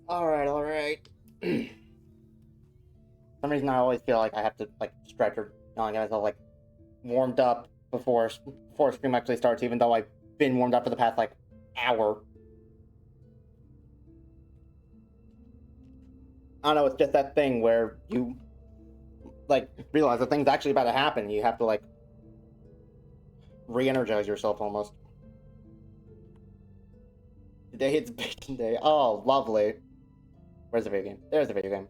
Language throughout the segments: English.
Alright, alright. For some reason I always feel like I have to like stretch or get myself like warmed up before stream actually starts, even though I've been warmed up for the past like hour. I don't know, it's just that thing where you like realize the thing's actually about to happen. You have to like re-energize yourself almost. Today it's baking day. Oh, lovely. Where's the video game? There's the video game.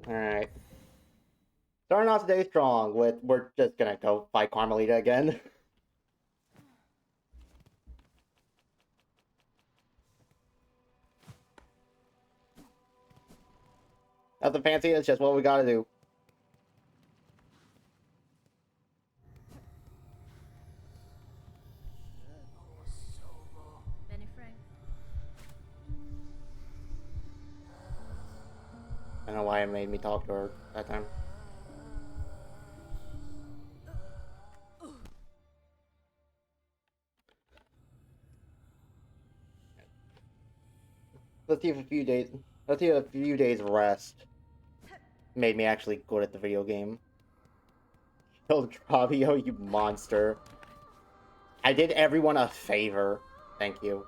Alright. Starting off today strong with we're just gonna go fight Carmelita again. Nothing fancy, it's just what we gotta do. I don't know why it made me talk to her that time. Let's see if a few days rest made me actually good at the video game. Yo, Travio, you monster. I did everyone a favor. Thank you.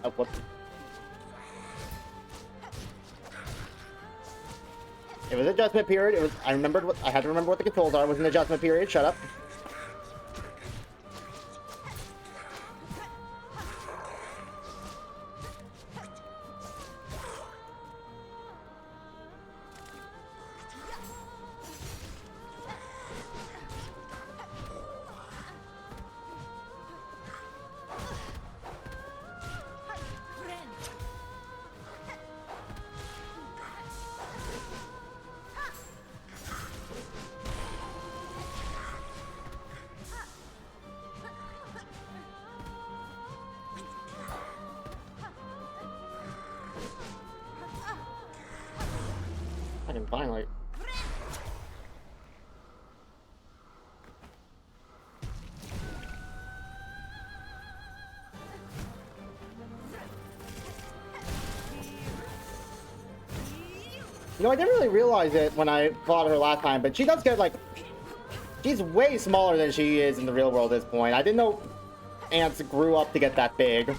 Oh, whoops. It was adjustment period. I had to remember what the controls are. It was an adjustment period. Shut up. I can finally. You know, I didn't really realize it when I fought her last time, but she does get, like... She's way smaller than she is in the real world at this point. I didn't know ants grew up to get that big.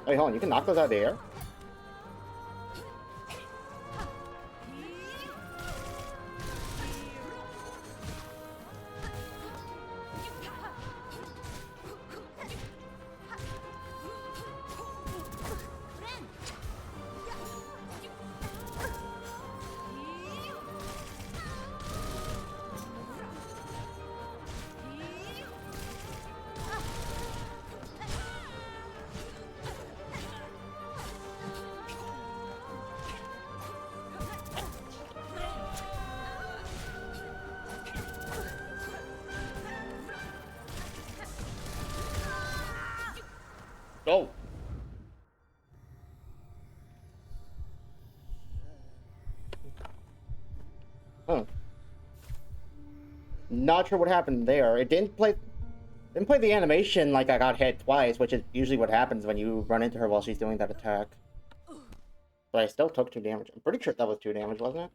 Wait, hold on, you can knock those out of the air? Oh. Huh. Not sure what happened there. It didn't play the animation like I got hit twice, which is usually what happens when you run into her while she's doing that attack. But I still took 2 damage. I'm pretty sure that was 2 damage, wasn't it?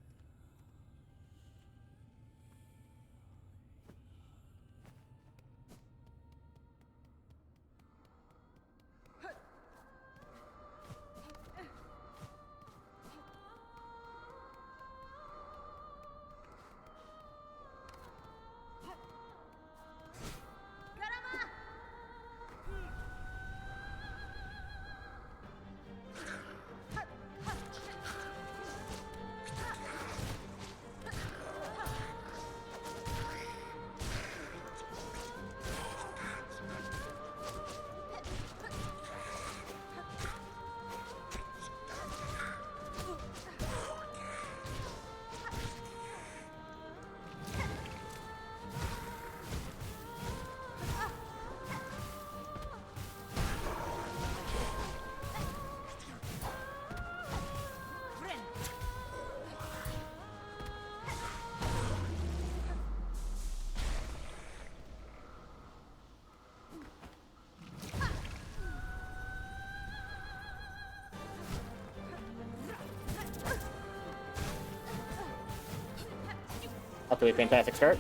Off to a fantastic start.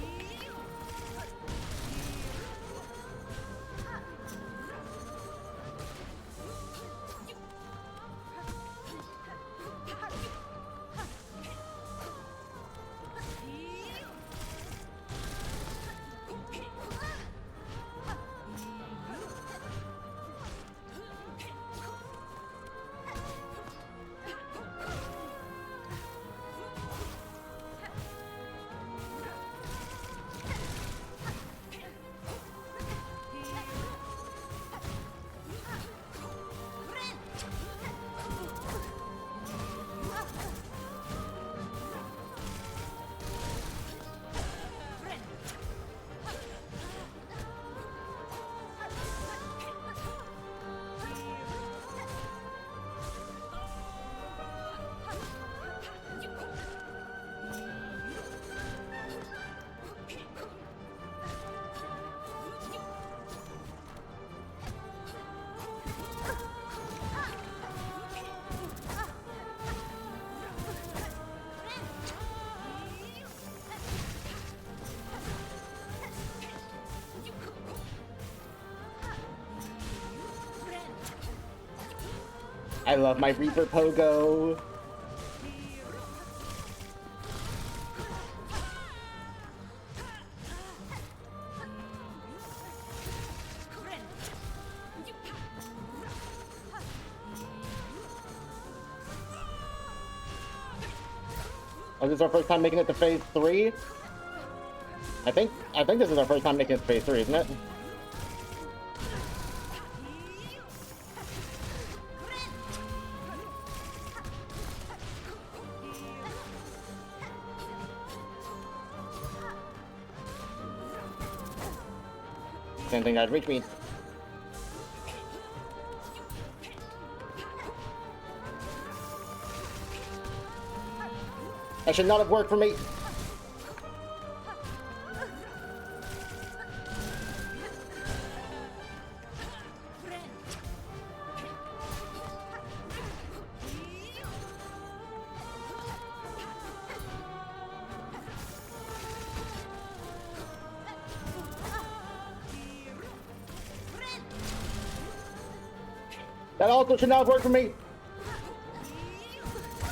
I love my Reaper Pogo. Oh, this is our first time making it to phase 3? I think this is our first time making it to phase 3, isn't it? Same thing, guys. Reach me. That should not have worked for me. That also should not have worked for me.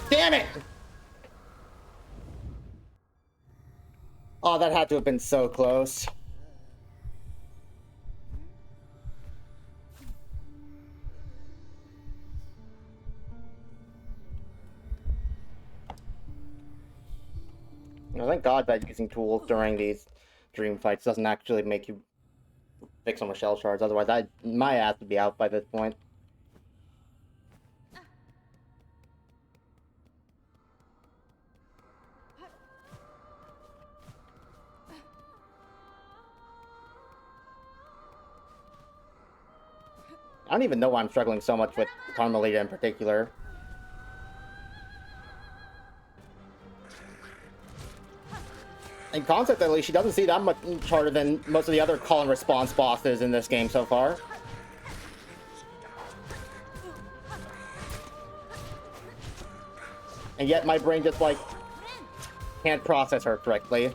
Damn it! Oh, that had to have been so close. Thank God that using tools during these dream fights doesn't actually make you fix on the shell shards. Otherwise, my ass would be out by this point. I don't even know why I'm struggling so much with Carmelita in particular. In concept, at least, she doesn't see that much harder than most of the other call and response bosses in this game so far. And yet my brain just, like, can't process her correctly.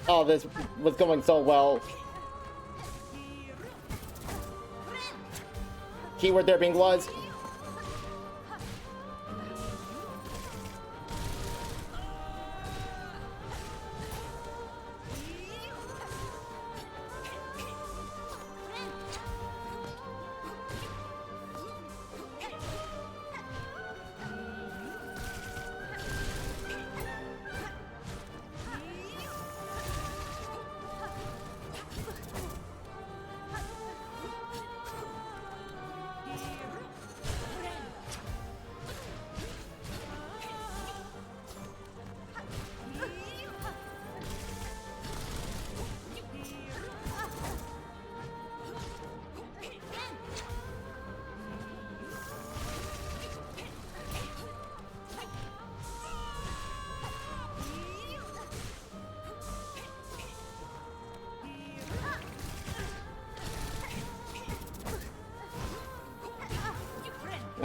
Oh, this was going so well. Keyword there being was.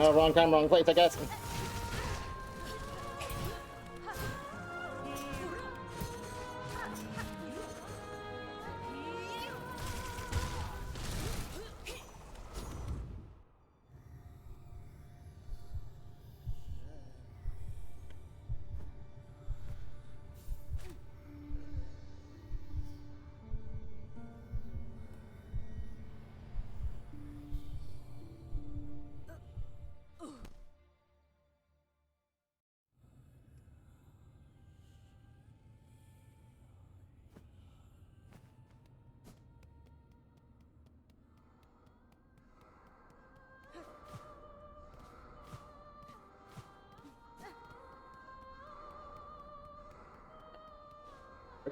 Oh, wrong time, wrong place, I guess.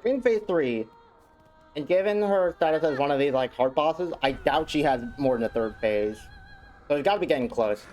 In phase 3, and given her status as one of these like hard bosses, I doubt she has more than a third phase. So it's gotta be getting close.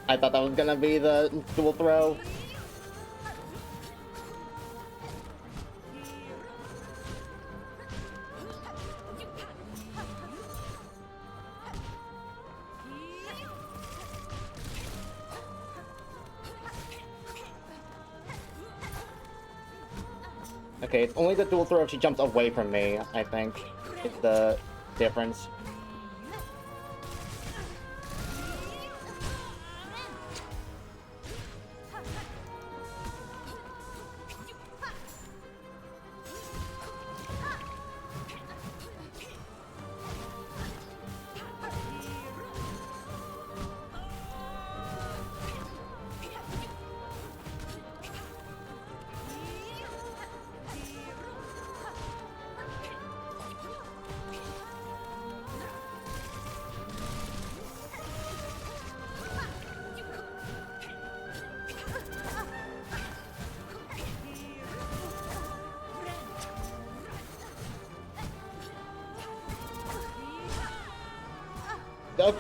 I thought that was gonna be the dual throw. Okay, it's only the dual throw if she jumps away from me, I think, is the difference.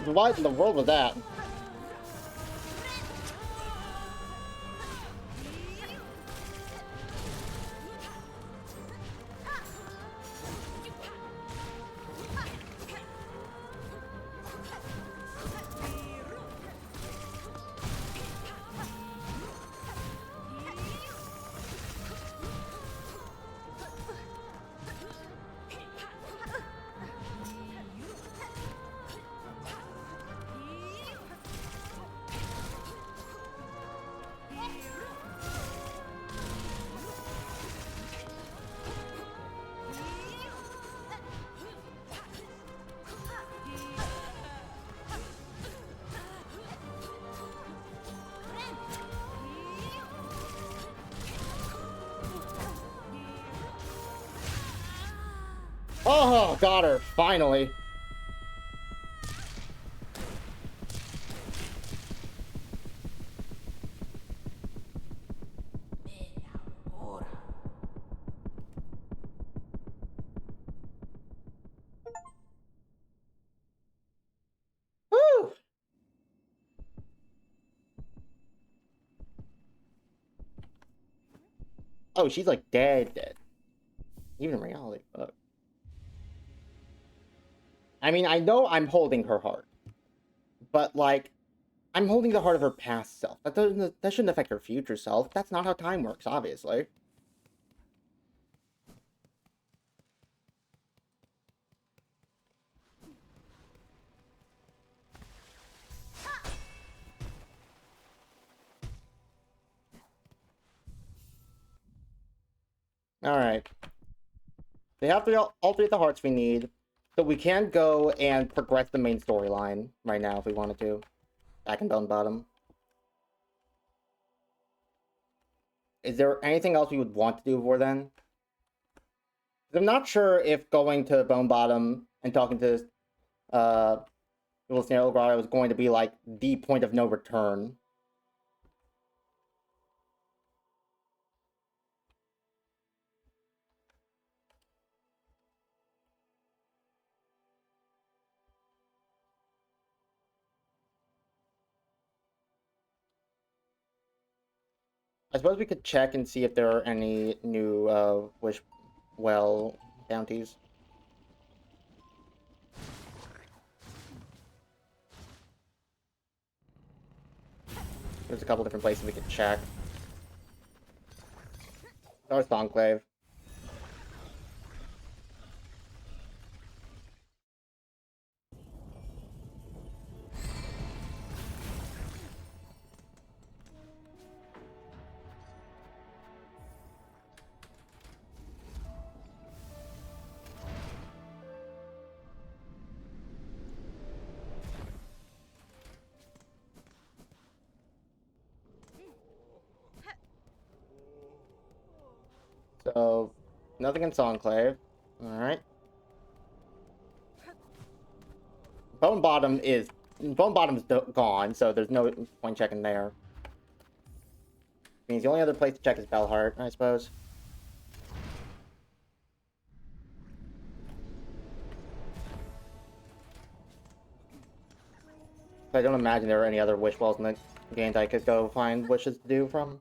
What in the world was that? Oh, got her, finally. Woo! Oh, she's like dead, dead. Even in reality, fuck. I mean, I know I'm holding her heart, but like, I'm holding the heart of her past self. That shouldn't affect her future self. That's not how time works, obviously. All right. They have to all three of the hearts we need. So we can go and progress the main storyline right now if we wanted to. Back in Bone Bottom. Is there anything else we would want to do before then? I'm not sure if going to Bone Bottom and talking to Little Snail Grotto was going to be like the point of no return. I suppose we could check and see if there are any new Wish Well bounties. There's a couple different places we could check. There's Enclave. So, nothing in Songclave. Alright. Bone Bottom's gone, so there's no point checking there. Means the only other place to check is Bellheart, I suppose. I don't imagine there are any other wish wells in the game that I could go find wishes to do from.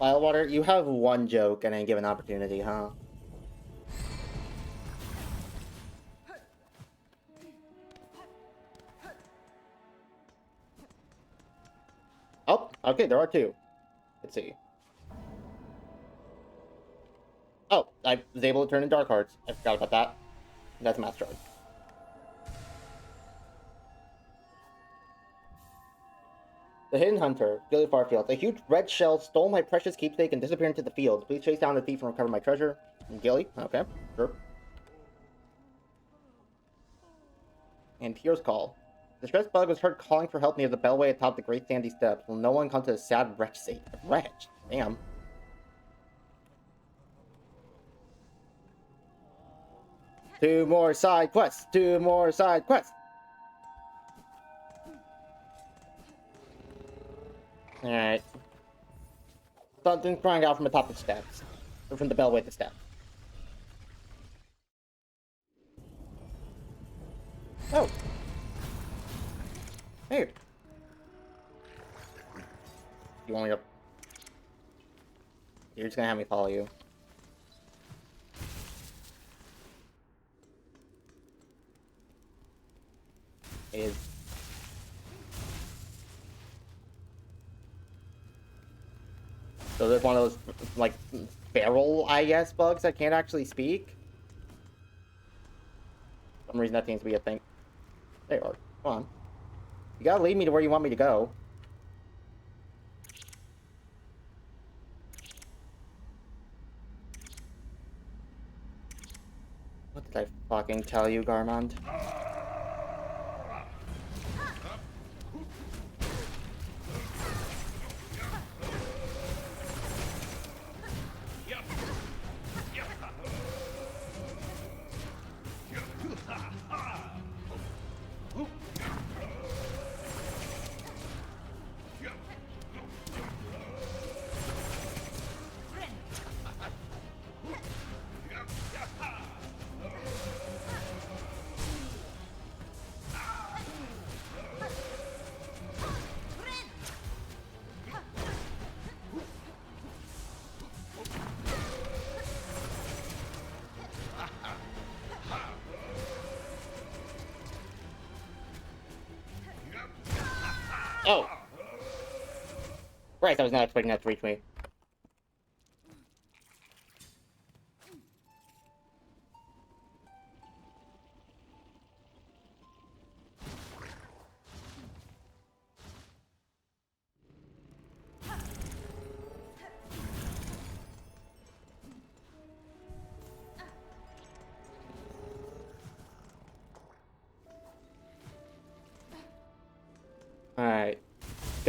Filewater, you have one joke and a given opportunity, huh? Oh, okay, there are two. Let's see. Oh, I was able to turn in Dark Hearts. I forgot about that. That's a Master Charge. The Hidden Hunter, Gilly Farfield. A huge red shell stole my precious keepsake and disappeared into the field. Please chase down the thief and recover my treasure. Gilly? Okay, sure. And Pierre's Call. The stressed bug was heard calling for help near the bellway atop the Great Sandy Steps. Will no one come to the sad wretch sake? Wretch? Damn. Two more side quests! Two more side quests! Alright. Something crying out from atop the steps. Or from the bellway at the steps. Oh! Hey! You want me to... You're just gonna have me follow you. Is... So there's one of those, like, feral, I guess, bugs that can't actually speak? For some reason that seems to be a thing. There you are. Come on. You gotta lead me to where you want me to go. What did I fucking tell you, Garmond? Oh! Right, I was not expecting that to reach me.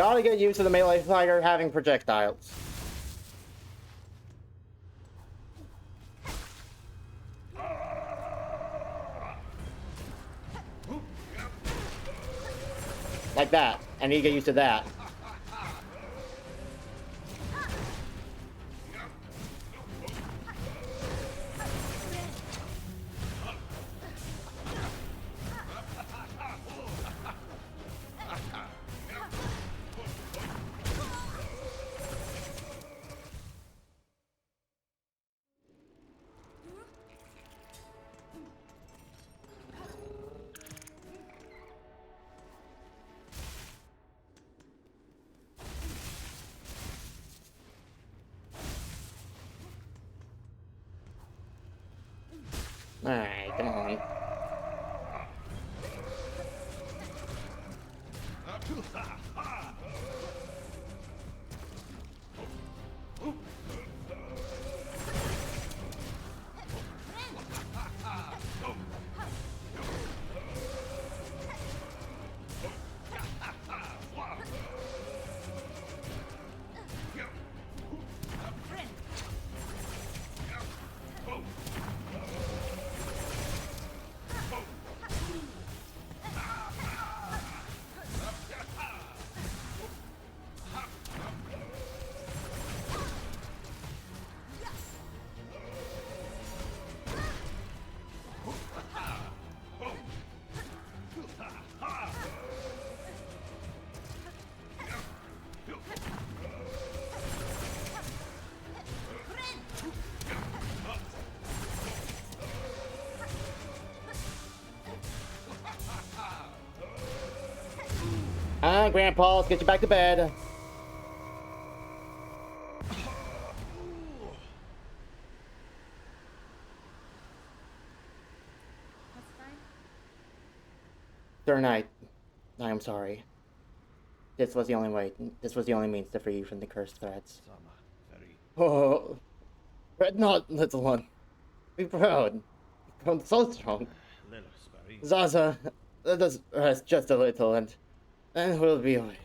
Gotta get used to the melee fighter having projectiles. Like that. And you get used to that. Alright, come on. Grandpa, let's get you back to bed. That's fine. Sir Knight, I am sorry. This was the only way. This was the only means to free you from the cursed threats. Oh, fret not, little one. Be proud. You've grown so strong. Zaza, let us rest just a little, and then we'll be away.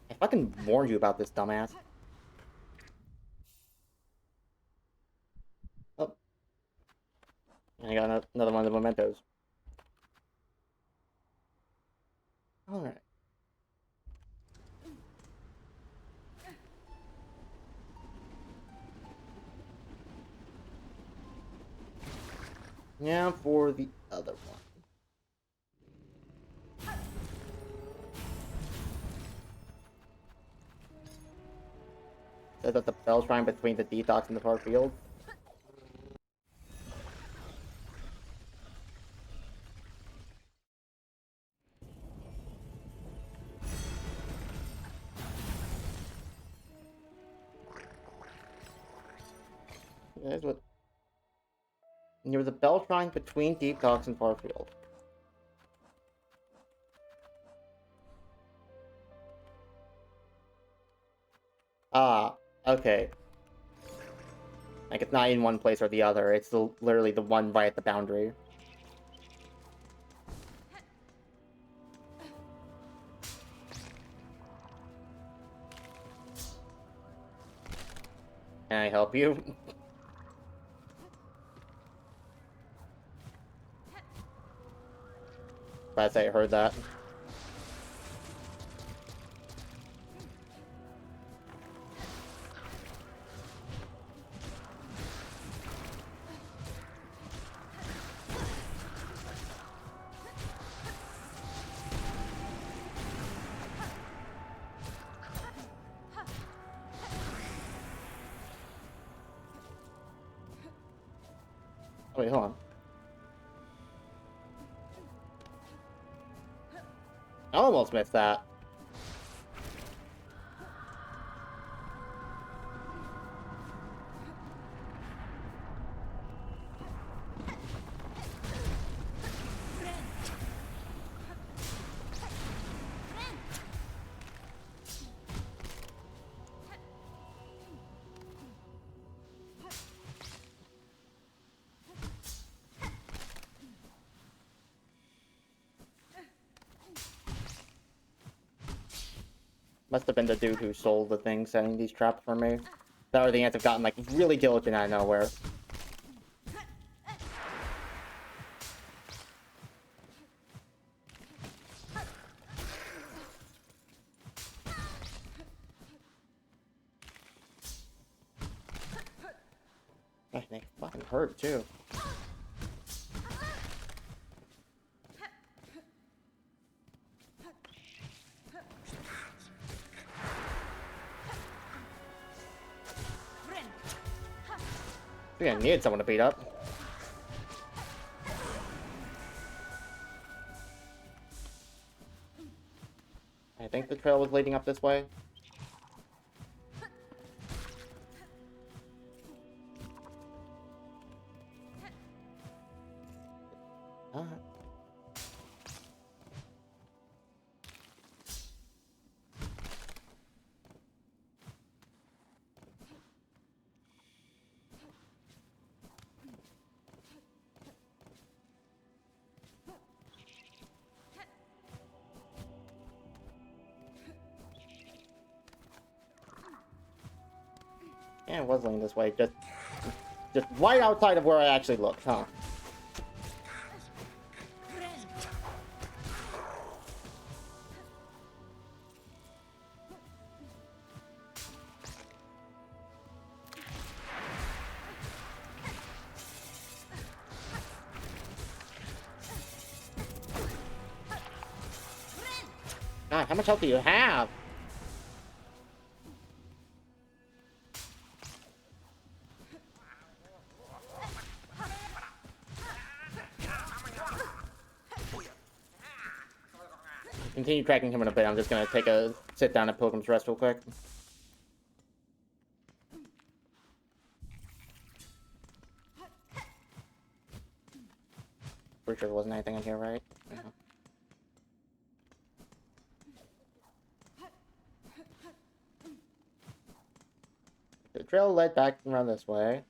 I fucking warned you about this, dumbass. Oh. I got another one of the mementos. Alright. Now for the other one. Says that the bell shrine between the detox and the far field. That's what. Near the bell shrine between Deep Docks and Farfield. Ah, okay. Like, it's not in one place or the other, it's literally the one right at the boundary. Can I help you? Glad I heard that. Wait, hold on. I almost missed that. Must have been the dude who sold the thing setting these traps for me. That or the ants have gotten, like, really diligent out of nowhere. Gosh, they fucking hurt, too. I think I needed someone to beat up. I think the trail was leading up this way. Yeah, it was leaning this way. Just right outside of where I actually looked, huh? God, how much health do you have? Continue tracking him in a bit. I'm just gonna take a sit down at Pilgrim's Rest real quick. Pretty sure there wasn't anything in here, right? Yeah. The trail led back around this way.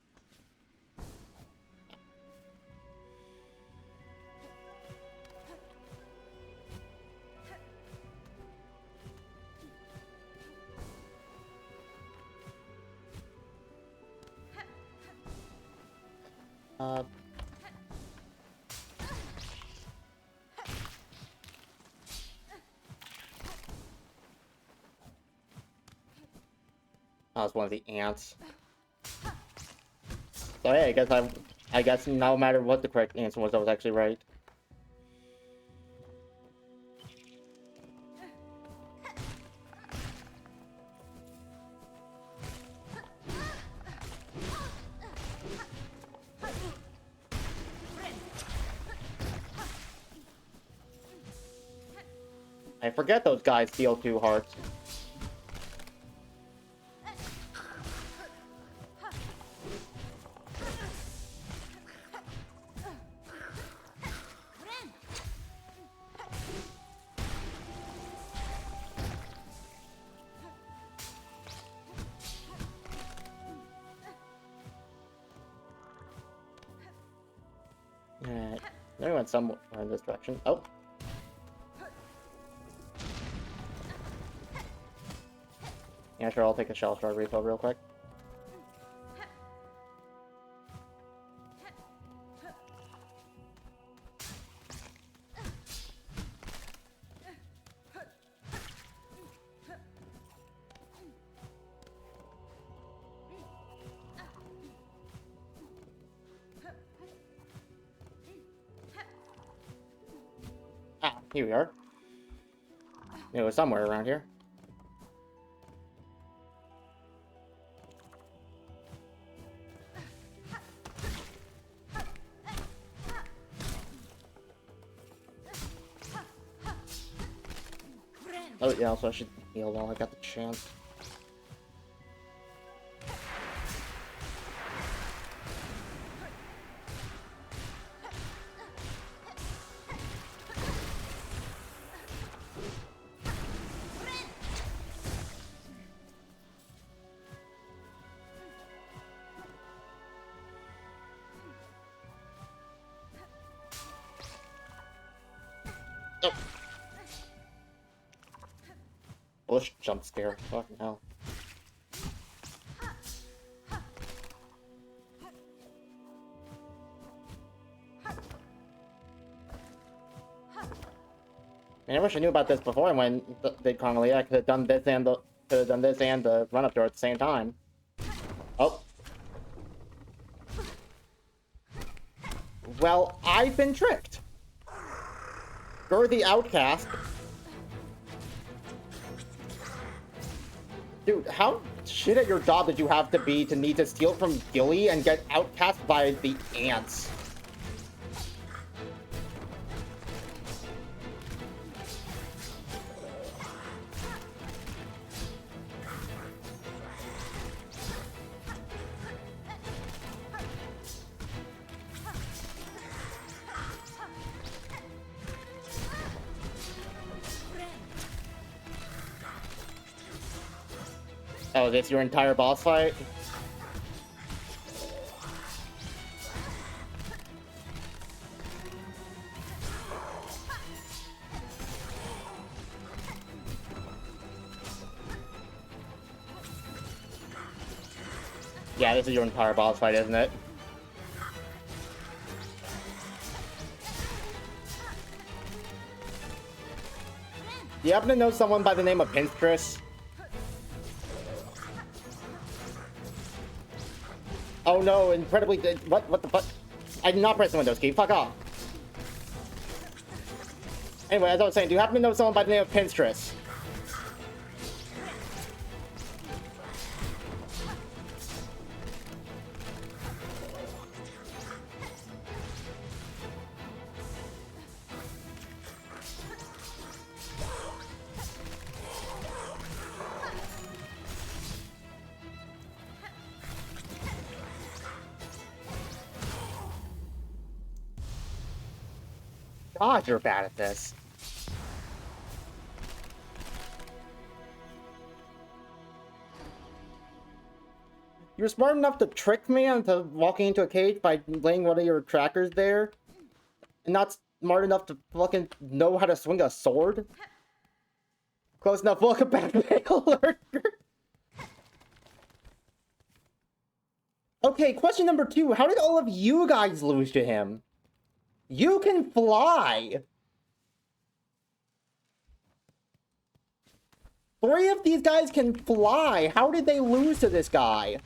Oh, it's one of the ants. So hey, I guess no matter what the correct answer was, I was actually right. I forget those guys deal 2 hearts. Alright, they went somewhere in this direction. Oh. Yeah, sure, I'll take a shell shard refill real quick. Ah, here we are. It was somewhere around here. Oh yeah, also I should heal while I got the chance. bush jump scare. Fucking hell. Man, I wish I knew about this before I went did Connolly. I could have done this and the run up door at the same time. Oh. Well, I've been tricked. You're the outcast. Dude, how shit at your job did you have to be to need to steal from Gilly and get outcast by the ants? Oh, this your entire boss fight? Yeah, this is your entire boss fight, isn't it? Do you happen to know someone by the name of Pinstress? Oh no, incredibly... What the fuck? I did not press the Windows key. Fuck off. Anyway, as I was saying, do you happen to know someone by the name of Pinstress? God, you're bad at this. You're smart enough to trick me into walking into a cage by laying one of your trackers there, and not smart enough to fucking know how to swing a sword? Close enough. Welcome back, Lurker. Okay, question number 2. How did all of you guys lose to him? You can fly! 3 of these guys can fly! How did they lose to this guy?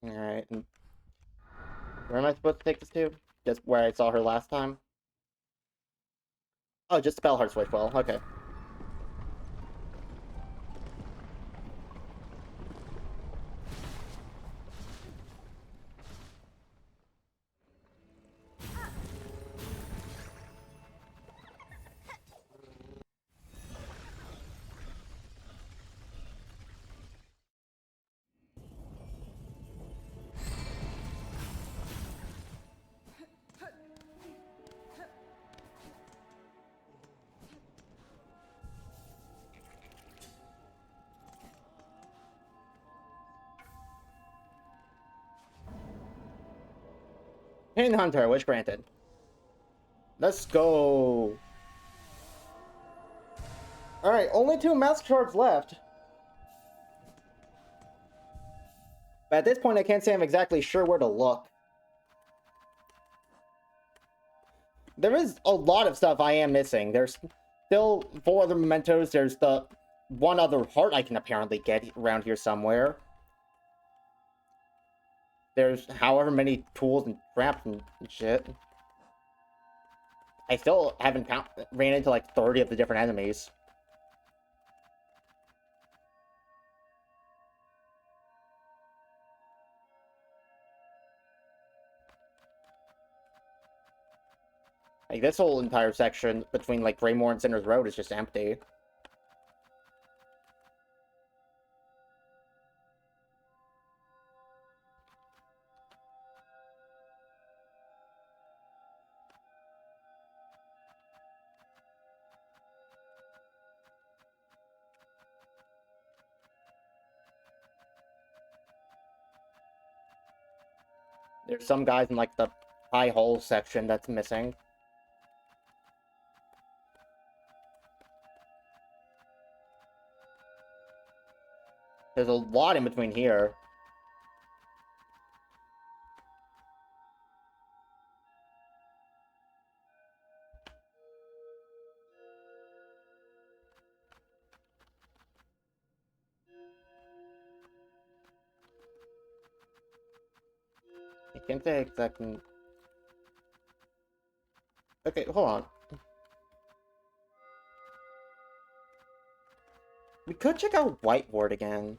Alright. Where am I supposed to take this to? Just where I saw her last time? Oh, just spell Heart Switch. Well, okay. Hidden Hunter, wish granted. Let's go. Alright, only 2 mask shards left. But at this point, I can't say I'm exactly sure where to look. There is a lot of stuff I am missing. There's still 4 other mementos. There's the 1 other heart I can apparently get around here somewhere. There's however many tools and traps and shit. I still haven't ran into like 30 of the different enemies. Like, this whole entire section between, like, Greymore and Sinner's Road is just empty. There's some guys in, like, the high hull section that's missing. There's a lot in between here. I can't say exactly. Okay, hold on. We could check out Whiteboard again.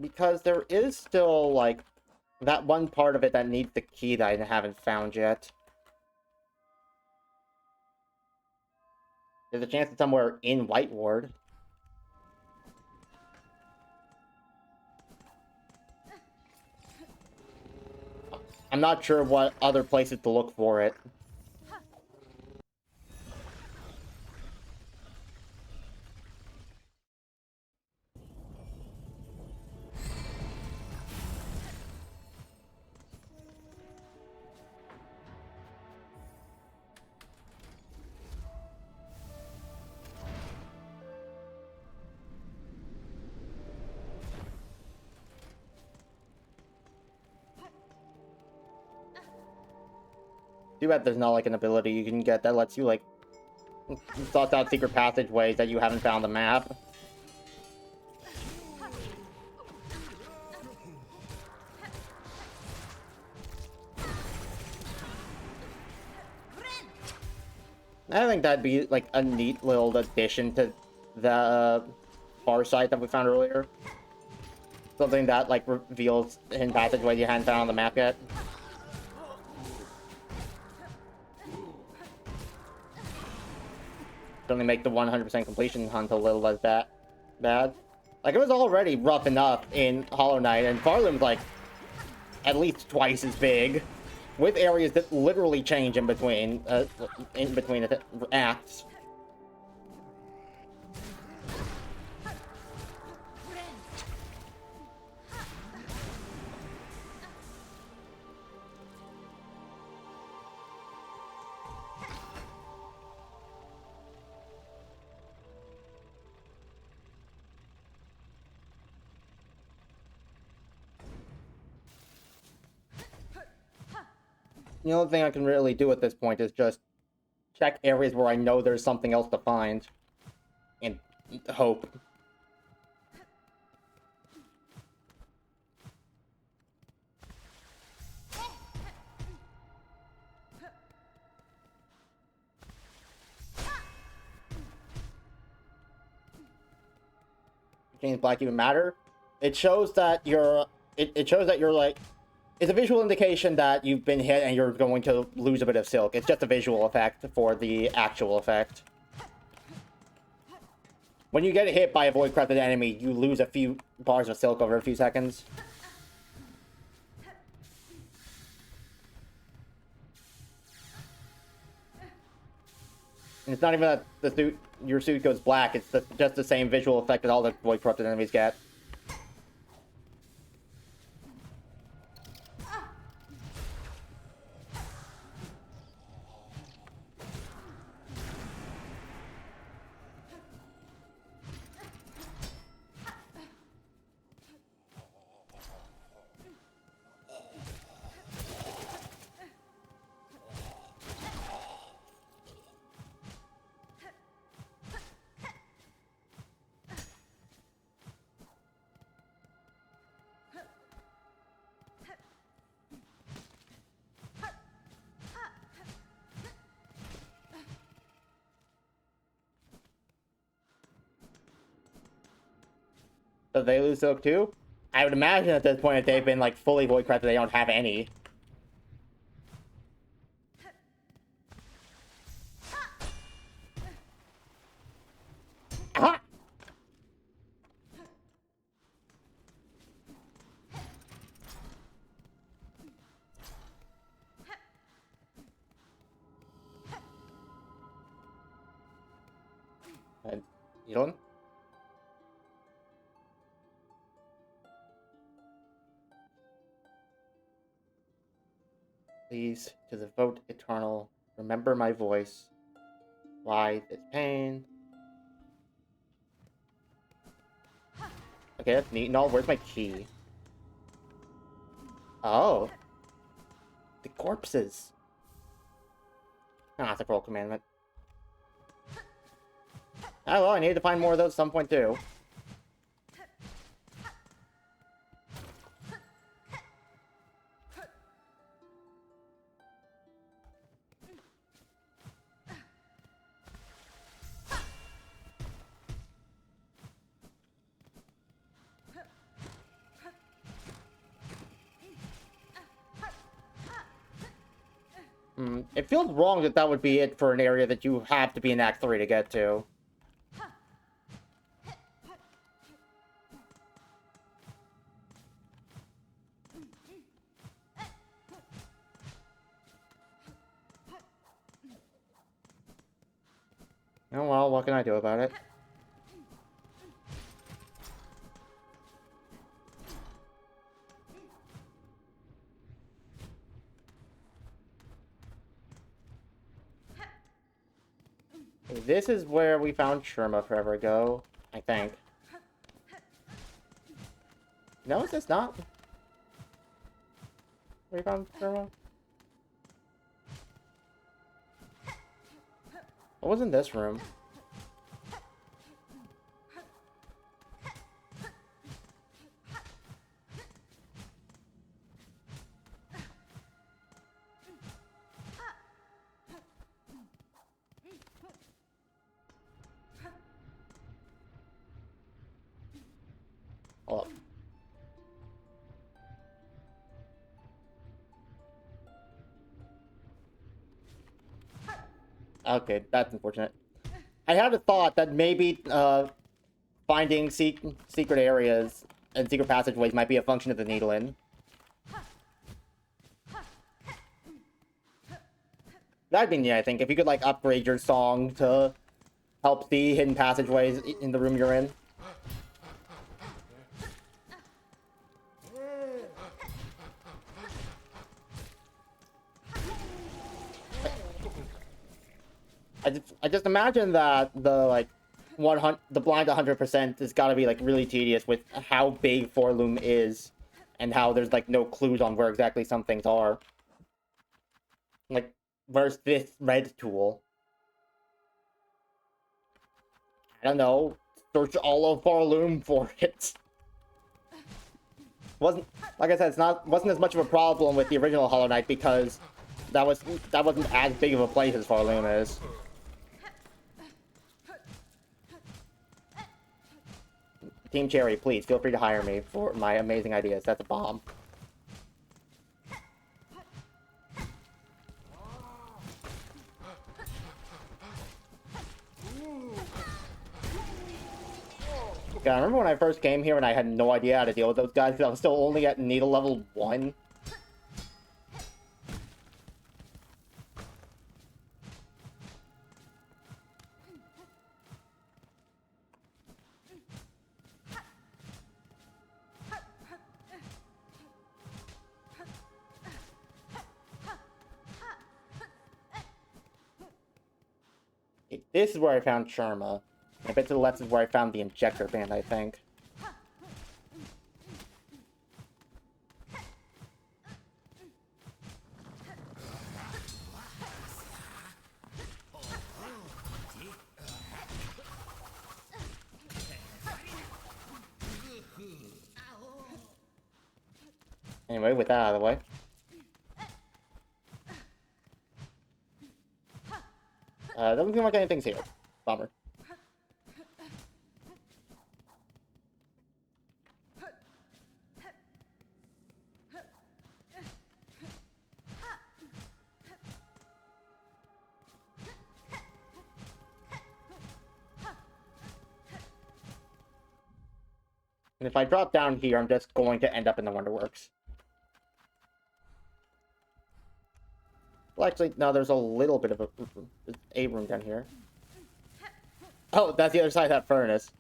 Because there is still, like, that one part of it that needs the key that I haven't found yet. There's a chance it's somewhere in Whiteboard. I'm not sure what other places to look for it. Too bad there's not, like, an ability you can get that lets you, like, suss out secret passageways that you haven't found the map. I think that'd be, like, a neat little addition to the far site that we found earlier. Something that, like, reveals hidden passageways you hadn't found on the map yet. Only make the 100% completion hunt a little less bad. Like, it was already rough enough in Hollow Knight, and pharloom's, like, at least twice as big, with areas that literally change in between acts. The only thing I can really do at this point is just check areas where I know there's something else to find. And hope. Change black even matter? It shows that you're... It shows that you're, like... It's a visual indication that you've been hit and you're going to lose a bit of silk. It's just a visual effect for the actual effect. When you get hit by a void-crafted enemy, you lose a few bars of silk over a few seconds. And it's not even that your suit goes black, it's just the same visual effect that all the void-corrupted enemies get. So they lose silk too? I would imagine at this point if they've been like fully void crafted, they don't have any. Aha! Healing? Please, to the vote eternal, remember my voice. Why this pain? Okay, that's neat. No, where's my key? Oh. The corpses. Ah, it's a cruel commandment. Oh, well, I need to find more of those at some point, too. It feels wrong that that would be it for an area that you have to be in Act 3 to get to. Oh well, what can I do about it? This is where we found Sherma forever ago, I think. No, is this not? Where you found Sherma? What was in this room? Hold up. Okay, that's unfortunate. I had a thought that maybe finding secret areas and secret passageways might be a function of the needling. That'd be neat, I think, if you could like upgrade your song to help see hidden passageways in the room you're in. I just imagine that the blind 100% has got to be like really tedious with how big pharloom is, and how there's like no clues on where exactly some things are. Like, where's this red tool? I don't know. Search all of pharloom for it. Wasn't, like I said, wasn't as much of a problem with the original Hollow Knight because that wasn't as big of a place as pharloom is. Team Cherry, please feel free to hire me for my amazing ideas. That's a bomb. Yeah, I remember when I first came here and I had no idea how to deal with those guys because I was still only at needle level 1. This is where I found Sherma. A bit to the left is where I found the injector band, I think. Anyway, with that out of the way. Doesn't seem like anything's here. Bummer. And if I drop down here, I'm just going to end up in the Wonderworks. Well, actually, no, there's a little bit of a room down here. Oh, that's the other side of that furnace.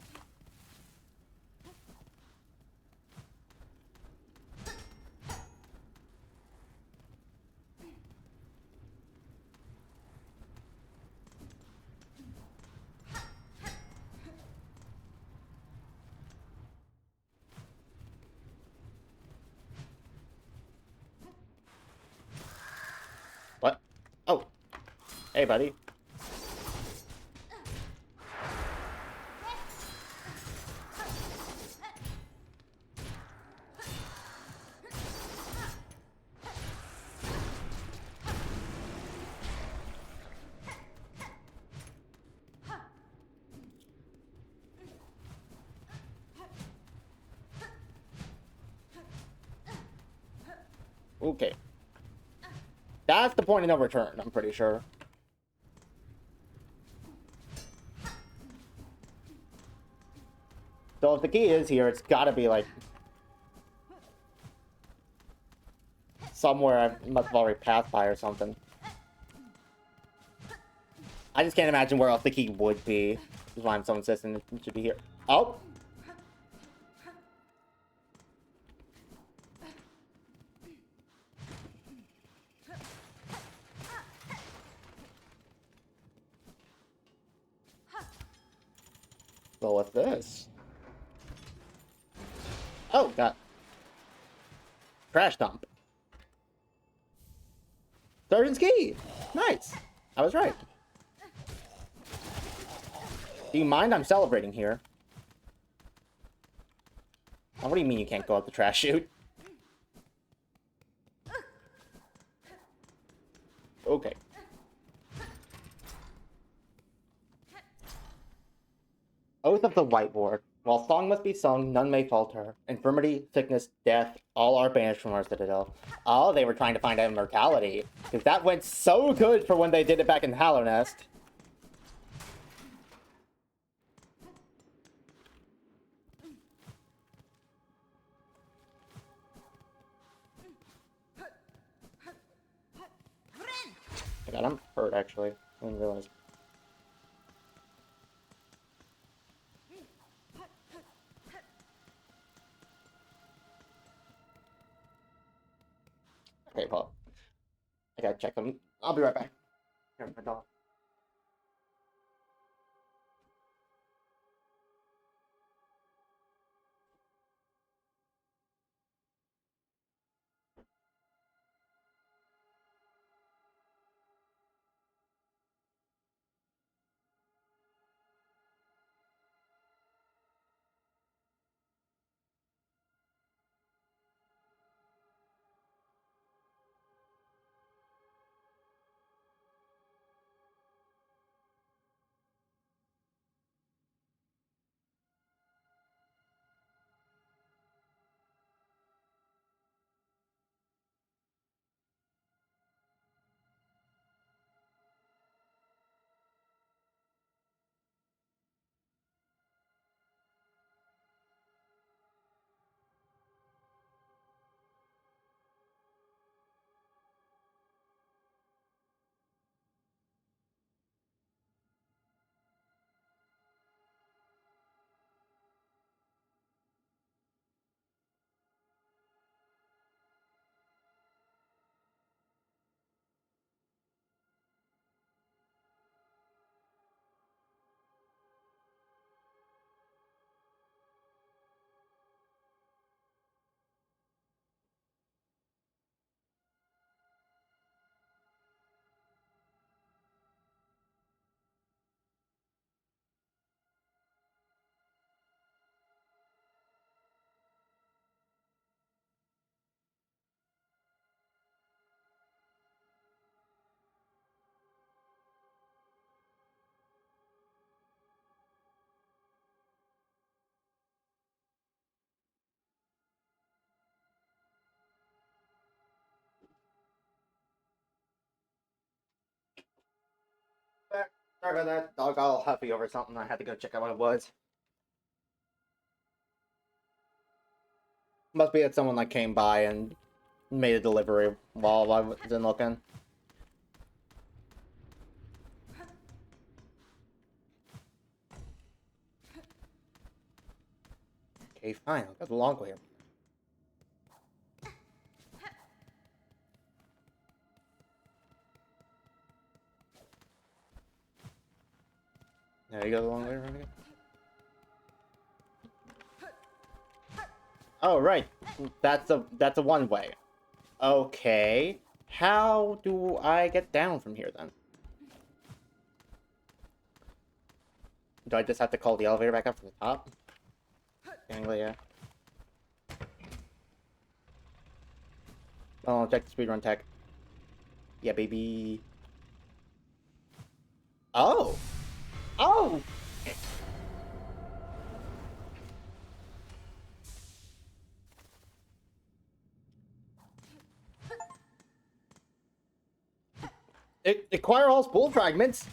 Hey, buddy. Okay. That's the point of no return, I'm pretty sure. So if the key is here, it's gotta be, like, somewhere I must have already passed by or something. I just can't imagine where else the key would be. That's why I'm so insistent it should be here. Oh! So what's this? Oh, got trash dump. Surgeon's key! Nice! I was right. Do you mind? I'm celebrating here. Oh, what do you mean you can't go up the trash chute? Okay. Oath of the Whiteboard. While song must be sung, none may falter. Infirmity, sickness, death, all are banished from our citadel. Oh, they were trying to find out immortality. Because that went so good for when they did it back in Hallow Nest. I got him hurt, actually. I didn't realize. Okay, Paul. I gotta check them. I'll be right back. Here's my dog. Back. Sorry about that. Dog got all huffy over something. I had to go check out what it was. Must be that someone like came by and made a delivery while I wasn't looking. Okay, fine. I'll go the long way. There you go, the long way around again. Oh, right. That's a one way. Okay. How do I get down from here then? Do I just have to call the elevator back up from the top? Anyway, yeah. Oh, check the speedrun tech. Yeah, baby. Oh! Oh! Acquire all spool fragments.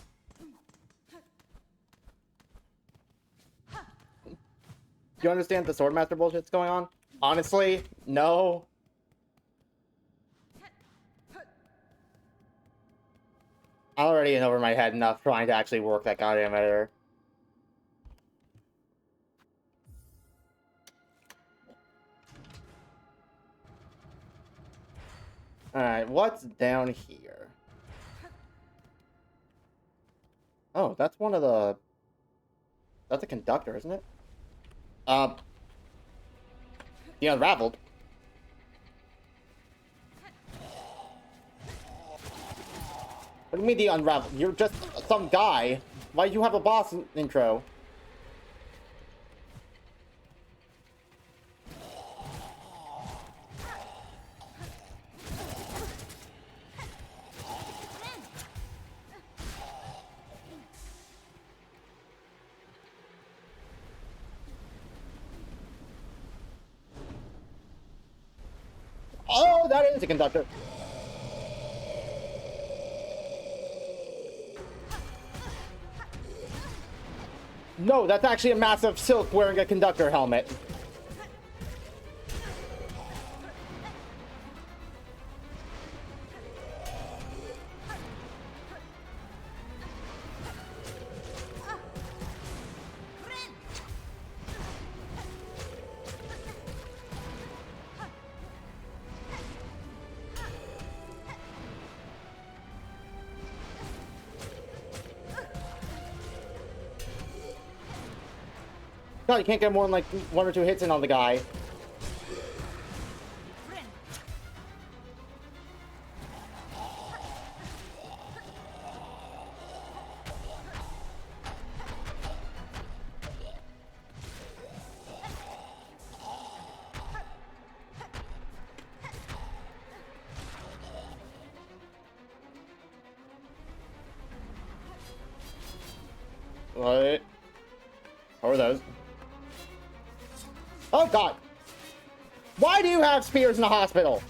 Do you understand the Swordmaster bullshit's going on? Honestly, no. I'm already in over my head enough trying to actually work that goddamn editor. Alright, what's down here? Oh, that's one of the... That's a conductor, isn't it? The Unraveled. What do you mean the Unraveled? You're just some guy. Why do you have a boss intro? Oh, that is a conductor. No, that's actually a massive Silk wearing a conductor helmet. God, you can't get more than like 1 or 2 hits in on the guy. What? What were those? Oh god! Why do you have spears in the hospital?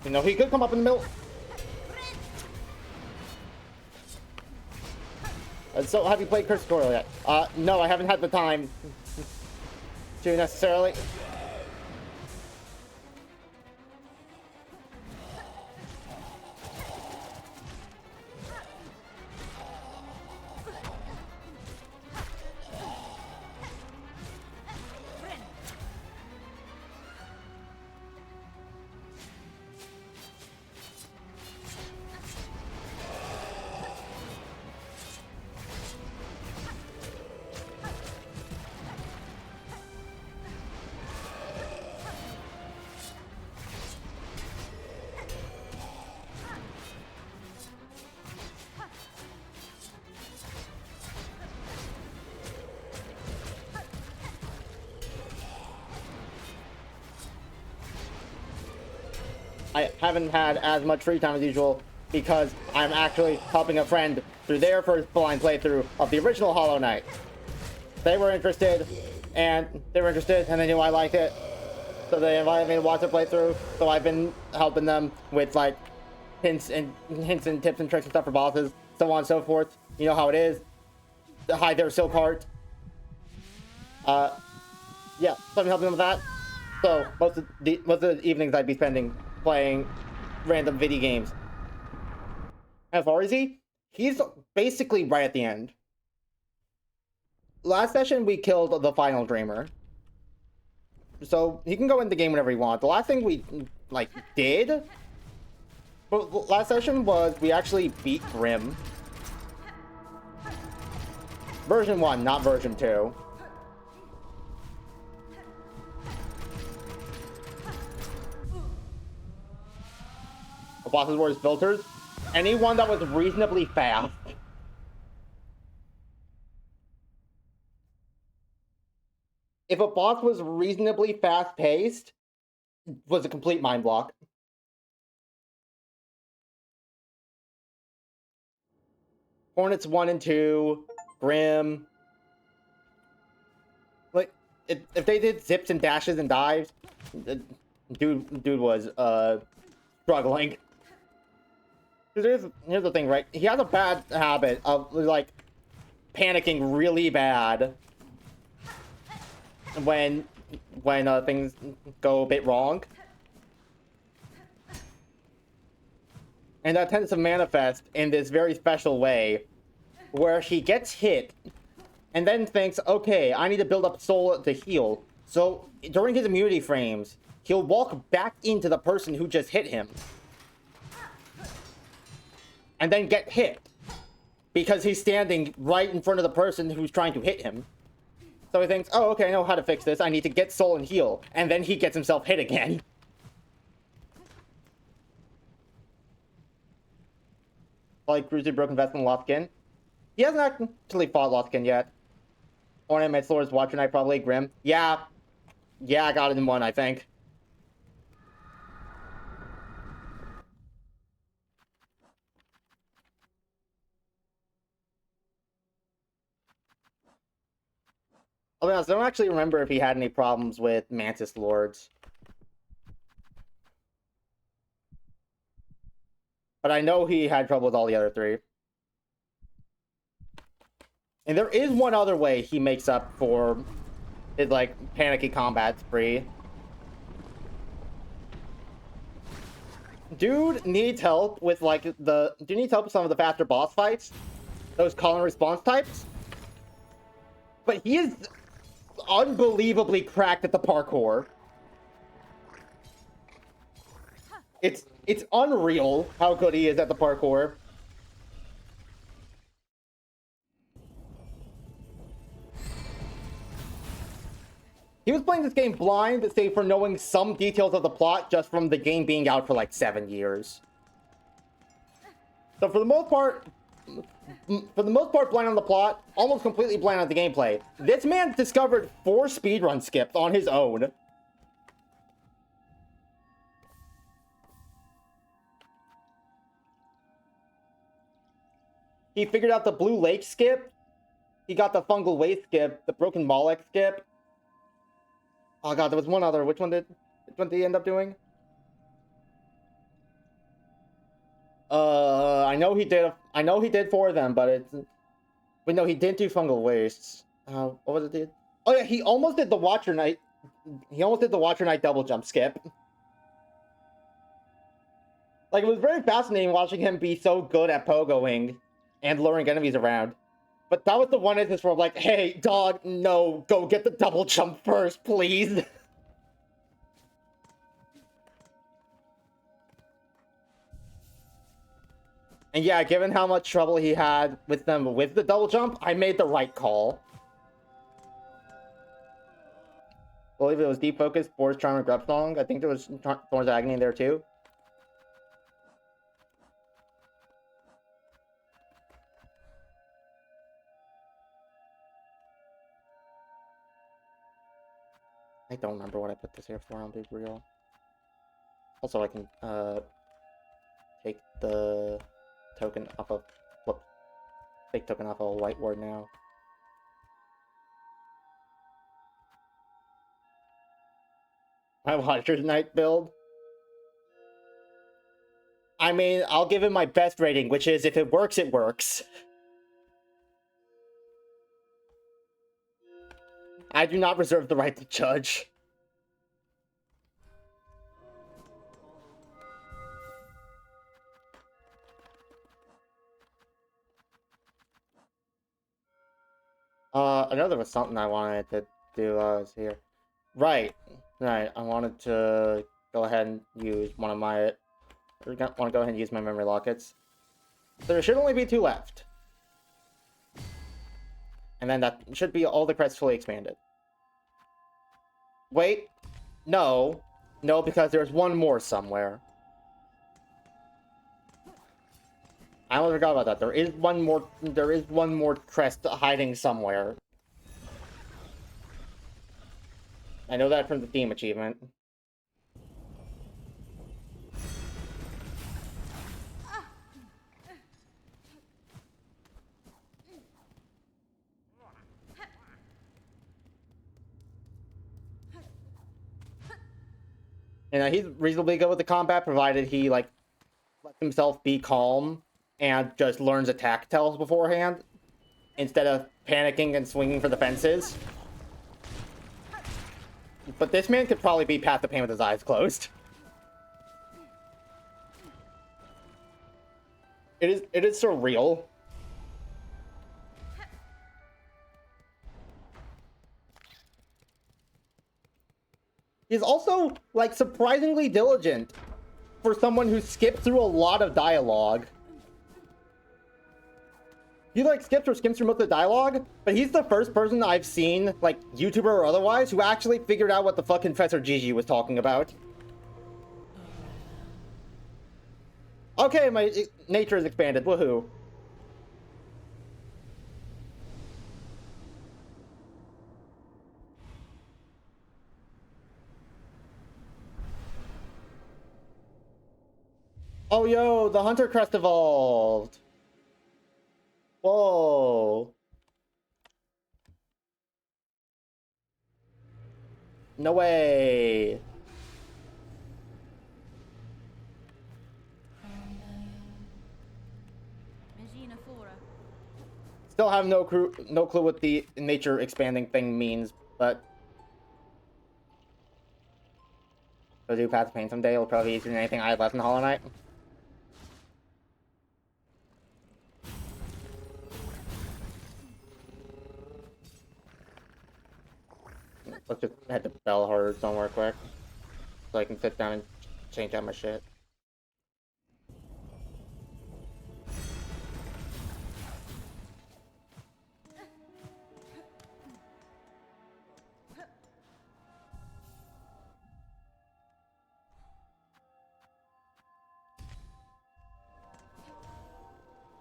You know, he could come up in the middle. So, have you played Curse Tutorial yet? No, I haven't had the time to necessarily. I haven't had as much free time as usual because I'm actually helping a friend through their first blind playthrough of the original Hollow Knight. They were interested, and they knew I liked it, so they invited me to watch the playthrough. So I've been helping them with like hints and tips and tricks and stuff for bosses, so on and so forth. You know how it is. To hide their silk heart. Yeah, so I'm helping them with that. So most of the evenings I'd be spending playing random video games. How far is he? He's basically right at the end. last session we killed the final Dreamer. So he can go in the game whenever he wants. The last thing we, like, did... But last session was we actually beat Grim. Version 1, not version 2. The boss's were his filters. Anyone that was reasonably fast. If a boss was reasonably fast-paced, was a complete mind block. Hornets 1 and 2, Grim. Like, if they did zips and dashes and dives, dude was struggling. Here's the thing, right? He has a bad habit of like panicking really bad when things go a bit wrong. And that tends to manifest in this very special way, where he gets hit, and then thinks, okay, I need to build up soul to heal. So, during his immunity frames, he'll walk back into the person who just hit him. And then get hit. Because he's standing right in front of the person who's trying to hit him. So he thinks, oh, okay, I know how to fix this. I need to get soul and heal. And then he gets himself hit again. Like Cruiser, Broken Vest, and Lothkin. He hasn't actually fought Lothkin yet. Ornament, Swords, Watcher Knight, probably Grim. Yeah, I got it in one, I think. I'll be honest, I don't actually remember if he had any problems with Mantis Lords. But I know he had trouble with all the other three. And there is one other way he makes up for his, like, panicky combat spree. Dude needs help with, like, Dude needs help with some of the faster boss fights. Those call and response types. But he is unbelievably cracked at the parkour. It's unreal how good he is at the parkour. He was playing this game blind, save for knowing some details of the plot just from the game being out for like 7 years. So for the most part, blind on the plot, almost completely blind on the gameplay. This man discovered 4 speedrun skips on his own. He figured out the Blue Lake skip. He got the Fungal Waste skip, the Broken Moloch skip. Oh god, there was one other. Which one did he end up doing? I know he did 4 of them, but it's... Wait, no, he didn't do Fungal Wastes. What was it, dude? Oh yeah, he almost did the Watcher Knight. He almost did the Watcher Knight double jump skip. Like, it was very fascinating watching him be so good at pogoing and luring enemies around. But that was the one instance where I'm like, hey, dog, no, go get the double jump first, please. And yeah, given how much trouble he had with them with the double jump, I made the right call. I believe it was Deep Focus, Boar's Charm, and Grub Song. I think there was Thorn's Agony in there too. I don't remember what I put this here for, I'll be real. Also, I can take the token off of... Whoops. Take token off of a white word now. My Watcher's Knight build? I mean, I'll give it my best rating, which is if it works, it works. I do not reserve the right to judge. I know there was something I wanted to do while I was here. Right. Right. I wanted to go ahead and use one of my... I want to go ahead and use my memory lockets. So there should only be 2 left. And then that should be all the crests fully expanded. Wait. No. No, because there's one more somewhere. I almost forgot about that. There is one more crest hiding somewhere. I know that from the theme achievement. And he's reasonably good with the combat, provided he, like, lets himself be calm and just learns attack tells beforehand, instead of panicking and swinging for the fences. But this man could probably beat Path to Pain with his eyes closed. It is surreal. He's also, like, surprisingly diligent for someone who skipped through a lot of dialogue. He, like, skips or skims through most of the dialogue, but he's the first person I've seen, like, YouTuber or otherwise, who actually figured out what the fuck Professor Gigi was talking about. Okay, my nature is expanded. Woohoo. Oh, yo, the Hunter Crest evolved. Whoa. No way. Still have no clue what the nature expanding thing means, but I'll do Path to Pain someday. It'll probably be easier than anything I have left in Hollow Knight. Let's just head to Bellhard somewhere quick, so I can sit down and change out my shit.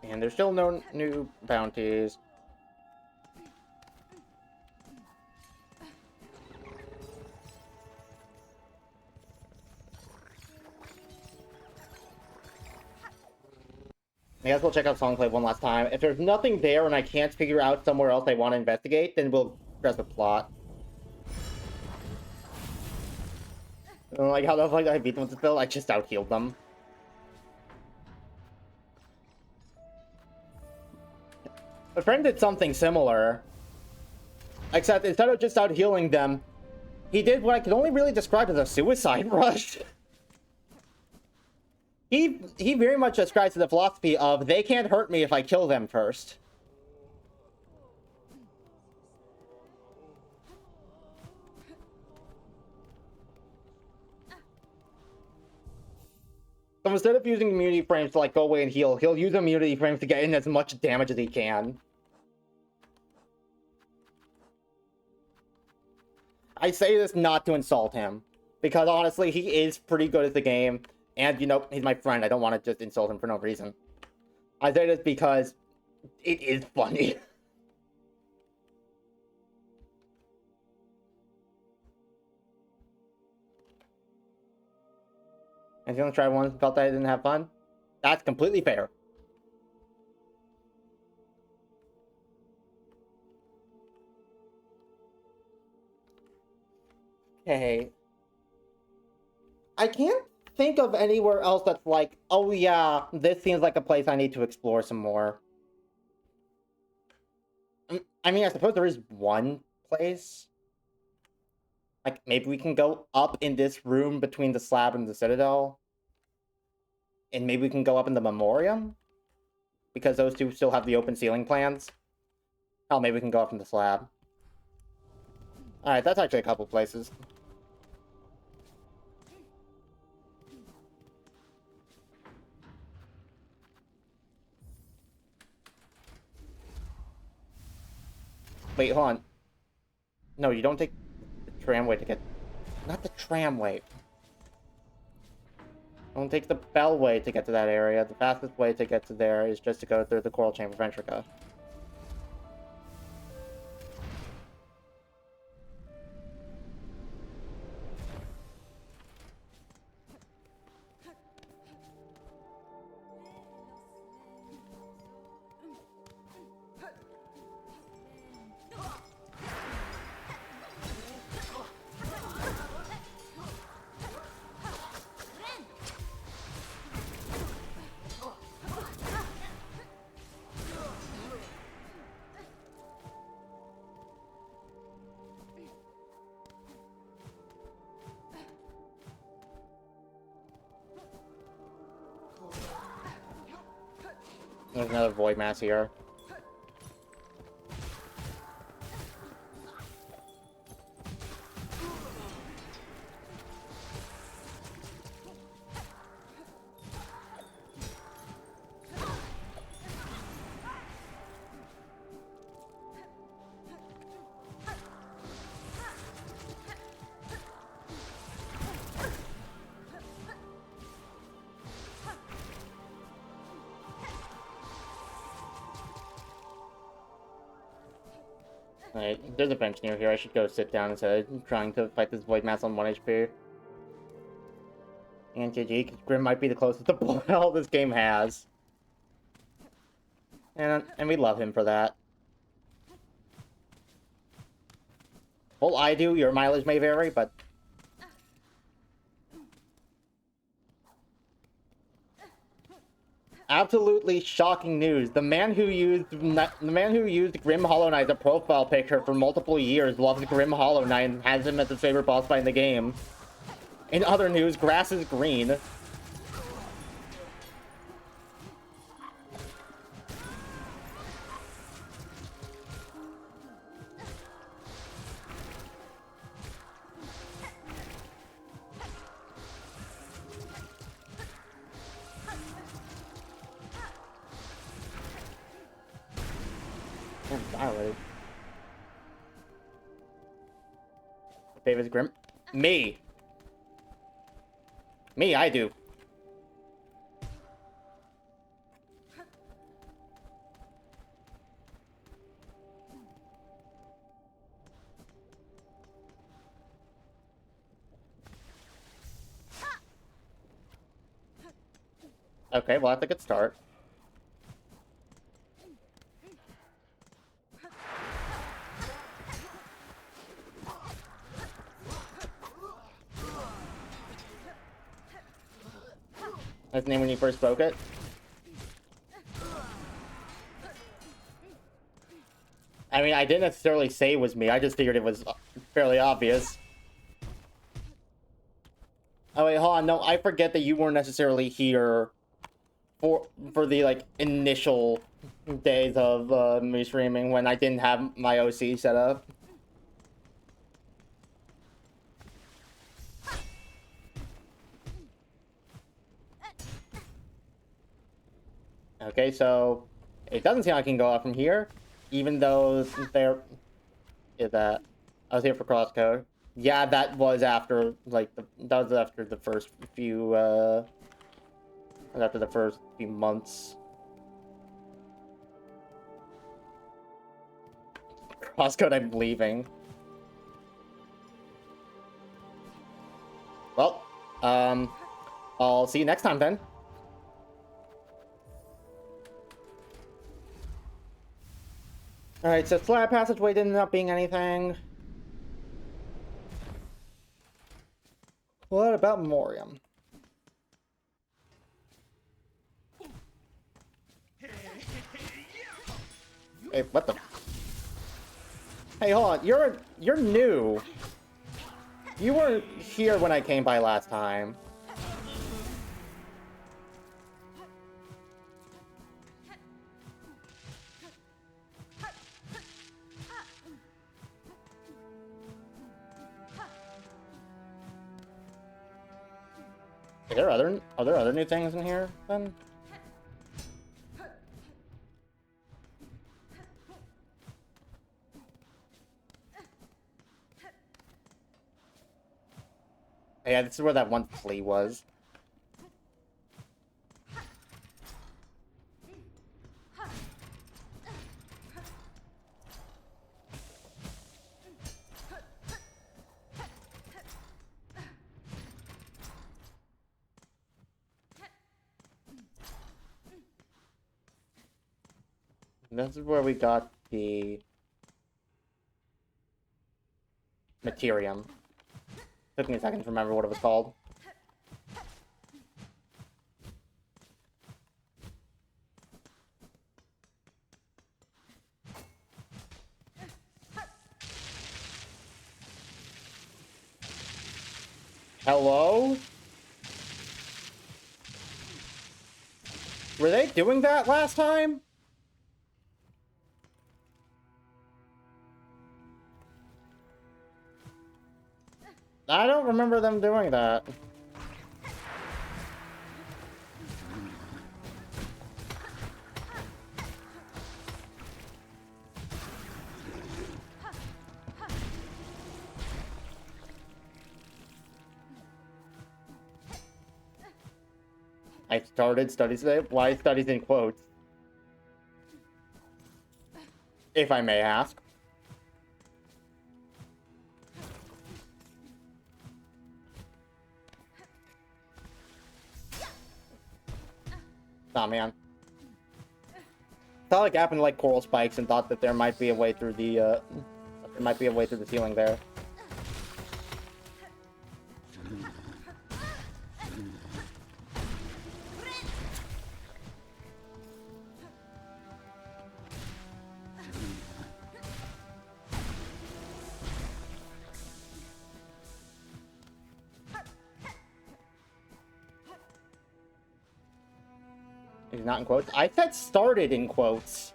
And there's still no new bounties. I guess we'll check out Songplay one last time. If there's nothing there and I can't figure out somewhere else I want to investigate, then we'll press the plot. Like how the fuck I beat them with this build? I just out-healed them. My friend did something similar. Except instead of just out-healing them, he did what I could only really describe as a suicide rush. He very much ascribes to the philosophy of, they can't hurt me if I kill them first. So instead of using immunity frames to, like, go away and heal, he'll use immunity frames to get in as much damage as he can. I say this not to insult him, because honestly, he is pretty good at the game, and, you know, he's my friend. I don't want to just insult him for no reason. I say this because it is funny. And if you only tried once and felt that I didn't have fun, that's completely fair. Okay. I can't think of anywhere else that's like, oh yeah, this seems like a place I need to explore some more. I mean, I suppose there is one place. Like, maybe we can go up in this room between the slab and the citadel. And maybe we can go up in the memoriam? Because those two still have the open ceiling plans. Oh, maybe we can go up from the slab. Alright, that's actually a couple places. Wait, hold on. No, you don't take the tramway to get... Not the tramway. Don't take the bellway to get to that area. The fastest way to get to there is just to go through the Coral Chamber Ventrica. There's another void mass here. Alright, there's a bench near here. I should go sit down instead of trying to fight this void mass on 1 HP. And GG, 'cause Grim might be the closest to blow hell this game has. And we love him for that. Well, I do. Your mileage may vary, but... Absolutely shocking news. The man who used Grim Hollow Knight as a profile picture for multiple years loves Grim Hollow Knight and has him as his favorite boss fight in the game. In other news, grass is green. Violated. Favors Grim? Me! Me, I do. Okay, well, that's a good start. That's the name when you first spoke it? I mean, I didn't necessarily say it was me. I just figured it was fairly obvious. Oh, wait, hold on. No, I forget that you weren't necessarily here for the, like, initial days of me streaming when I didn't have my OC set up. Okay, so it doesn't seem like I can go out from here, even though there is that. I was here for crosscode. Yeah, that was after that was after the first few months. Crosscode, I'm leaving. Well, I'll see you next time then. Alright, so slab passageway didn't end up being anything. What about Morium? Hey, what the? Hey, hold on. You're new. You weren't here when I came by last time. Are there other new things in here then? Yeah, this is where that one flea was. This is where we got the Materium. Took me a second to remember what it was called. Hello? Were they doing that last time? I don't remember them doing that. I started studies today. Why studies in quotes? If I may ask. Nah, man. Thought like happened to like coral spikes and thought that there might be a way through the ceiling there. It's not in quotes. I said started in quotes.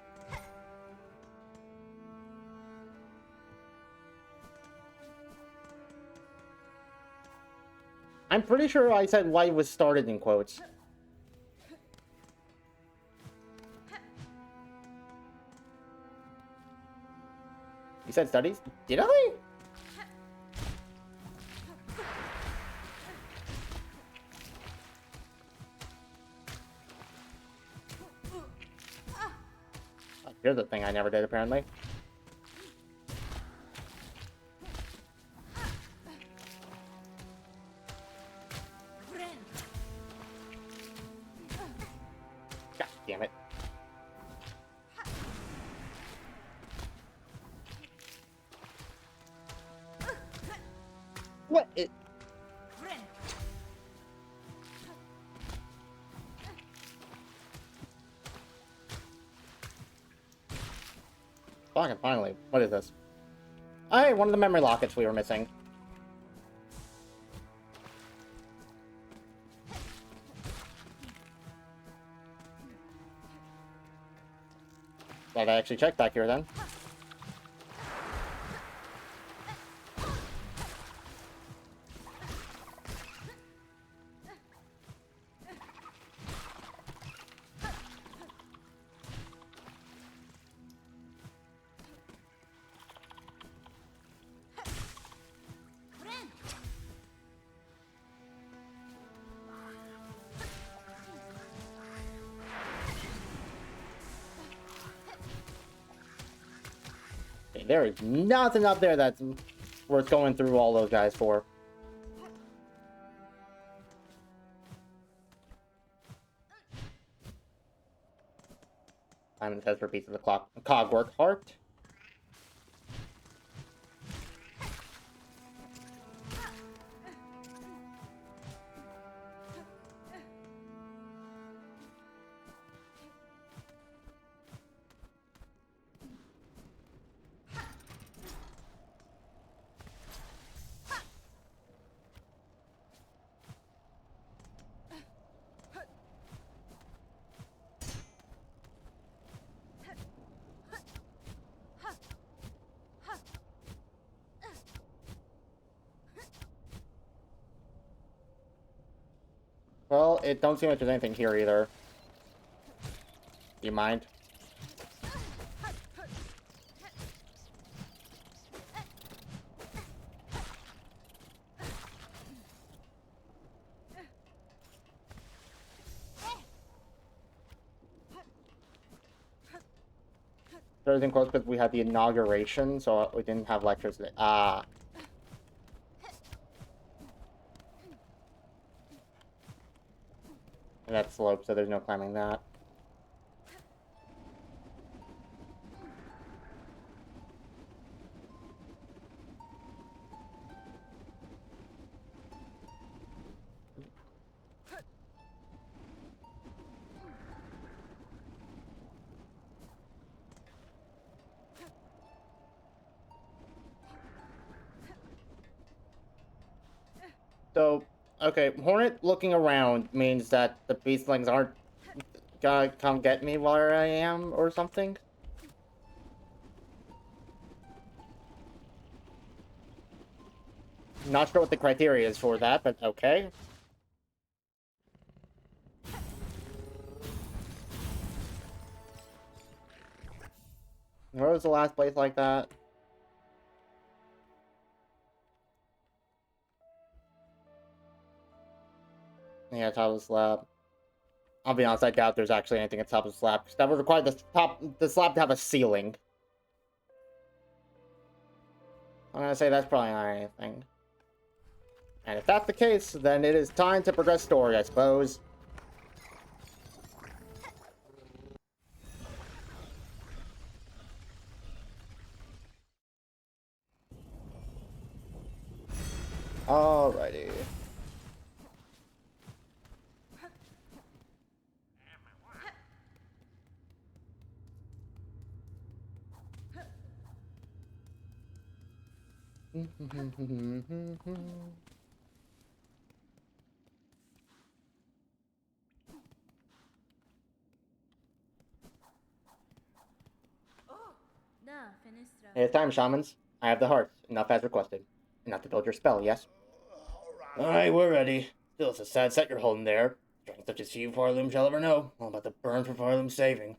I'm pretty sure I said why was started in quotes. You said studies? Did I? Here's the thing I never did, apparently. God damn it. What? Fucking finally. What is this? Oh, hey, one of the memory lockets we were missing. Glad I actually checked back here then. There is nothing up there that's worth going through all those guys for. Simon says for a piece of the cogwork heart. Well, it don't seem like there's anything here either. Do you mind? Everything close because we had the inauguration, so we didn't have lectures today. Ah. And that's slope, so there's no climbing that. So, okay, Hornet looking around means that the beastlings aren't gonna come get me where I am or something? Not sure what the criteria is for that, but okay. Where was the last place like that? Yeah, top of the slab. I'll be honest, I doubt there's actually anything at top of the slab, because that would require the slab to have a ceiling. I'm gonna say that's probably not anything. And if that's the case, then it is time to progress story, I suppose. Alrighty. It's time, shamans. I have the hearts, enough as requested. Enough to build your spell, yes? Alright, we're ready. Still, it's a sad set you're holding there. Strength such as few pharloom shall ever know. All about to burn for pharloom saving.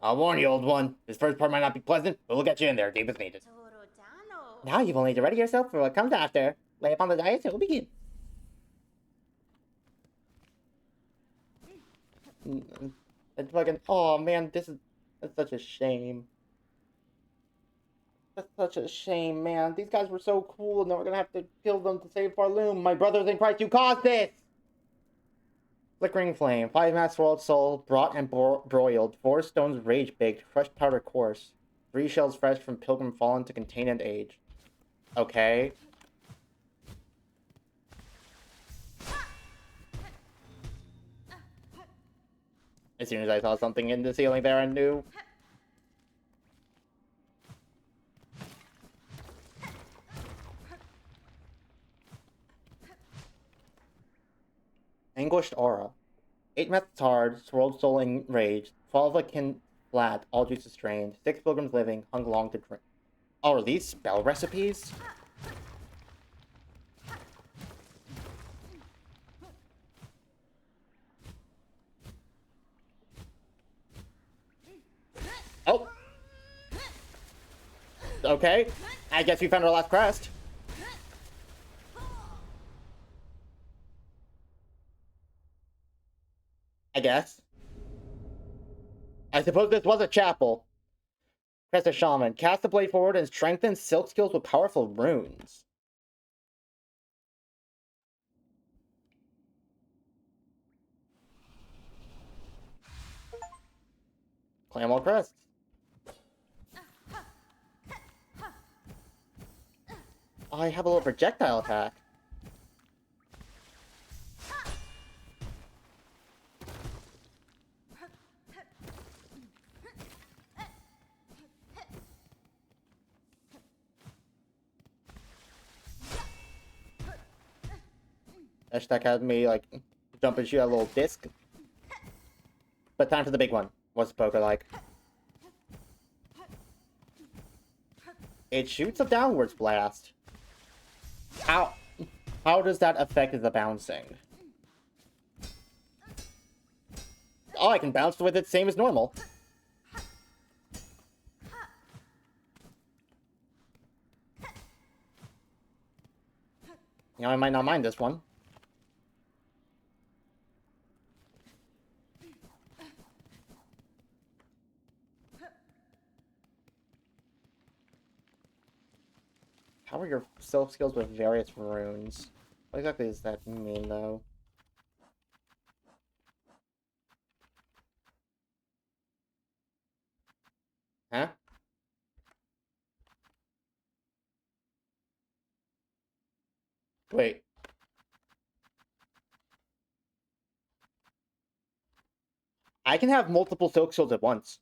I'll warn you, old one. This first part might not be pleasant, but we'll get you in there deep as needed. Now you've only to ready yourself for what comes after. Lay upon the dice, it will begin. It's fucking. Oh man, that's such a shame. That's such a shame, man. These guys were so cool, and now we're gonna have to kill them to save Pharloom. My brothers in Christ, you caused this! Flickering flame, 5 mass world soul, brought and broiled, 4 stones rage baked, crushed powder coarse, 3 shells fresh from pilgrim fallen to contain and age. Okay. As soon as I saw something in the ceiling there, I knew. Anguished aura. 8 methods hard, swirled soul enraged, 12 akin flat, all juices strained, 6 pilgrims living, hung long to drink. Oh, are these spell recipes? Oh! Okay, I guess we found our last crest. I guess. I suppose this was a chapel. Press a shaman. Cast the blade forward and strengthen silk skills with powerful runes. Claim all crests. I have a little projectile attack. Hashtag had me, like, jump and shoot a little disc. But time for the big one. What's the poker like? It shoots a downwards blast. How does that affect the bouncing? oh, I can bounce with it same as normal. You know, I might not mind this one. How are your silk skills with various runes? What exactly does that mean, though? Huh? Wait. I can have multiple silk skills at once.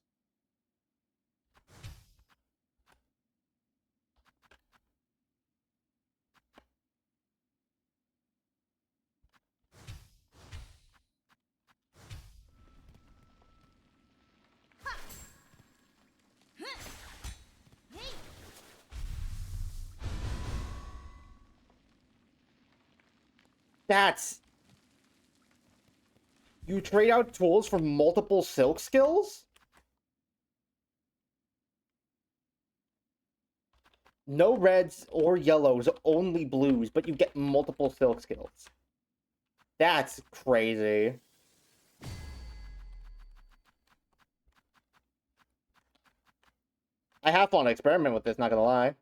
That's... You trade out tools for multiple silk skills? No reds or yellows, only blues, but you get multiple silk skills. That's crazy. I have fun experiment with this, not gonna lie.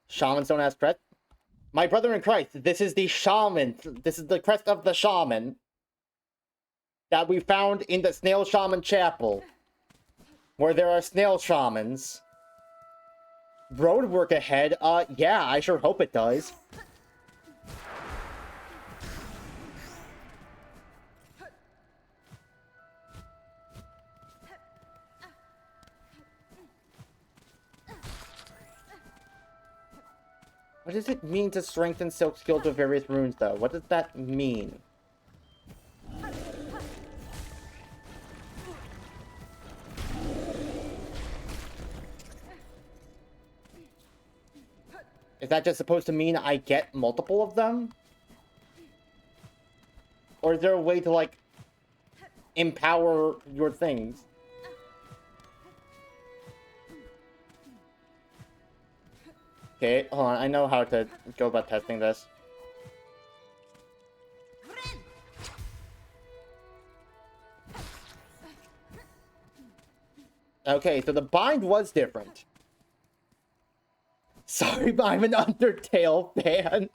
Shamans don't ask crest. My brother in Christ, this is the shaman. This is the crest of the shaman that we found in the Snail Shaman Chapel, where there are snail shamans. Road work ahead? Yeah, I sure hope it does. What does it mean to strengthen silk skills with various runes, though? What does that mean? Is that just supposed to mean I get multiple of them? Or is there a way to, like, empower your things? Okay, hold on. I know how to go about testing this. Okay, so the bind was different. Sorry, but I'm an Undertale fan.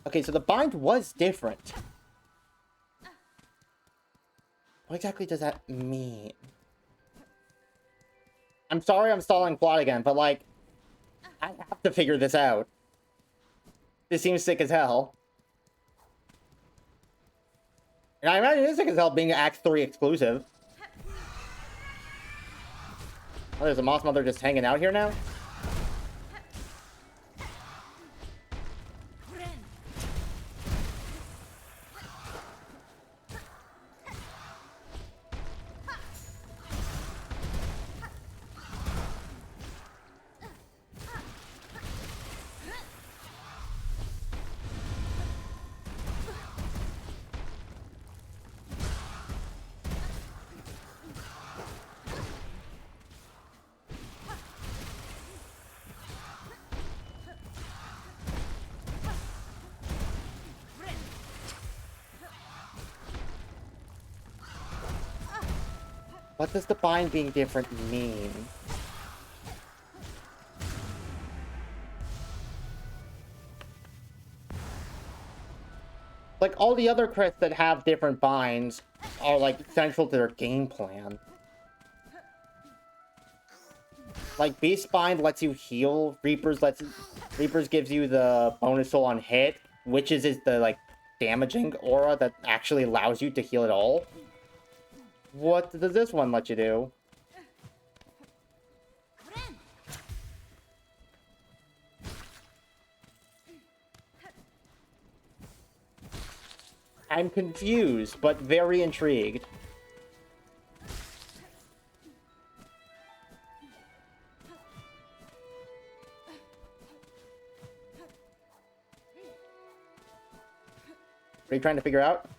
Okay, so the bind was different. What exactly does that mean? I'm sorry I'm stalling plot again, but, like, I have to figure this out. This seems sick as hell. And I imagine it's sick as hell being Act 3 exclusive. Oh, there's a Moss Mother just hanging out here now? What does the bind being different mean? Like, all the other crits that have different binds are, like, central to their game plan. Like, Beast Bind lets you heal, Reaper's gives you the bonus soul on hit, Witches is the, like, damaging aura that actually allows you to heal it all. What does this one let you do? I'm confused, but very intrigued. you trying to figure out?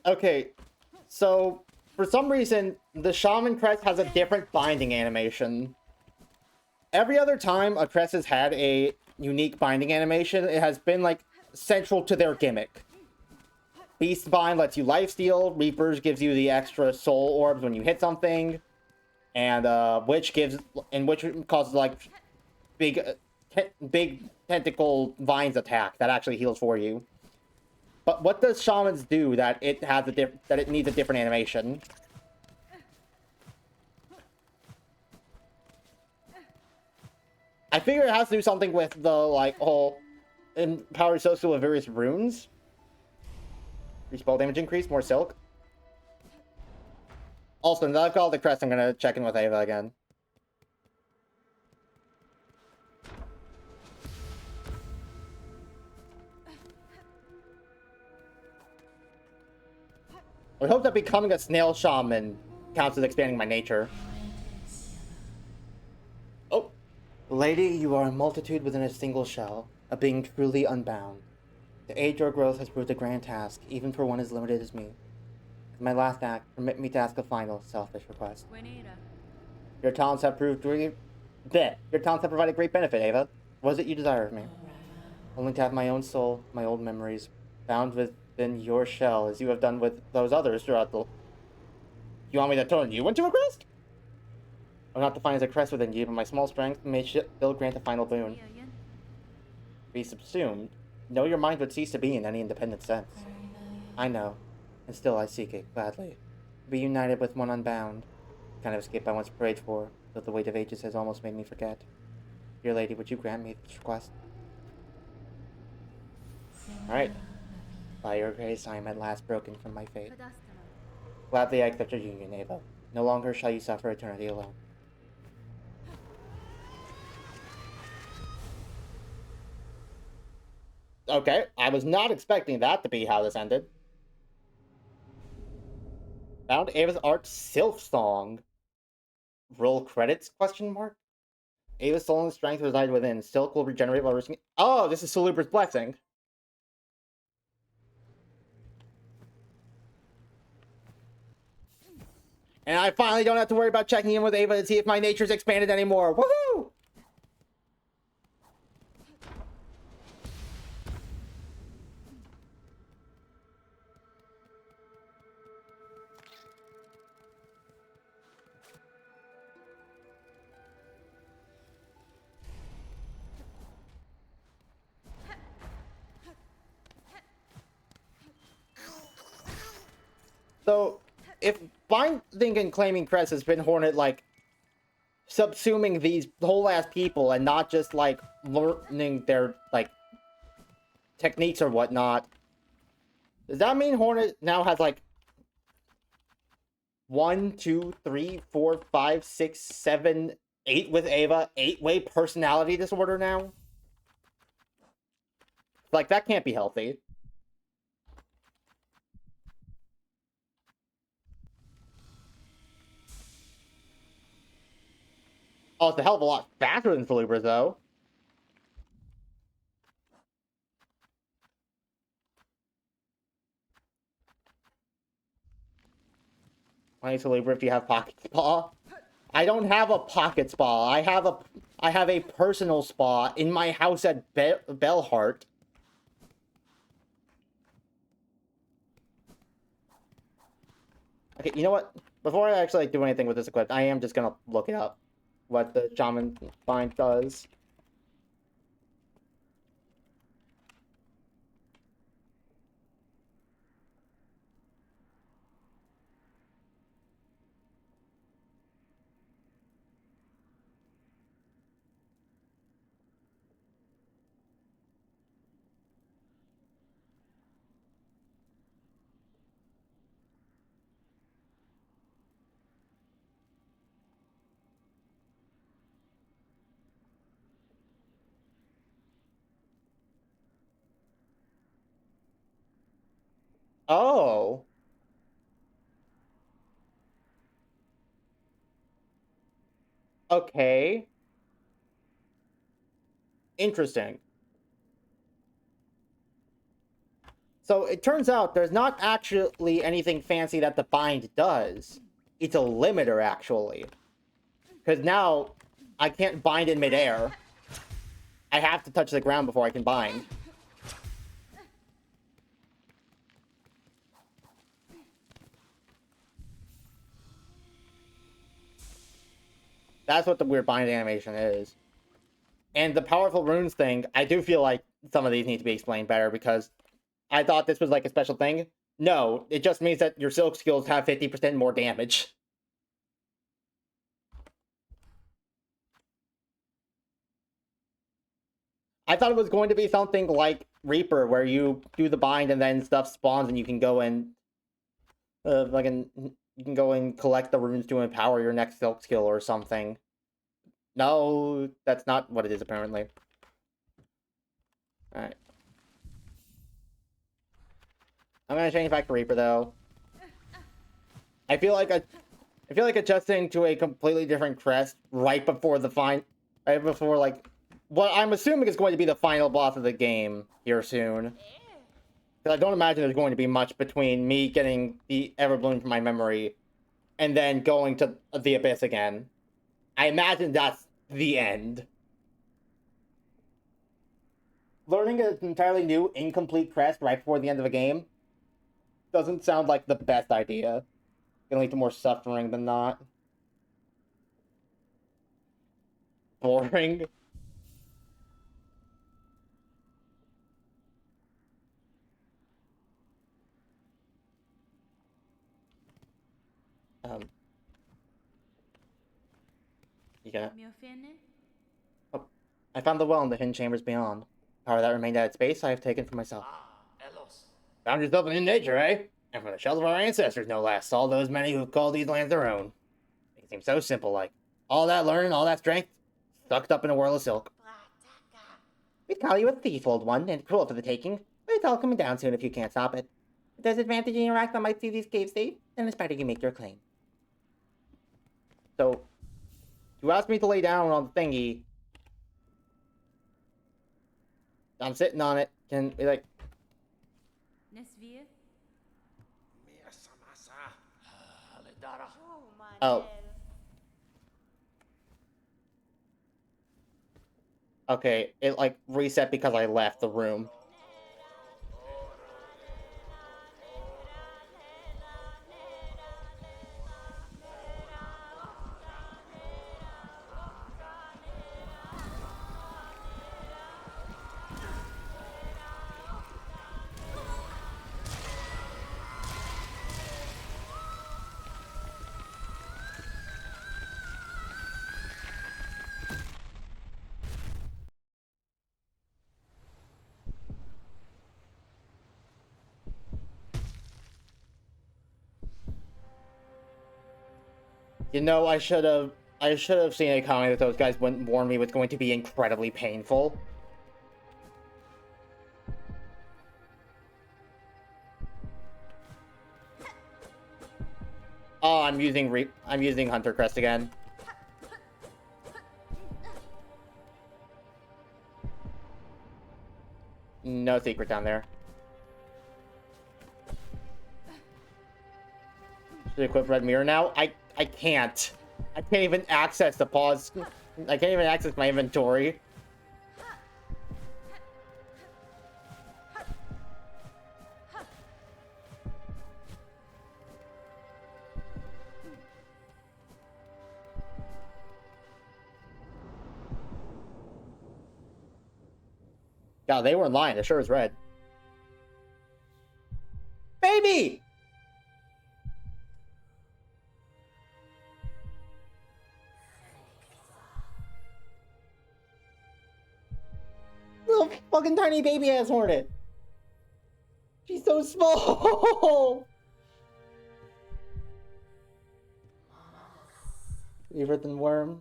Okay, so for some reason, the Shaman crest has a different binding animation. Every other time a crest has had a unique binding animation, it has been, like, central to their gimmick. Beast Bind lets you lifesteal, Reapers gives you the extra soul orbs when you hit something, and Witch causes, like, big tentacle vines attack that actually heals for you. But what does Shaman's do that it needs a different animation? I figure it has to do something with the, like, whole empower associated with various runes. Spell damage increase, more silk. Also, now that I've got all the crests, I'm gonna check in with Ava again. I hope that becoming a snail shaman counts as expanding my nature. Oh. Lady, you are a multitude within a single shell, a being truly unbound. To aid your growth has proved a grand task, even for one as limited as me. As my last act, permit me to ask a final, selfish request. Your talents have provided great benefit, Ava. What is it you desire of me? Only to have my own soul, my old memories, bound within your shell, as you have done with those others throughout the... You want me to turn you into a crest? I'm not defined as a crest within you, but my small strength may still grant a final boon. Be subsumed. No, your mind would cease to be in any independent sense. I know, and still I seek it, gladly. To be united with one unbound. The kind of escape I once prayed for, though the weight of ages has almost made me forget. Dear lady, would you grant me this request? Alright. By your grace, I am at last broken from my fate. Gladly I accept your union, Ava. No longer shall you suffer eternity alone. Okay, I was not expecting that to be how this ended. Found Ava's art Sylph Song. Roll credits, question mark? Ava's soul and strength reside within. Silk will regenerate while risking... Oh, this is Salubra's blessing. And I finally don't have to worry about checking in with Ava to see if my nature's expanded anymore. Woohoo! So, if binding and claiming crest has been Hornet, like, subsuming these whole ass people and not just, like, learning their, like, techniques or whatnot, does that mean Hornet now has, like, 1, 2, 3, 4, 5, 6, 7, 8 with Ava? 8-way personality disorder now? Like, that can't be healthy. Oh, it's a hell of a lot faster than Salubra, though. Why Salubra if you have Pocket Spa? I don't have a Pocket Spa. I have a personal spa in my house at Bellheart. Okay, you know what? Before I actually do anything with this equipment, I am just gonna look it up. What the Shaman Bind does. Oh. Okay. Interesting. So it turns out there's not actually anything fancy that the bind does. It's a limiter, actually. Because now, I can't bind in midair. I have to touch the ground before I can bind. That's what the weird bind animation is. And the powerful runes thing, I do feel like some of these need to be explained better, because I thought this was like a special thing. No, it just means that your silk skills have 50% more damage. I thought it was going to be something like Reaper, where you do the bind and then stuff spawns and you can go and you can go and collect the runes to empower your next silk skill or something. No, that's not what it is, apparently. Alright. I'm gonna change back to Reaper, though. I feel like adjusting to a completely different crest right before like what I'm assuming is going to be the final boss of the game here soon. Because I don't imagine there's going to be much between me getting the Everbloom from my memory and then going to the Abyss again. I imagine that's the end. Learning an entirely new, incomplete crest right before the end of a game doesn't sound like the best idea. It'll lead to more suffering than not. Boring. You gonna... Oh, I found the well in the hidden chambers beyond. Power that remained at its base, I have taken for myself. Found yourself in nature, eh? And from the shells of our ancestors, no less. All those many who call these lands their own. It seems so simple, like. All that learning, all that strength, sucked up in a whirl of silk. We'd call you a thief, old one, and cruel for the taking, but it's all coming down soon if you can't stop it. If there's advantage in your act that might see these caves safe, then it's better you make your claim. So, you asked me to lay down on the thingy. I'm sitting on it. Can be like... Oh. Okay, it like reset because I left the room. You know, I should have seen a comment that those guys wouldn't warn me was going to be incredibly painful. Oh, I'm using Hunter Crest again. No secret down there. Should equip Red Mirror now? I can't. I can't even access the pause. I can't even access my inventory. Yeah, they weren't lying. It sure is red. Baby! Little fucking tiny baby ass hornet. She's so small. Favorite than worm.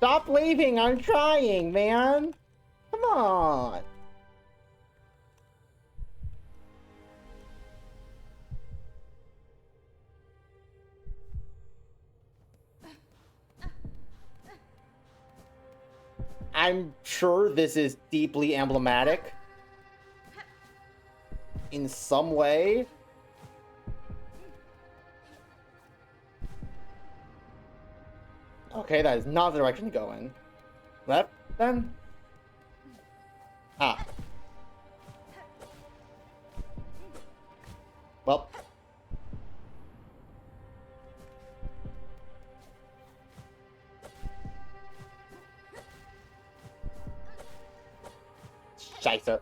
Stop leaving! I'm trying, man! Come on! I'm sure this is deeply emblematic in some way. Okay, that is not the direction to go in. Left, then? Ah. Well. Scheiße.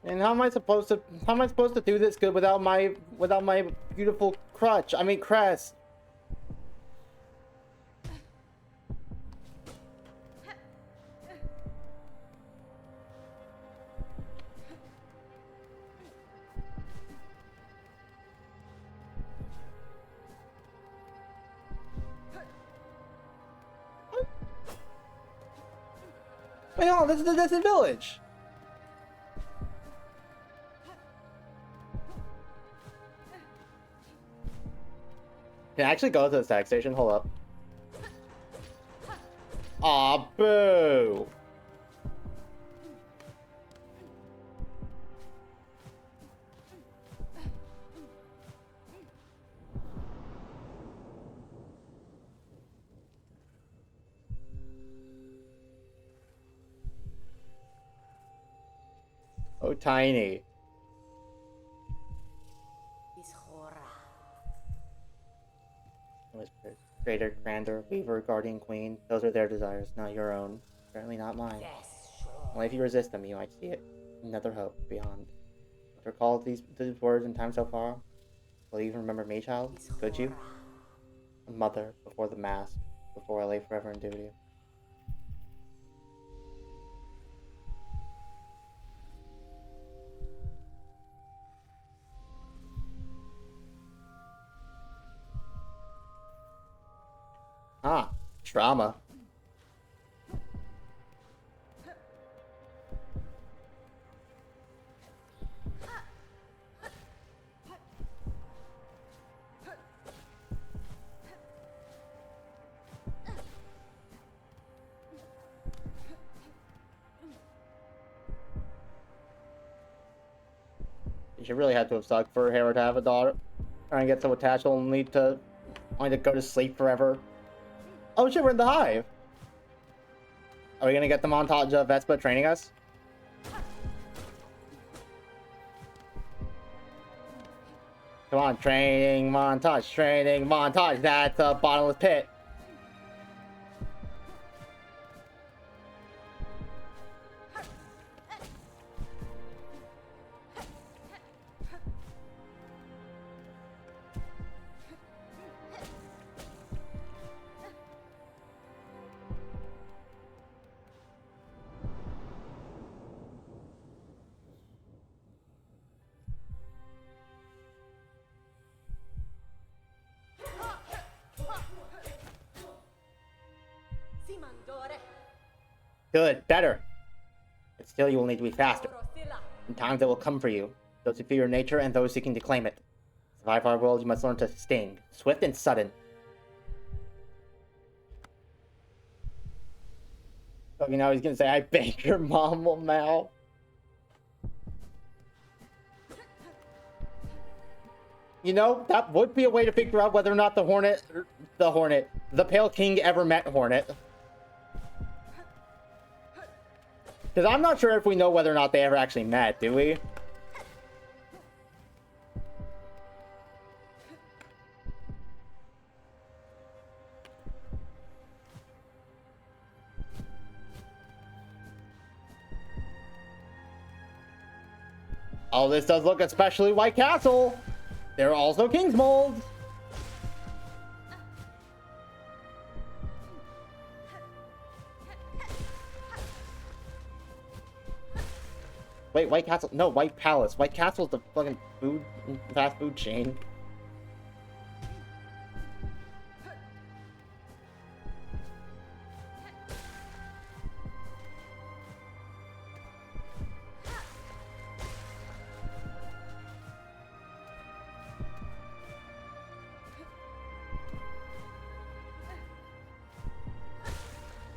And how am I supposed to do this good without my beautiful crutch? I mean crest. Wait, hold on, this is the distant village. Can I actually go to the tag station? Hold up. Aw, boo! Oh, tiny. Greater, grander, weaver, guardian, queen. Those are their desires, not your own. Apparently not mine. Only if you resist them, you might see it. Another hope beyond. To recall these words in time so far. Will you even remember me, child? Could you? A mother, before the mask, before I lay forever in duty. Ah, trauma. She really had to have sucked for Hera to have a daughter and get so attached only to go to sleep forever. Oh shit, we're in the hive. Are we gonna get the montage of Vespa training us? Come on, training montage, that's a bottomless pit. Good, better. But still, you will need to be faster. In times that will come for you, those who fear your nature and those seeking to claim it. To survive our world, you must learn to sting, swift and sudden. So, you know, he's gonna say, I beg your mom will Mal. You know, that would be a way to figure out whether or not the Pale King ever met Hornet. Because I'm not sure if we know whether or not they ever actually met, do we? Oh, this does look especially White Castle. There are also King's Molds. Wait, White Castle? No, White Palace. White Castle's the fucking fast food chain.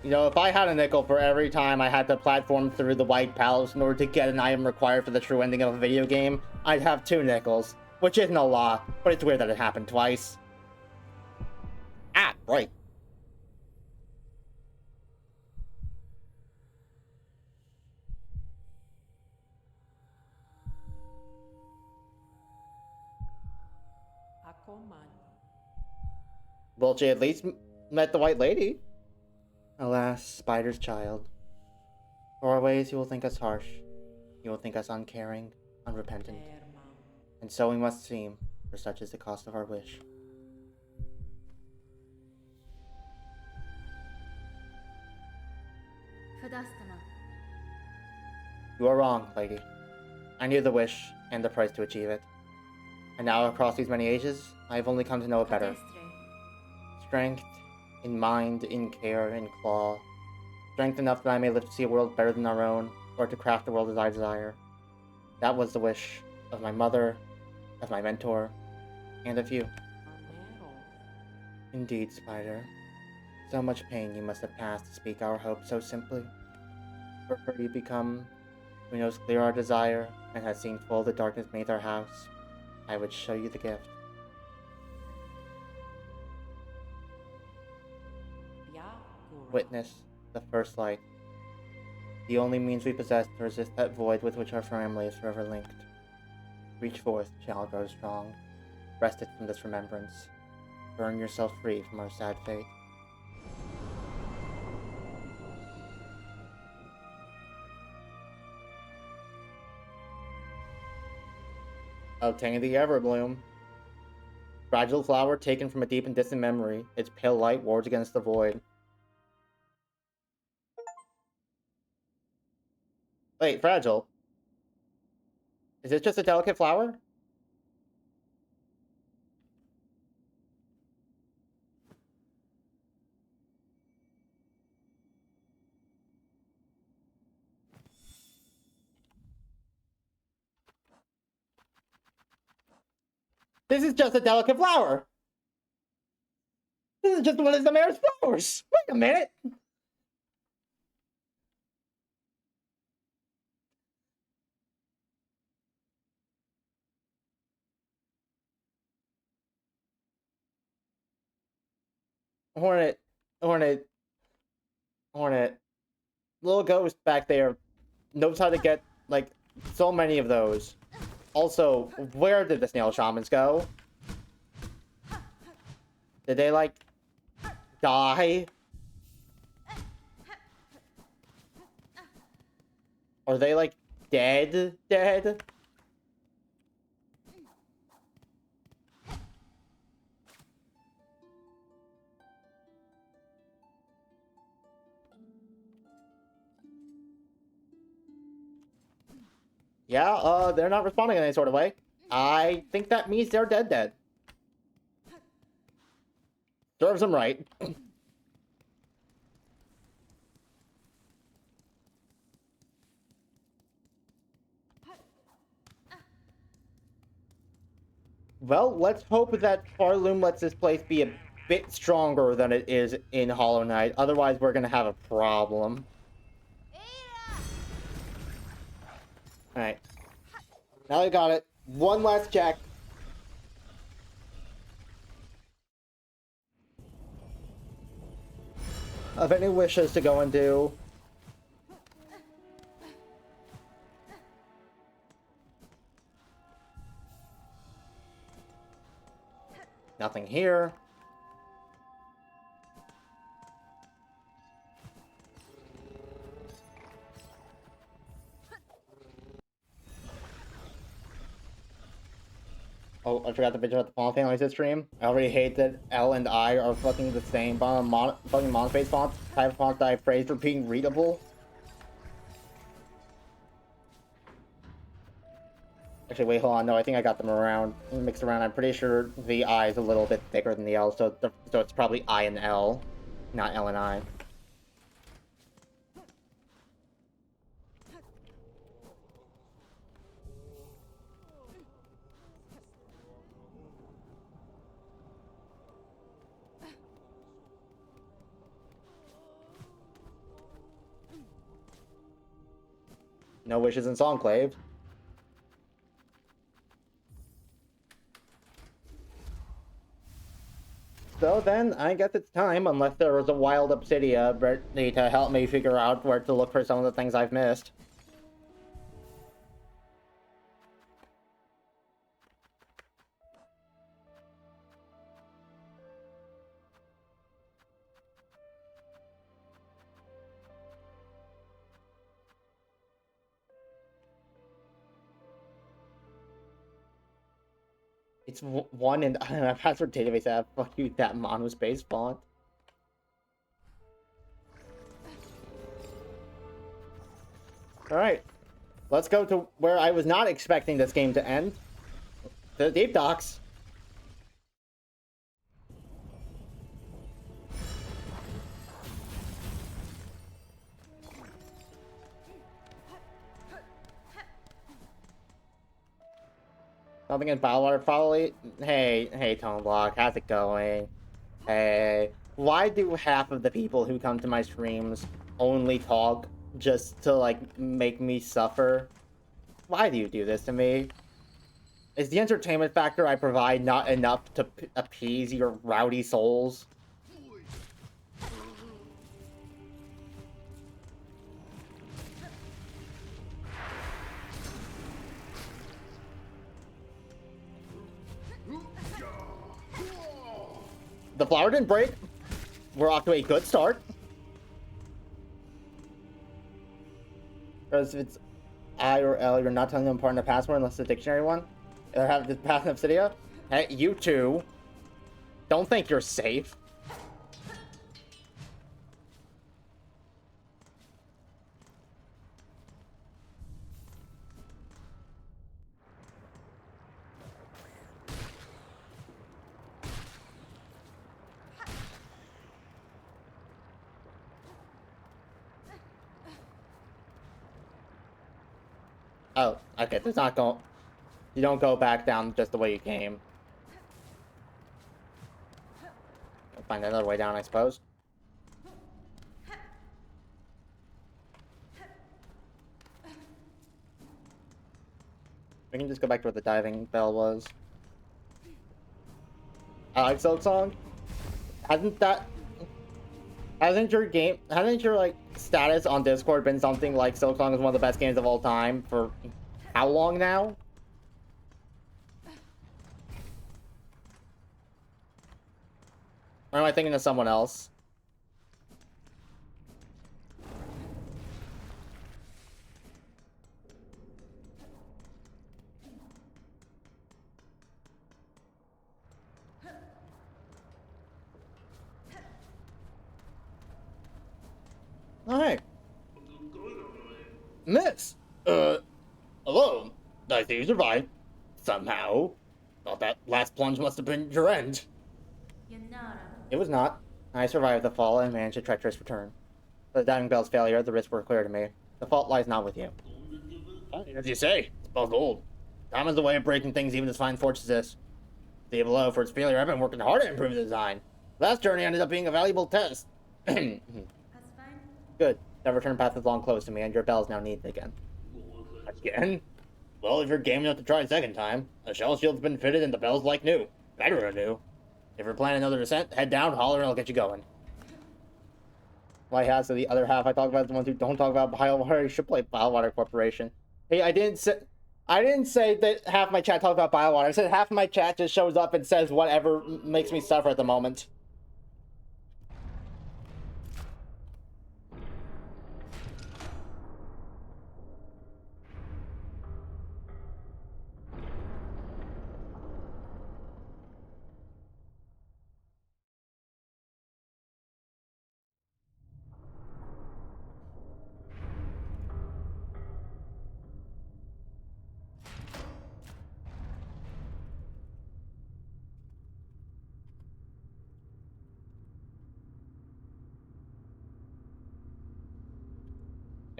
You know, if I had a nickel for every time I had to platform through the White Palace in order to get an item required for the true ending of a video game, I'd have 2 nickels. Which isn't a lot, but it's weird that it happened twice. Ah, right. Well, she at least met the White Lady. Alas, Spider's child. For our ways, you will think us harsh. You will think us uncaring, unrepentant. And so we must seem, for such is the cost of our wish. You are wrong, lady. I knew the wish and the price to achieve it. And now, across these many ages, I have only come to know it better. Strength, in mind, in care, in claw. Strength enough that I may live to see a world better than our own, or to craft the world as I desire. That was the wish of my mother, of my mentor, and of you. Indeed, Spider. So much pain you must have passed to speak our hope so simply. For her you become, who knows clear our desire, and has seen full the darkness beneath our house. I would show you the gift. Witness the first light. The only means we possess to resist that void with which our family is forever linked. Reach forth, child, grow strong. Wrest it from this remembrance. Burn yourself free from our sad fate. Obtain the Everbloom. Fragile flower taken from a deep and distant memory. Its pale light wards against the void. Wait, fragile? Is it just a delicate flower? This is just a delicate flower! This is just one of the mayor's flowers! Wait a minute! Hornet. Hornet. Hornet. Little ghost back there knows how to get, like, so many of those. Also, where did the snail shamans go? Did they, like, die? Are they, like, dead? Dead? Yeah, they're not responding in any sort of way. I think that means they're dead. Serves them right. Well, let's hope that pharloom lets this place be a bit stronger than it is in Hollow Knight. Otherwise, we're gonna have a problem. Alright. Now we got it. One last check. Of any wishes to go and do. Nothing here. Oh, I forgot to bitch about the font families this stream. I already hate that L and I are fucking the same fucking monoface fonts, type of font that I praise for being readable. Actually, wait, hold on. No, I think I got them around, mixed around. I'm pretty sure the I is a little bit thicker than the L, so it's probably I and L, not L and I. No wishes in Songclave. So then, I guess it's time, unless there was a wild Obsidia ready to help me figure out where to look for some of the things I've missed. It's one in my password database app. Fuck you, that monospace font. Alright. Let's go to where I was not expecting this game to end. The deep docks. Something in Biowater probably. Hey, Tone Block, how's it going? Hey, why do half of the people who come to my streams only talk just to, like, make me suffer? Why do you do this to me? Is the entertainment factor I provide not enough to appease your rowdy souls? The flower didn't break. We're off to a good start. Because if it's I or L, you're not telling them apart in the password unless it's a dictionary one. Or have the path of Obsidia. Hey, you two. Don't think you're safe. Oh, okay, there's not going. You don't go back down just the way you came. Find another way down, I suppose. We can just go back to where the diving bell was. I like Silk Song. Hasn't your like status on Discord been something like Silk Song is one of the best games of all time for how long now? Or am I thinking of someone else? Alright. Miss! Hello? I see you survived. Somehow. Thought that last plunge must have been your end. It was not. I survived the fall and managed a treacherous return. For the diving bell's failure, the risks were clear to me. The fault lies not with you. As you say, it's both old. Time is a way of breaking things even as fine forged as this. The below for its failure, I've been working hard to improve the design. Last journey ended up being a valuable test. That's fine. Good. That return path is long closed to me, and your bell's now needed again. Again? Well, if you're game enough to try a second time, a shell shield's been fitted and the bell's like new. Better than new. If you're planning another descent, head down, holler, and I'll get you going. Why has so the other half I talk about is the ones who don't talk about Biowater should play Biowater Corporation. Hey, I didn't say that half my chat talks about Biowater. I said half of my chat just shows up and says whatever makes me suffer at the moment.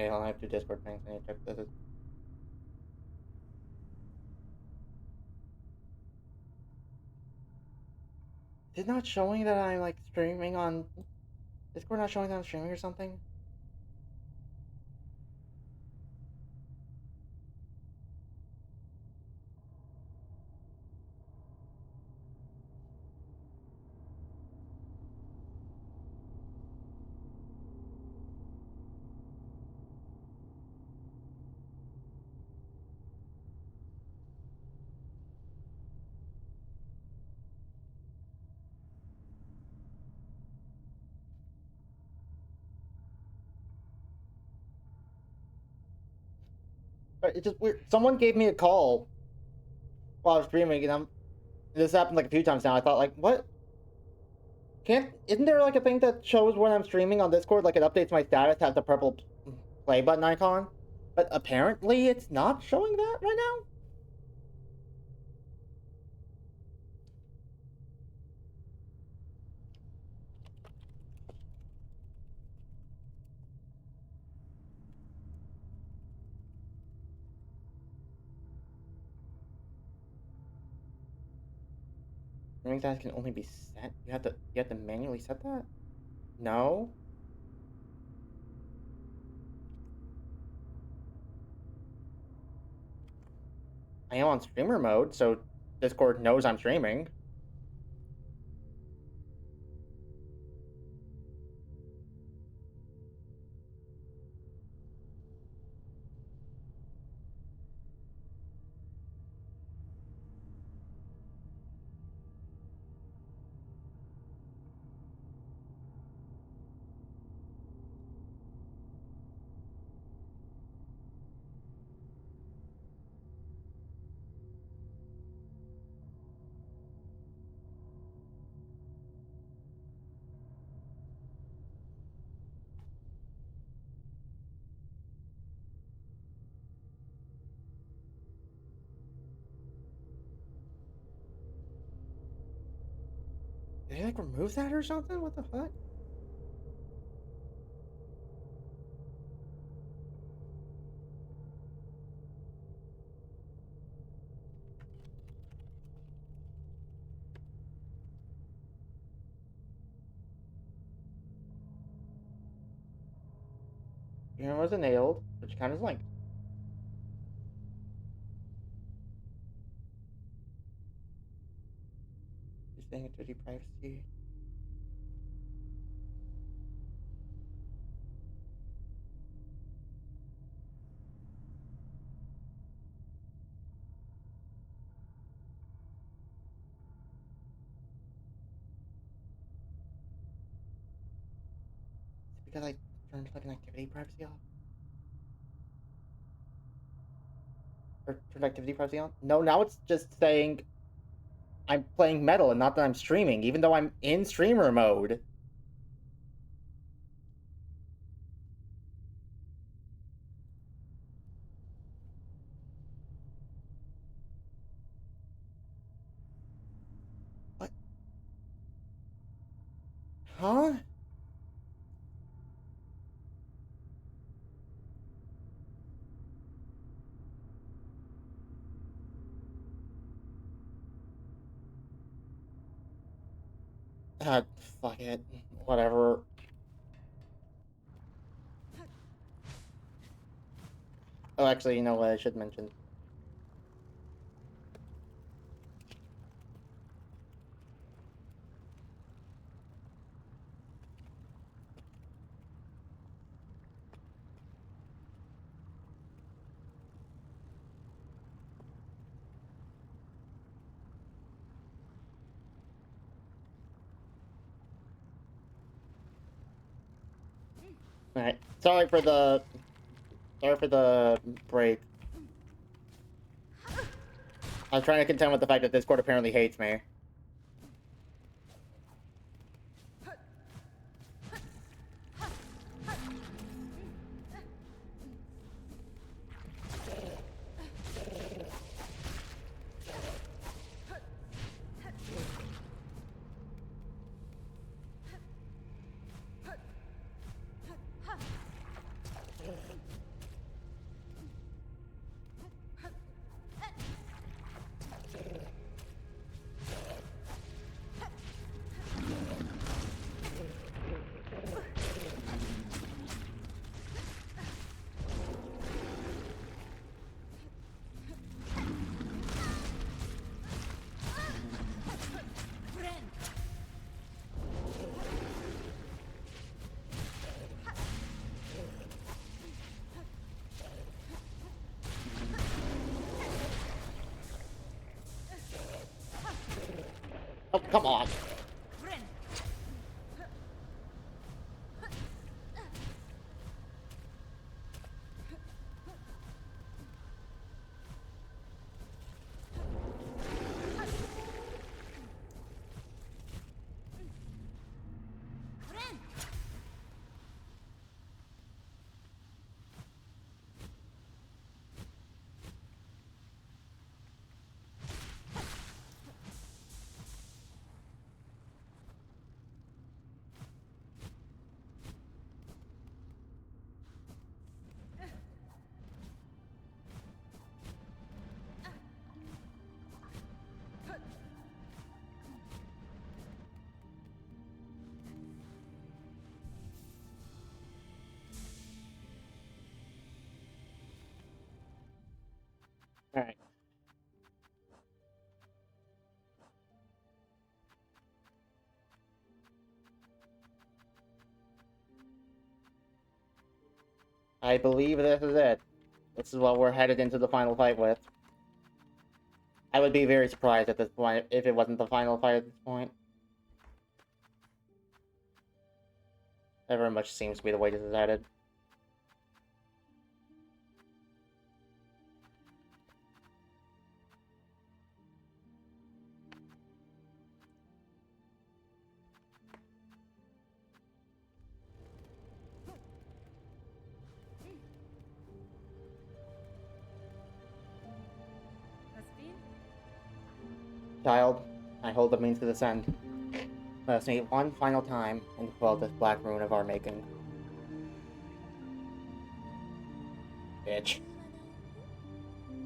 Okay, hold on, I have two Discord things. I need to check this. Is it not showing that I'm like streaming on Discord? Not showing that I'm streaming or something? It's just weird. Someone gave me a call while I was streaming, and this happened like a few times now. I thought like, what? Isn't there like a thing that shows when I'm streaming on Discord, like it updates my status, has the purple play button icon? But apparently it's not showing that right now. Streaming status can only be set. You have to manually set that? No. I am on streamer mode, so Discord knows I'm streaming. Did they like remove that or something? What the fuck? Streamer was enabled, which kind of like. You're staying at 30 privacy. Because I turned fucking activity privacy off? Or turned activity privacy on? No, now it's just saying I'm playing metal and not that I'm streaming, even though I'm in streamer mode. What? Huh? Ah, fuck it. Whatever. Oh, actually, you know what I should mention? Alright. Sorry for the break. I was trying to contend with the fact that Discord apparently hates me. Oh, come on. Alright. I believe this is it. This is what we're headed into the final fight with. I would be very surprised at this point if it wasn't the final fight at this point. That very much seems to be the way this is headed. Child, I hold the means to this end. Let us meet one final time and quell this black ruin of our making. Bitch.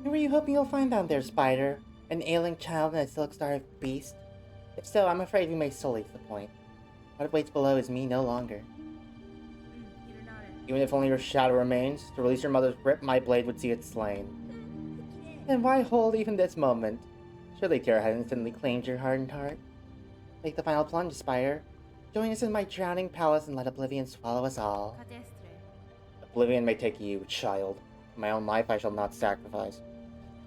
Who are you hoping you'll find down there, Spider? An ailing child and a silk-starved beast? If so, I'm afraid we may solely disappoint. What awaits below is me no longer. Even if only your shadow remains, to release your mother's grip, my blade would see it slain. Then why hold even this moment? Surely Terra had instantly claimed your hardened heart. Take the final plunge, Spider. Join us in my drowning palace and let oblivion swallow us all. Oblivion may take you, child. My own life I shall not sacrifice.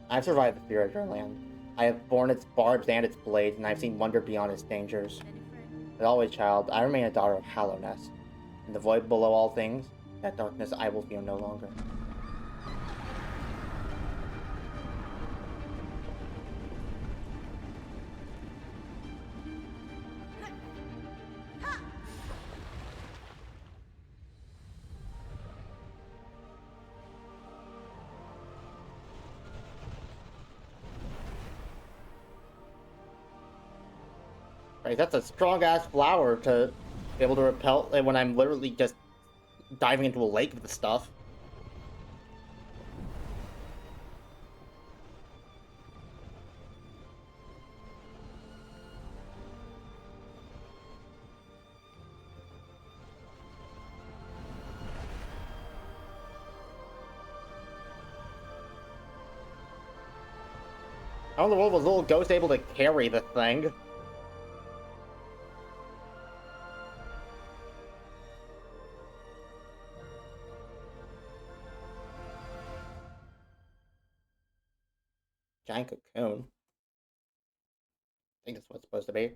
I have survived the fear of your land. I have borne its barbs and its blades, and I have seen wonder beyond its dangers. But always, child, I remain a daughter of Hallowness. In the void below all things, that darkness I will feel no longer. Right, that's a strong-ass flower to be able to repel when I'm literally just diving into a lake with the stuff. How in the world was little Ghost able to carry the thing? Giant cocoon. I think that's what it's supposed to be.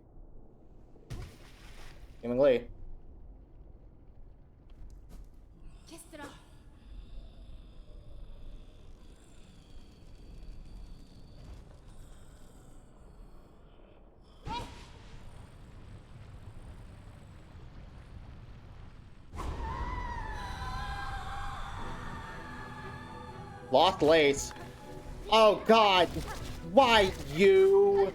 Seemingly. Lost lace. Oh god! Why you?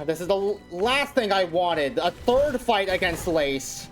This is the last thing I wanted. A third fight against Lace.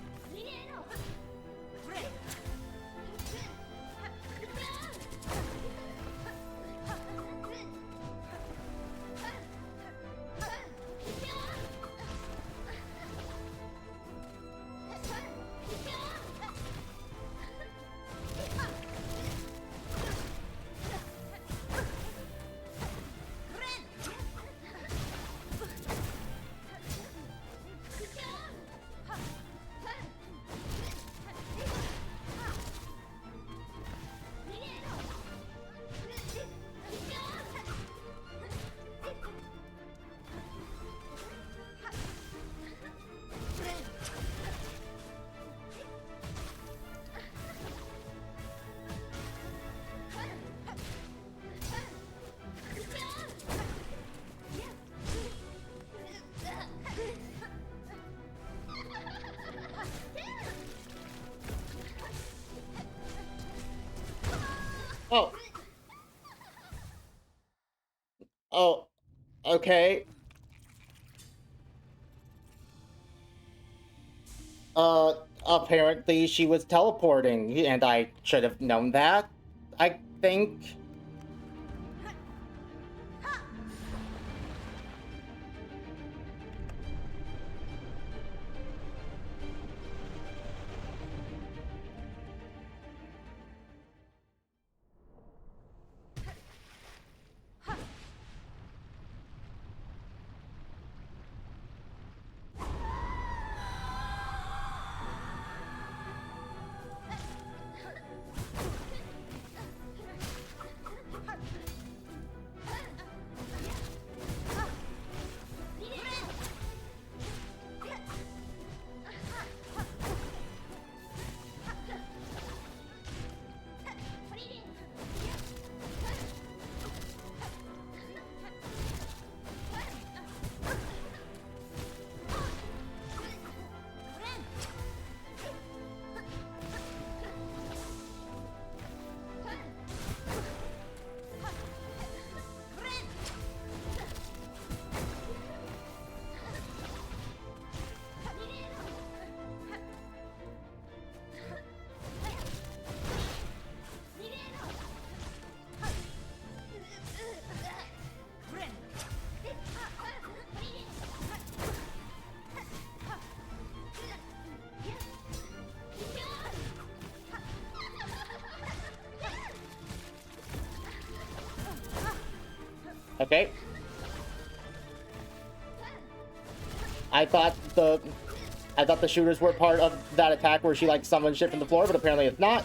Oh, okay. Apparently she was teleporting, and I should have known that, I think. Okay. I thought the shooters were part of that attack where she like summoned shit from the floor, but apparently it's not.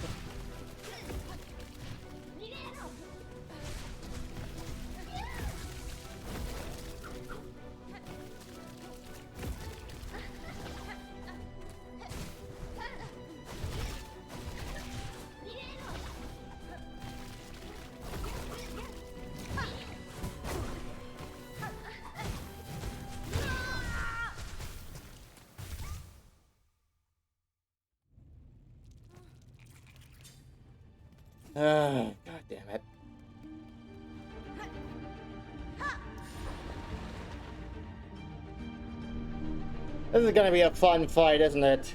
God damn it. This is gonna be a fun fight, isn't it?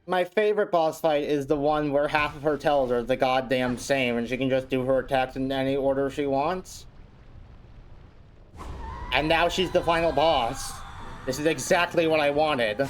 My favorite boss fight is the one where half of her tells her the goddamn same and she can just do her attacks in any order she wants. And now she's the final boss. This is exactly what I wanted.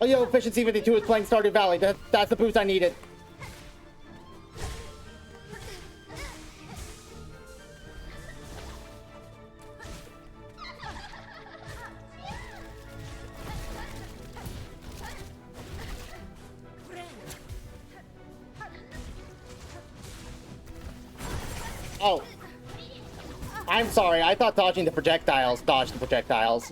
Oh, yo, Efficiency 52 is playing Stardew Valley. That's the boost I needed. Oh. I'm sorry, I thought dodging the projectiles dodged the projectiles.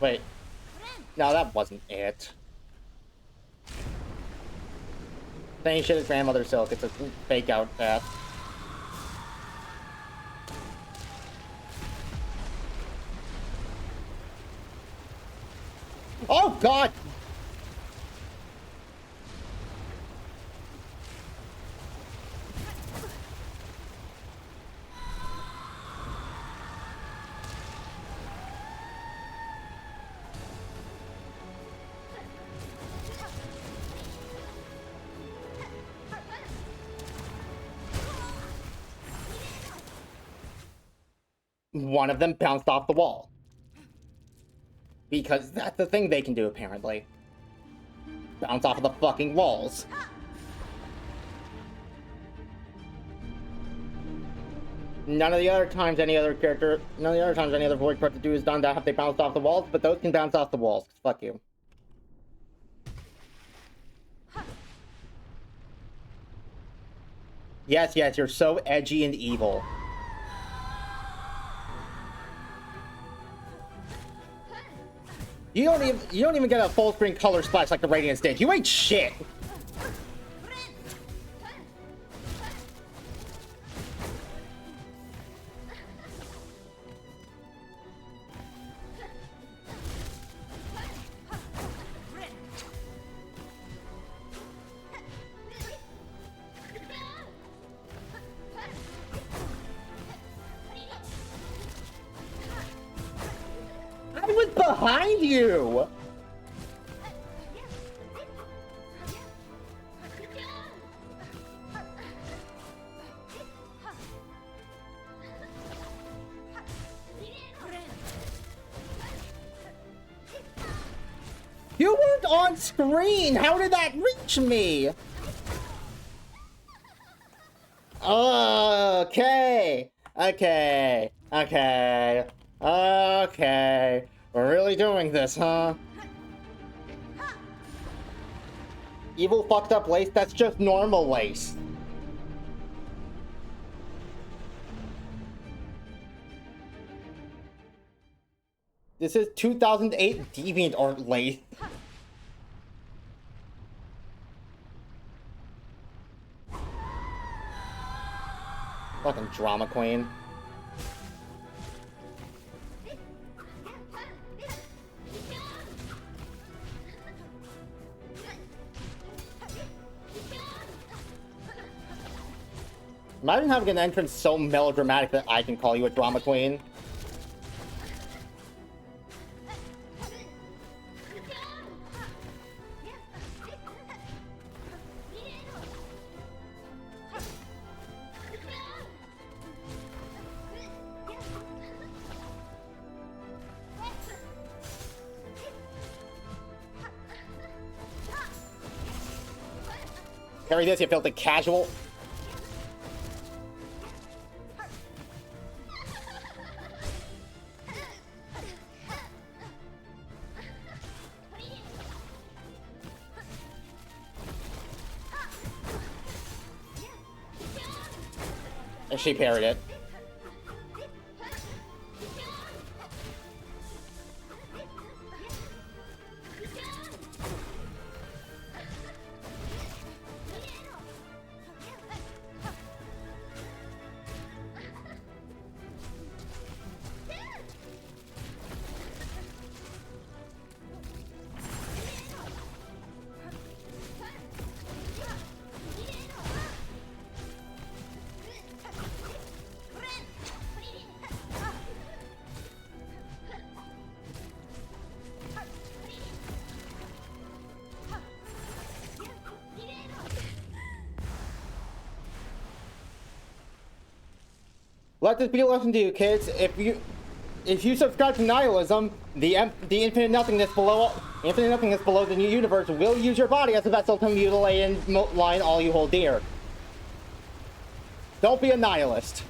Wait. No, that wasn't it. Same shit as Grandmother Silk. It's a fake out path. Oh, God! One of them bounced off the wall. Because that's the thing they can do, apparently. Bounce off of the fucking walls. None of the other times any other void character do is done that have they bounced off the walls, but those can bounce off the walls. Fuck you. Yes, you're so edgy and evil. You don't even get a full screen color splash like the Radiant stage. You ain't shit. I was behind you! You weren't on screen! How did that reach me? Okay. We're really doing this, huh? Evil fucked up lace? That's just normal lace. This is 2008 DeviantArt lace. Fucking drama queen. Imagine having an entrance so melodramatic that I can call you a drama queen. Carry this, you filthy casual. And she parried it. Let this be a lesson to you, kids. If you subscribe to nihilism, the infinite nothingness below the new universe will use your body as a vessel to mutilate and malign all you hold dear. Don't be a nihilist.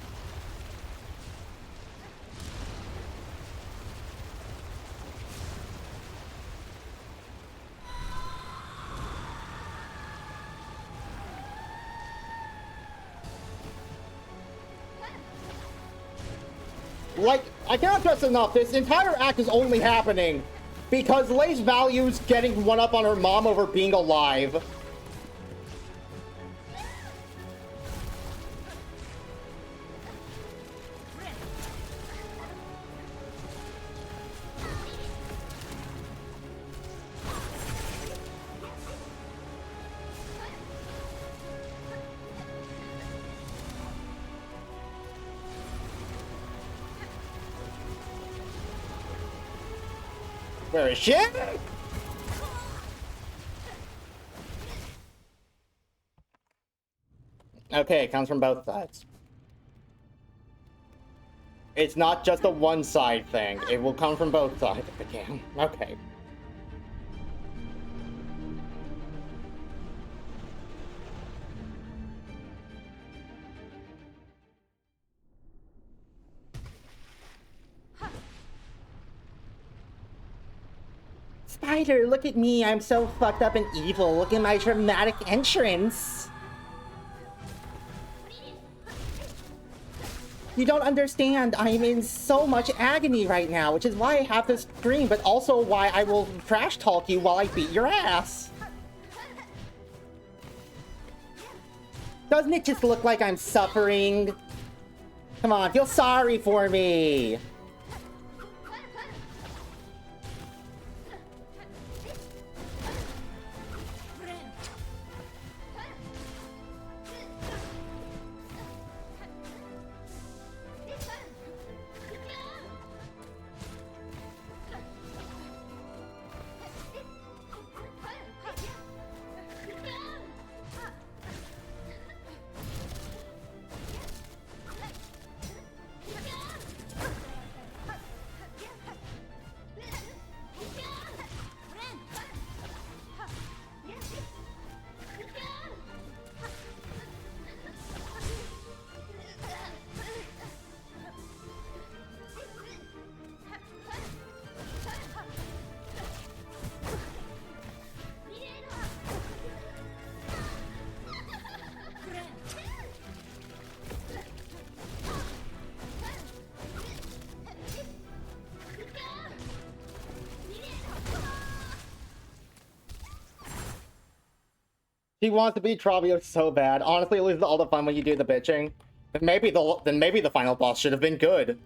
Like, I cannot stress enough, this entire act is only happening Because Lay's values getting one up on her mom over being alive. Where is she? Okay, it comes from both sides. It's not just a one-side thing. It will come from both sides if it can. Okay. Spider, look at me. I'm so fucked up and evil. Look at my dramatic entrance. You don't understand. I'm in so much agony right now, which is why I have this dream, but also why I will trash talk you while I beat your ass. Doesn't it just look like I'm suffering? Come on, feel sorry for me. He wants to beat Travio so bad. Honestly, it loses all the fun when you do the bitching. Then maybe the final boss should have been good.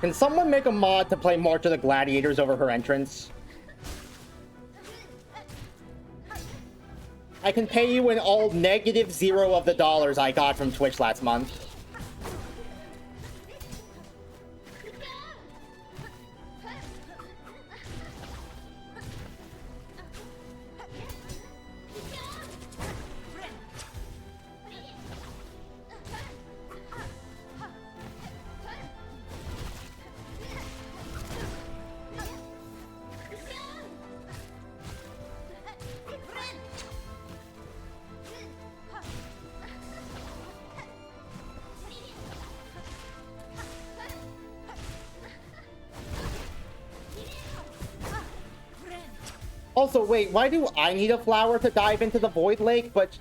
Can someone make a mod to play March of the Gladiators over her entrance? I can pay you in all -0 of the dollars I got from Twitch last month. Also, wait, why do I need a flower to dive into the Void Lake, but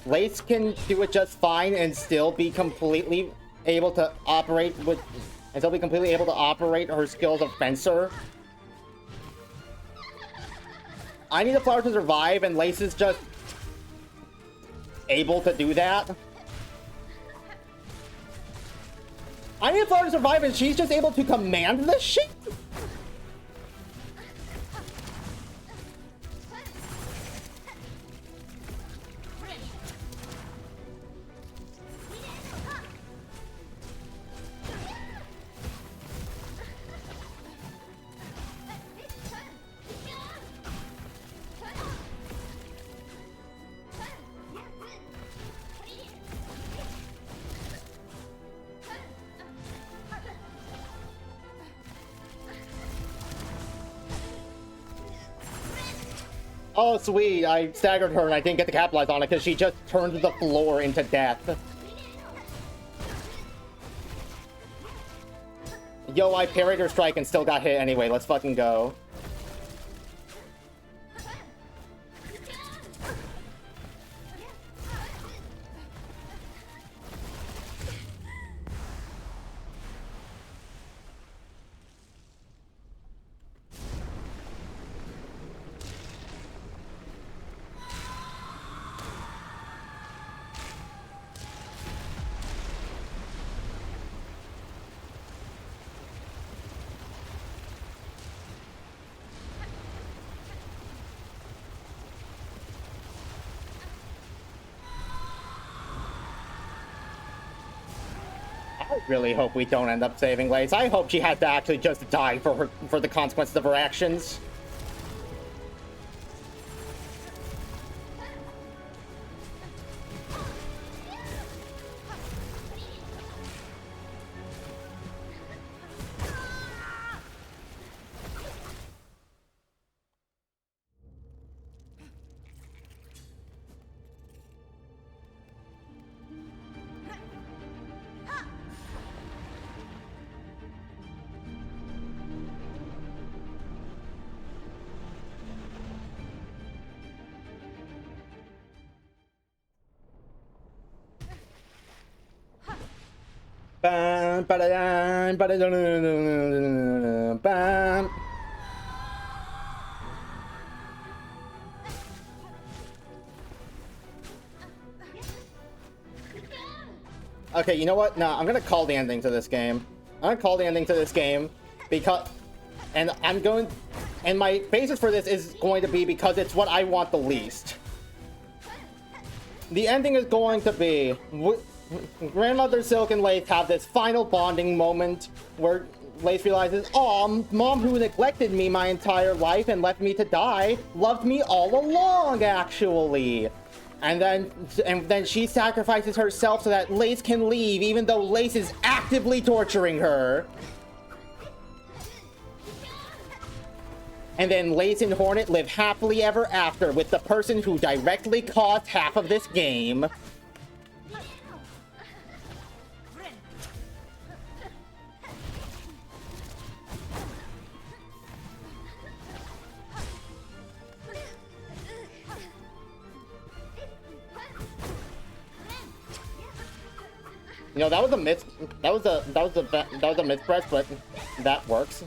Lace can do it just fine and still be completely able to operate her skills of Fencer? I need a flower to survive, and Lace is just able to do that. I need a flower to survive, and she's just able to command this shit? Oh, sweet. I staggered her and I didn't get to capitalize on it because she just turned the floor into death. Yo, I parried her strike and still got hit anyway. Let's fucking go. I really hope we don't end up saving Lace. I hope she has to actually just die for the consequences of her actions. Bam, ba-da-dam, ba-da-dum, bam. Okay, you know what? No, I'm gonna call the ending to this game. I'm gonna call the ending to this game because, and my basis for this is going to be because it's what I want the least. The ending is going to be Grandmother Silk and Lace have this final bonding moment where Lace realizes, "Aw, Mom, who neglected me my entire life and left me to die, loved me all along, actually." And then she sacrifices herself so that Lace can leave, even though Lace is actively torturing her. And then Lace and Hornet live happily ever after with the person who directly caused half of this game. You know, that was a myth. That was a myth press, but that works.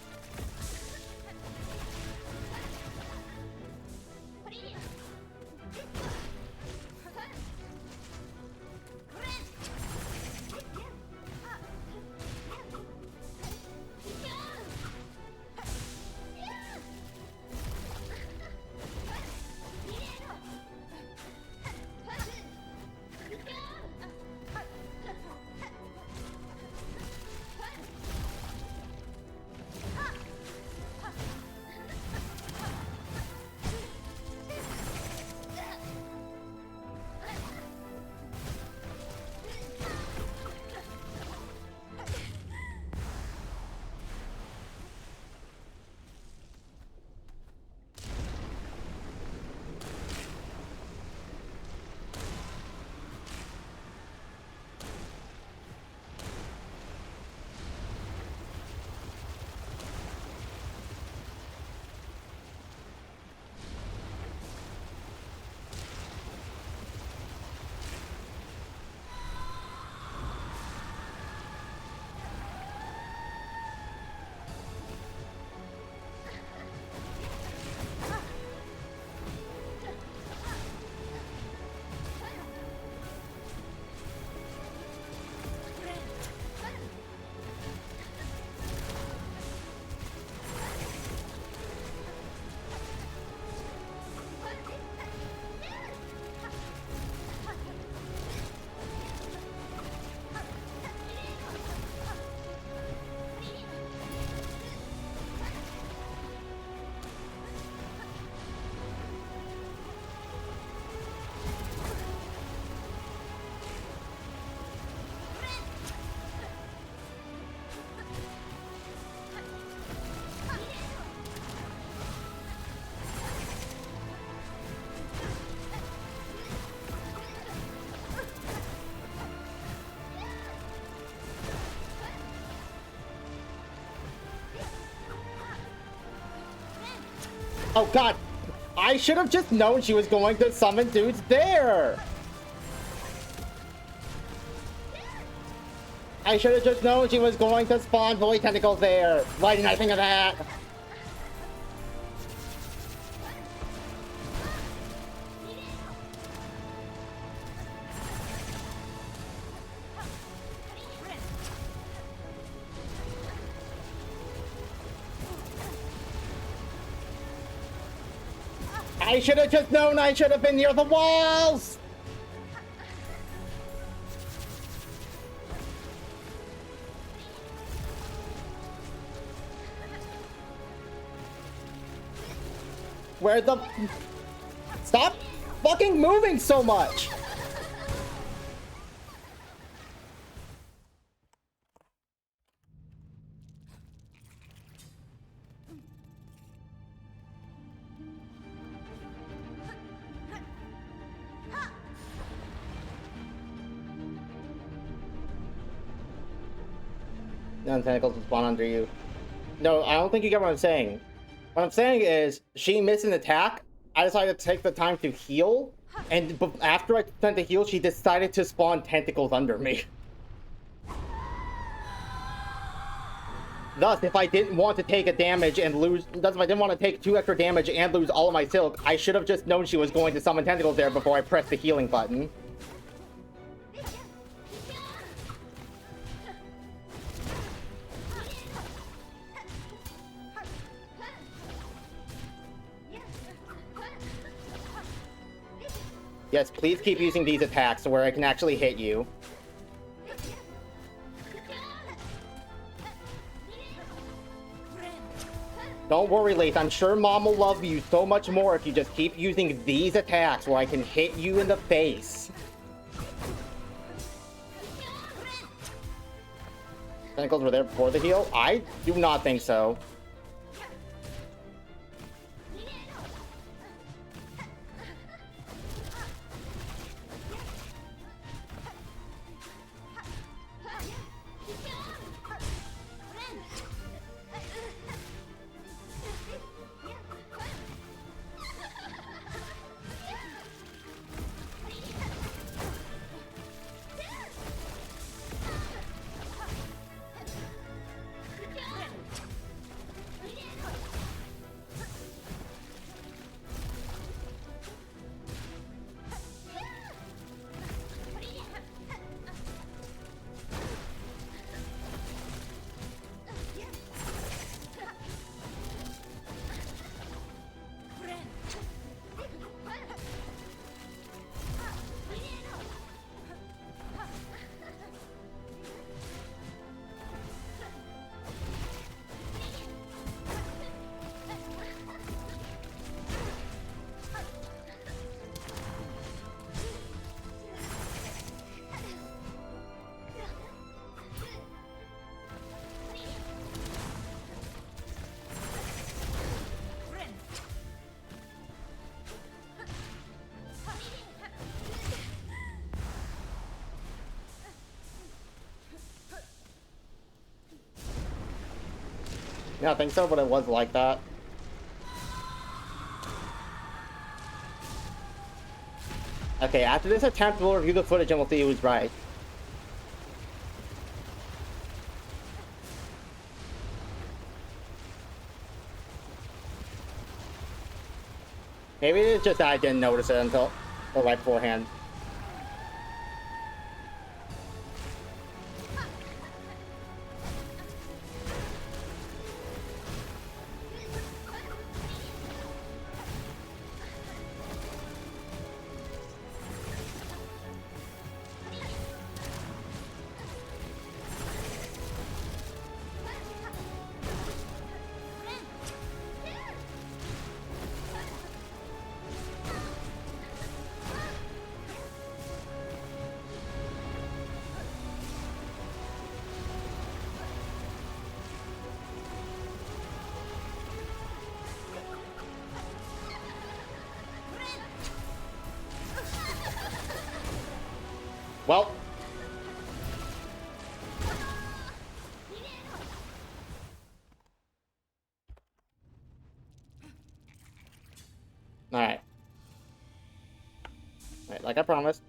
Oh god! I should have just known she was going to summon dudes there! I should have just known she was going to spawn void tentacles there! Why didn't I think of that? I should have just known I should have been near the walls! Where the... Stop fucking moving so much! None tentacles will spawn under you. No, I don't think you get what I'm saying. What I'm saying is, she missed an attack. I decided to take the time to heal, and after I tried to heal, she decided to spawn tentacles under me. Thus, if I didn't want to take a damage and lose, thus if I didn't want to take 2 extra damage and lose all of my silk, I should have just known she was going to summon tentacles there before I pressed the healing button. Yes, please keep using these attacks where I can actually hit you. Don't worry, Lace. I'm sure Mom will love you so much more if you just keep using these attacks where I can hit you in the face. Tentacles were there before the heal? I do not think so. Yeah, I think so, but it was like that. Okay, after this attempt, we'll review the footage and we'll see who's right. Maybe it's just that I didn't notice it until right beforehand. Well. like I promised.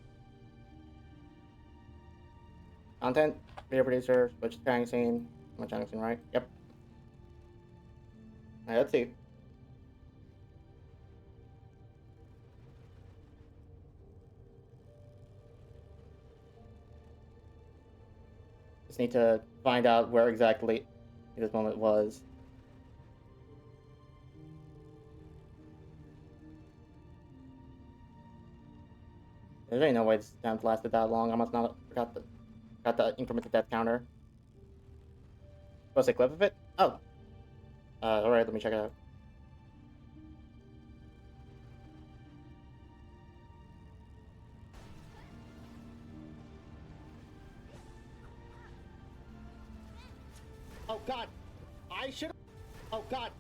Content, video producer, switch training scene. My training scene, right? Yep. Alright, let's see. Just need to find out where exactly this moment was. There's really no way this attempt lasted that long. I must not have got the incremental death counter. Post a clip of it? Oh. Alright, let me check it out. Oh god! I should. Oh god!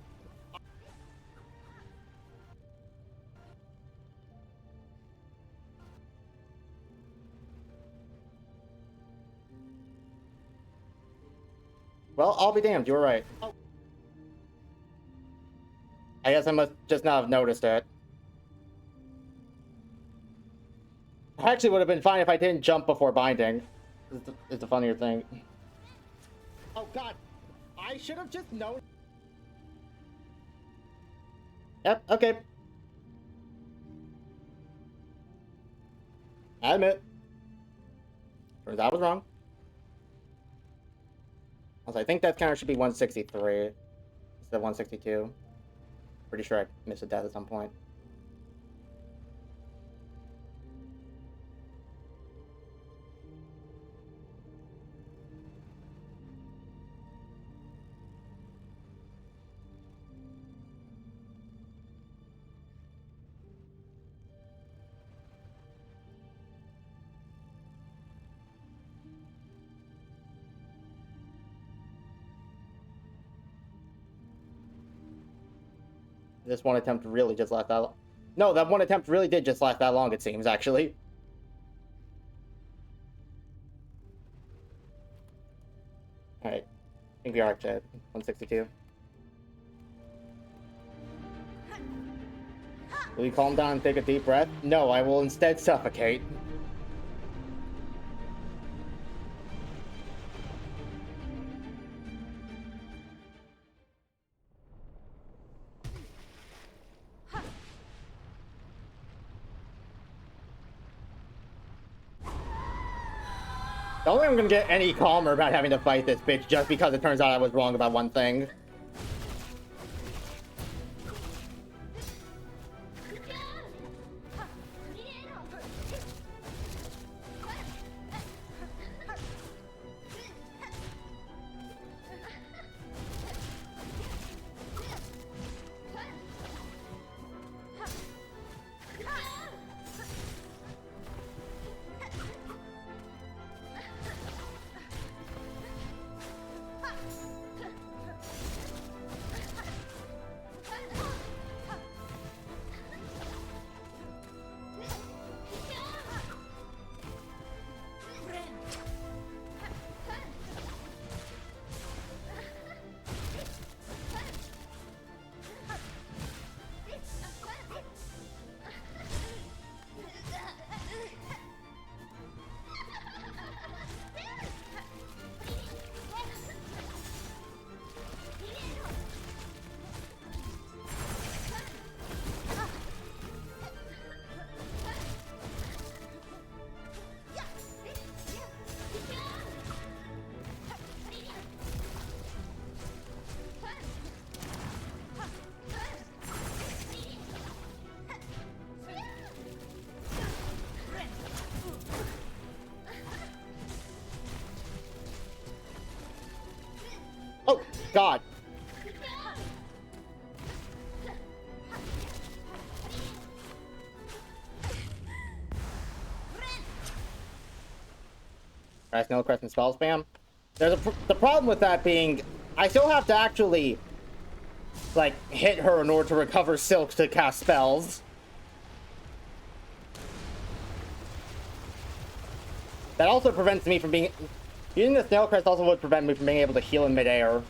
Well, I'll be damned, you were right. Oh. I guess I must just not have noticed it. I actually would have been fine if I didn't jump before binding. It's the funnier thing. Oh god! I should have just known. Yep, okay. I admit. Turns out I was wrong. Also, I think death counter should be 163 instead of 162. Pretty sure I missed a death at some point. This one attempt really just last that long. No, that one attempt really did just last that long, it seems, actually. Alright. I think we are at 162. Will you calm down and take a deep breath? No, I will instead suffocate. I don't think I'm gonna get any calmer about having to fight this bitch just because it turns out I was wrong about one thing. Oh, God. Alright, no crescent spell spam. There's the problem with that being, I still have to actually, like, hit her in order to recover silk to cast spells. That also prevents me from being... Using the snail crest also would prevent me from being able to heal in midair.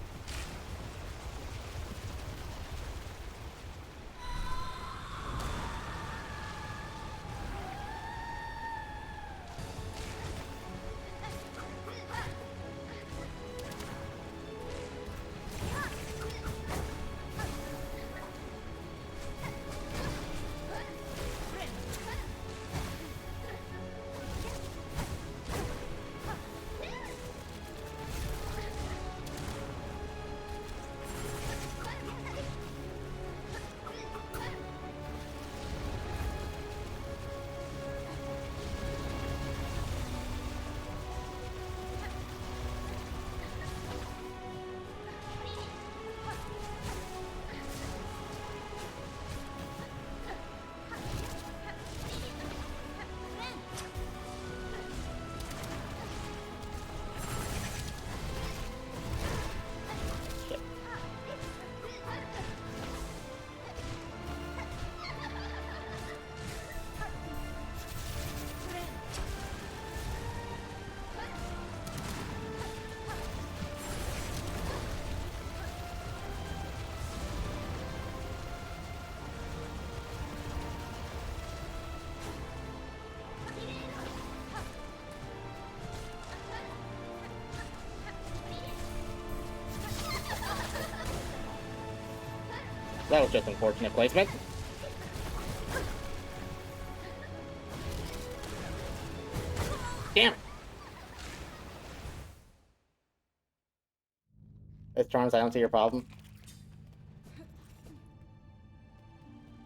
That was just unfortunate placement. Damn it. It's Charms, I don't see your problem.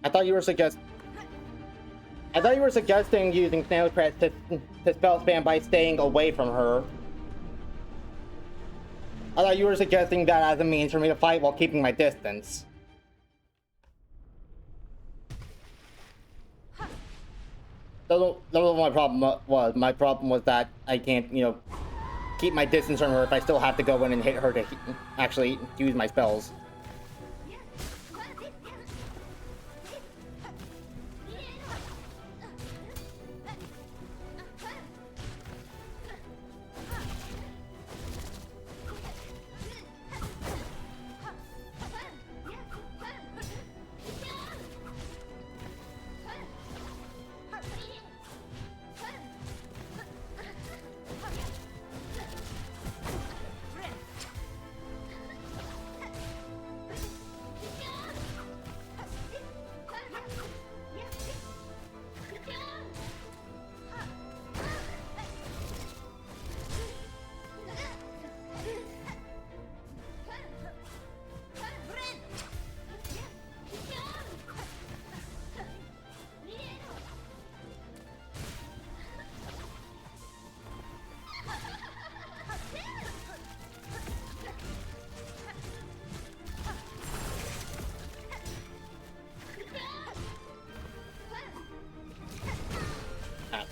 I thought you were suggesting using snail crest to spell spam by staying away from her. I thought you were suggesting that as a means for me to fight while keeping my distance. That's what my problem was. My problem was that I can't, you know, keep my distance from her if I still have to go in and hit her to actually use my spells.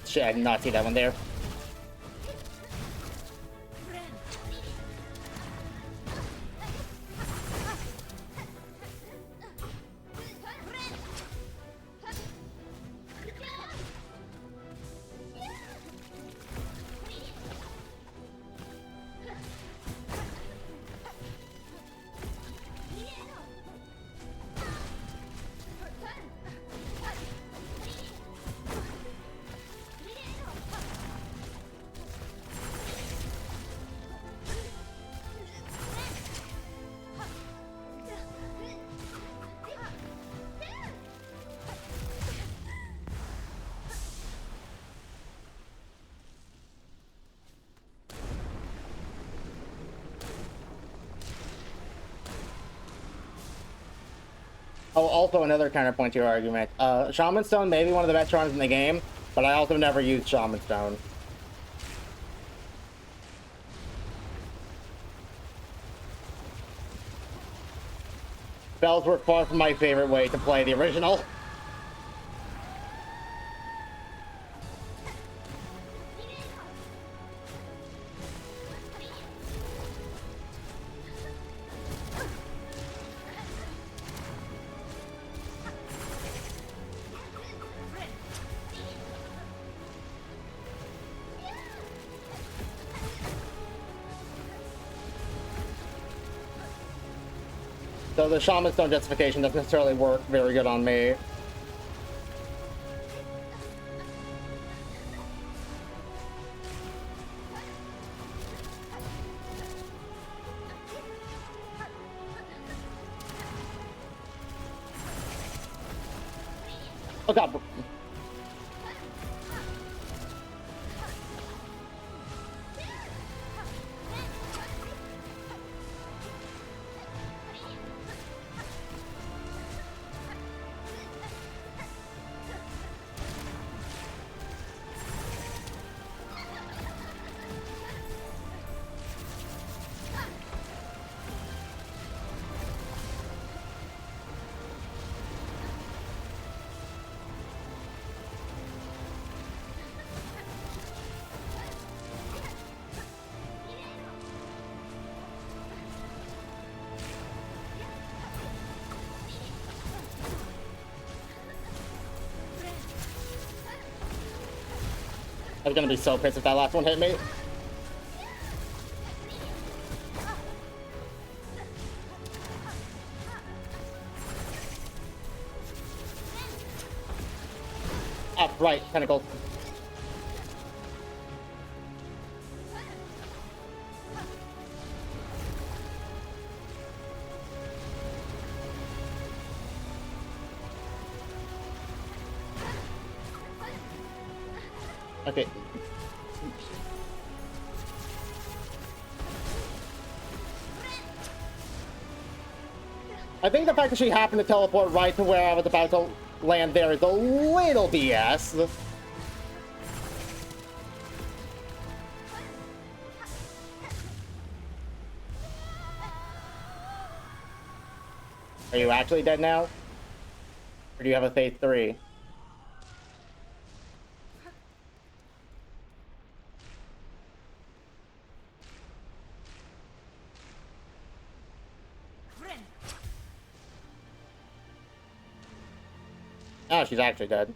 Shit, I did not see that one there. Oh, also another counterpoint to your argument. Shaman Stone may be one of the best charms in the game, but I also never used Shaman Stone. Spells were far from my favorite way to play the original. So the Shaman Stone justification doesn't necessarily work very good on me. Oh god. I was gonna be so pissed if that last one hit me. Ah, right, tentacles. Okay. I think the fact that she happened to teleport right to where I was about to land there is a little BS. Are you actually dead now? Or do you have a phase 3? Oh, she's actually dead.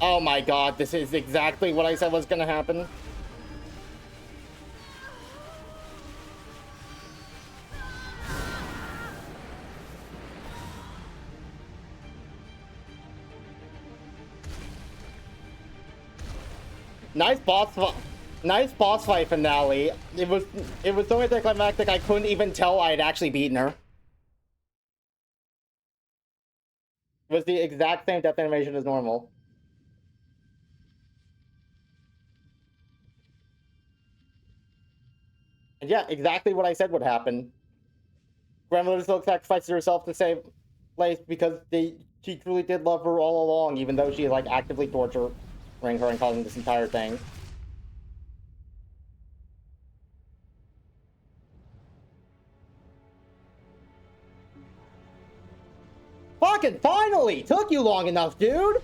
Oh my god, this is exactly what I said was gonna happen. Nice boss fight finale. It was so anticlimactic I couldn't even tell I had actually beaten her. It was the exact same death animation as normal. And yeah, exactly what I said would happen. Grandmother Silk sacrifices herself to save Lace because she truly did love her all along, even though she like actively torturing her and causing this entire thing. Fucking finally! Took you long enough, dude!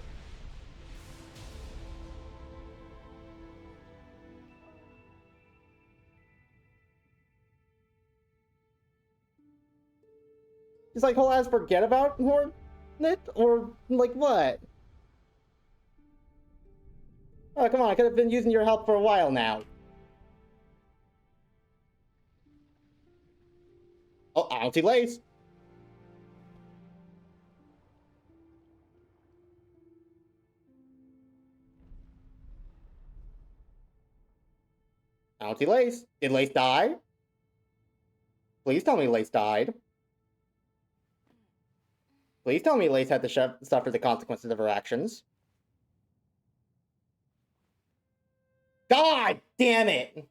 He's like, whole ass forget about Hornet? Or, like, what? Oh, come on, I could have been using your help for a while now. Oh, I don't see Lace. I don't see Lace. Did Lace die? Please tell me Lace died. Please tell me Lace had to suffer the consequences of her actions. God damn it!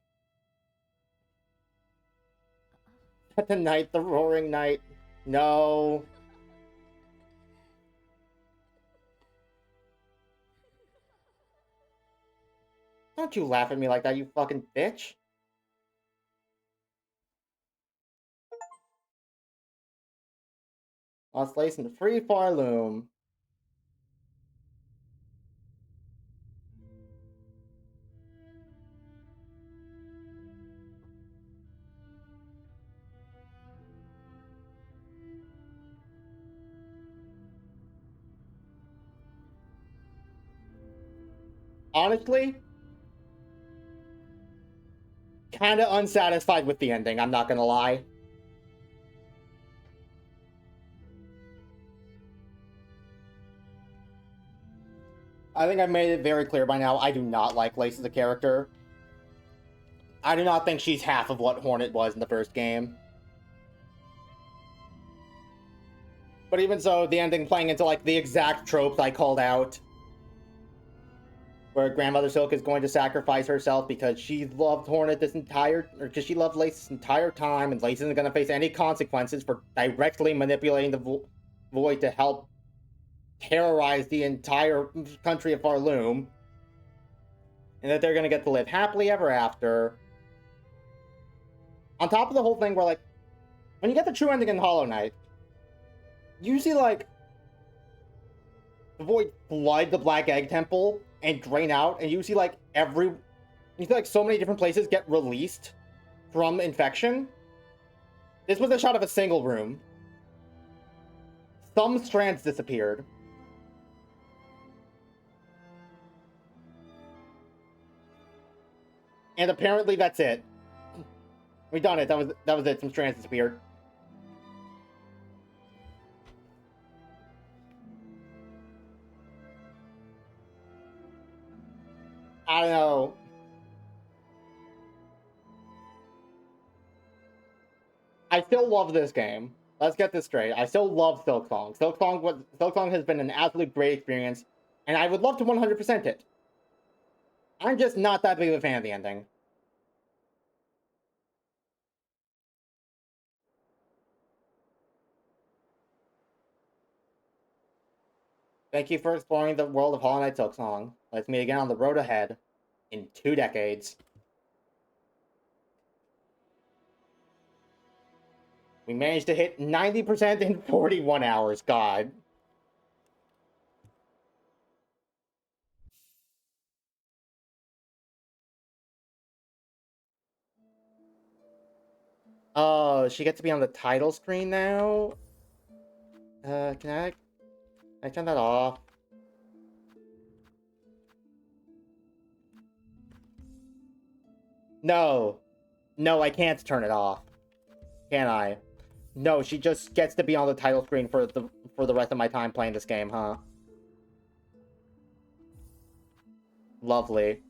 The night, the roaring night. No. Don't you laugh at me like that, you fucking bitch. Lost Lace in the free pharloom. Honestly, kind of unsatisfied with the ending, I'm not gonna lie. I think I've made it very clear by now, I do not like Lace as a character. I do not think she's half of what Hornet was in the first game. But even so, the ending playing into like the exact tropes I called out, where Grandmother Silk is going to sacrifice herself because she loved Hornet or because she loved Lace this entire time, and Lace isn't going to face any consequences for directly manipulating the Void to help terrorize the entire country of Pharloom, and that they're going to get to live happily ever after. On top of the whole thing where, like, when you get the true ending in Hollow Knight, you see, like, the Void flood the Black Egg Temple and drain out, and you see, like, you see, like, so many different places get released from infection. This was a shot of a single room. Some strands disappeared. And apparently that's it. We done it. That was it. Some strands disappeared. I don't know. I still love this game. Let's get this straight. I still love Silksong. Silksong has been an absolute great experience, and I would love to 100% it. I'm just not that big of a fan of the ending. Thank you for exploring the world of Hollow Knight Silksong. Let's meet again on the road ahead in 2 decades. We managed to hit 90% in 41 hours, God. Oh, she gets to be on the title screen now? Can I turn that off? No. No, I can't turn it off. Can I? No, she just gets to be on the title screen for the rest of my time playing this game, huh? Lovely.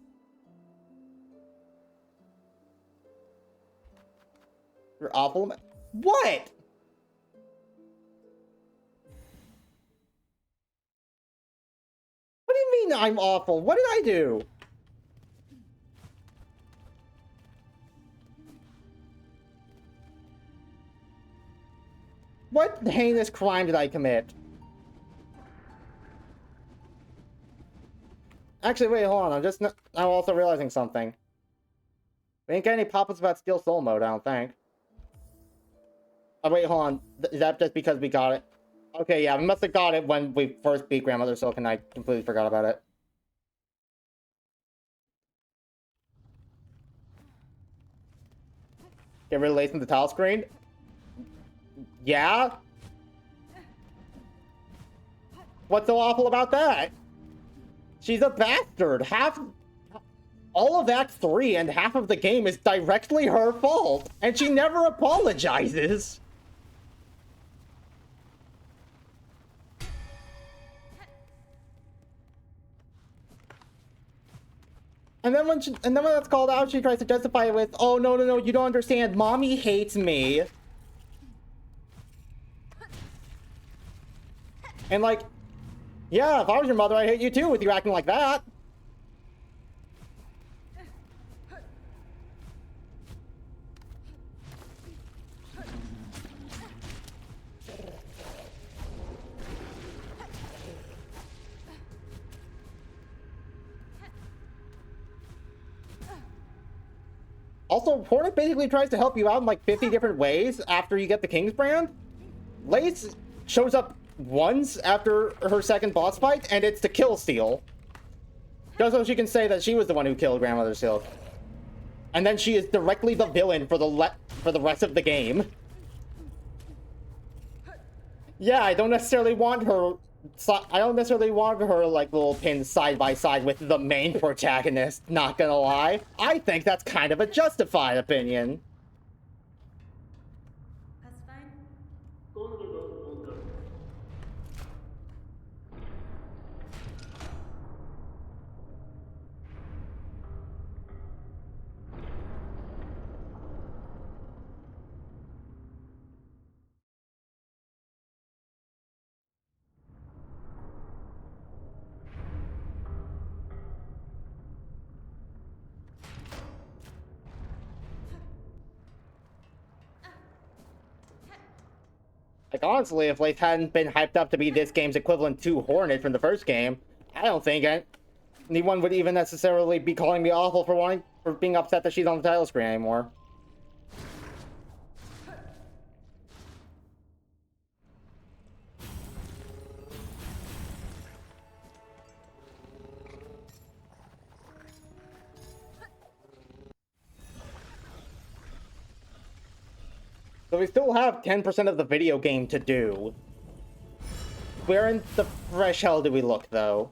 You're awful. What? What do you mean I'm awful? What did I do? What heinous crime did I commit? Actually, wait, hold on. I'm also realizing something. We didn't get any pop-ups about Steel Soul mode, I don't think. Oh, wait, hold on. Is that just because we got it? Okay, yeah, we must have got it when we first beat Grandmother Silk, and I completely forgot about it. Get rid of Lace from the tile screen? Yeah? What's so awful about that? She's a bastard. All of Act 3 and half of the game is directly her fault, and she never apologizes. And then when that's called out, she tries to justify it with, "Oh no, you don't understand. Mommy hates me." And like, yeah, if I was your mother, I'd hate you too with you acting like that. Also, Hornet basically tries to help you out in like 50 different ways after you get the King's Brand. Lace shows up once after her second boss fight, and it's to kill Steel. Just so she can say that she was the one who killed Grandmother Silk. And then she is directly the villain for the rest of the game. Yeah, I don't necessarily want her like little pinned side by side with the main protagonist, not gonna lie. I think that's kind of a justified opinion. That's fine. Like, honestly, if Lace hadn't been hyped up to be this game's equivalent to Hornet from the first game, I don't think anyone would even necessarily be calling me awful for being upset that she's on the title screen anymore. So we still have 10% of the video game to do. Where in the fresh hell do we look, though?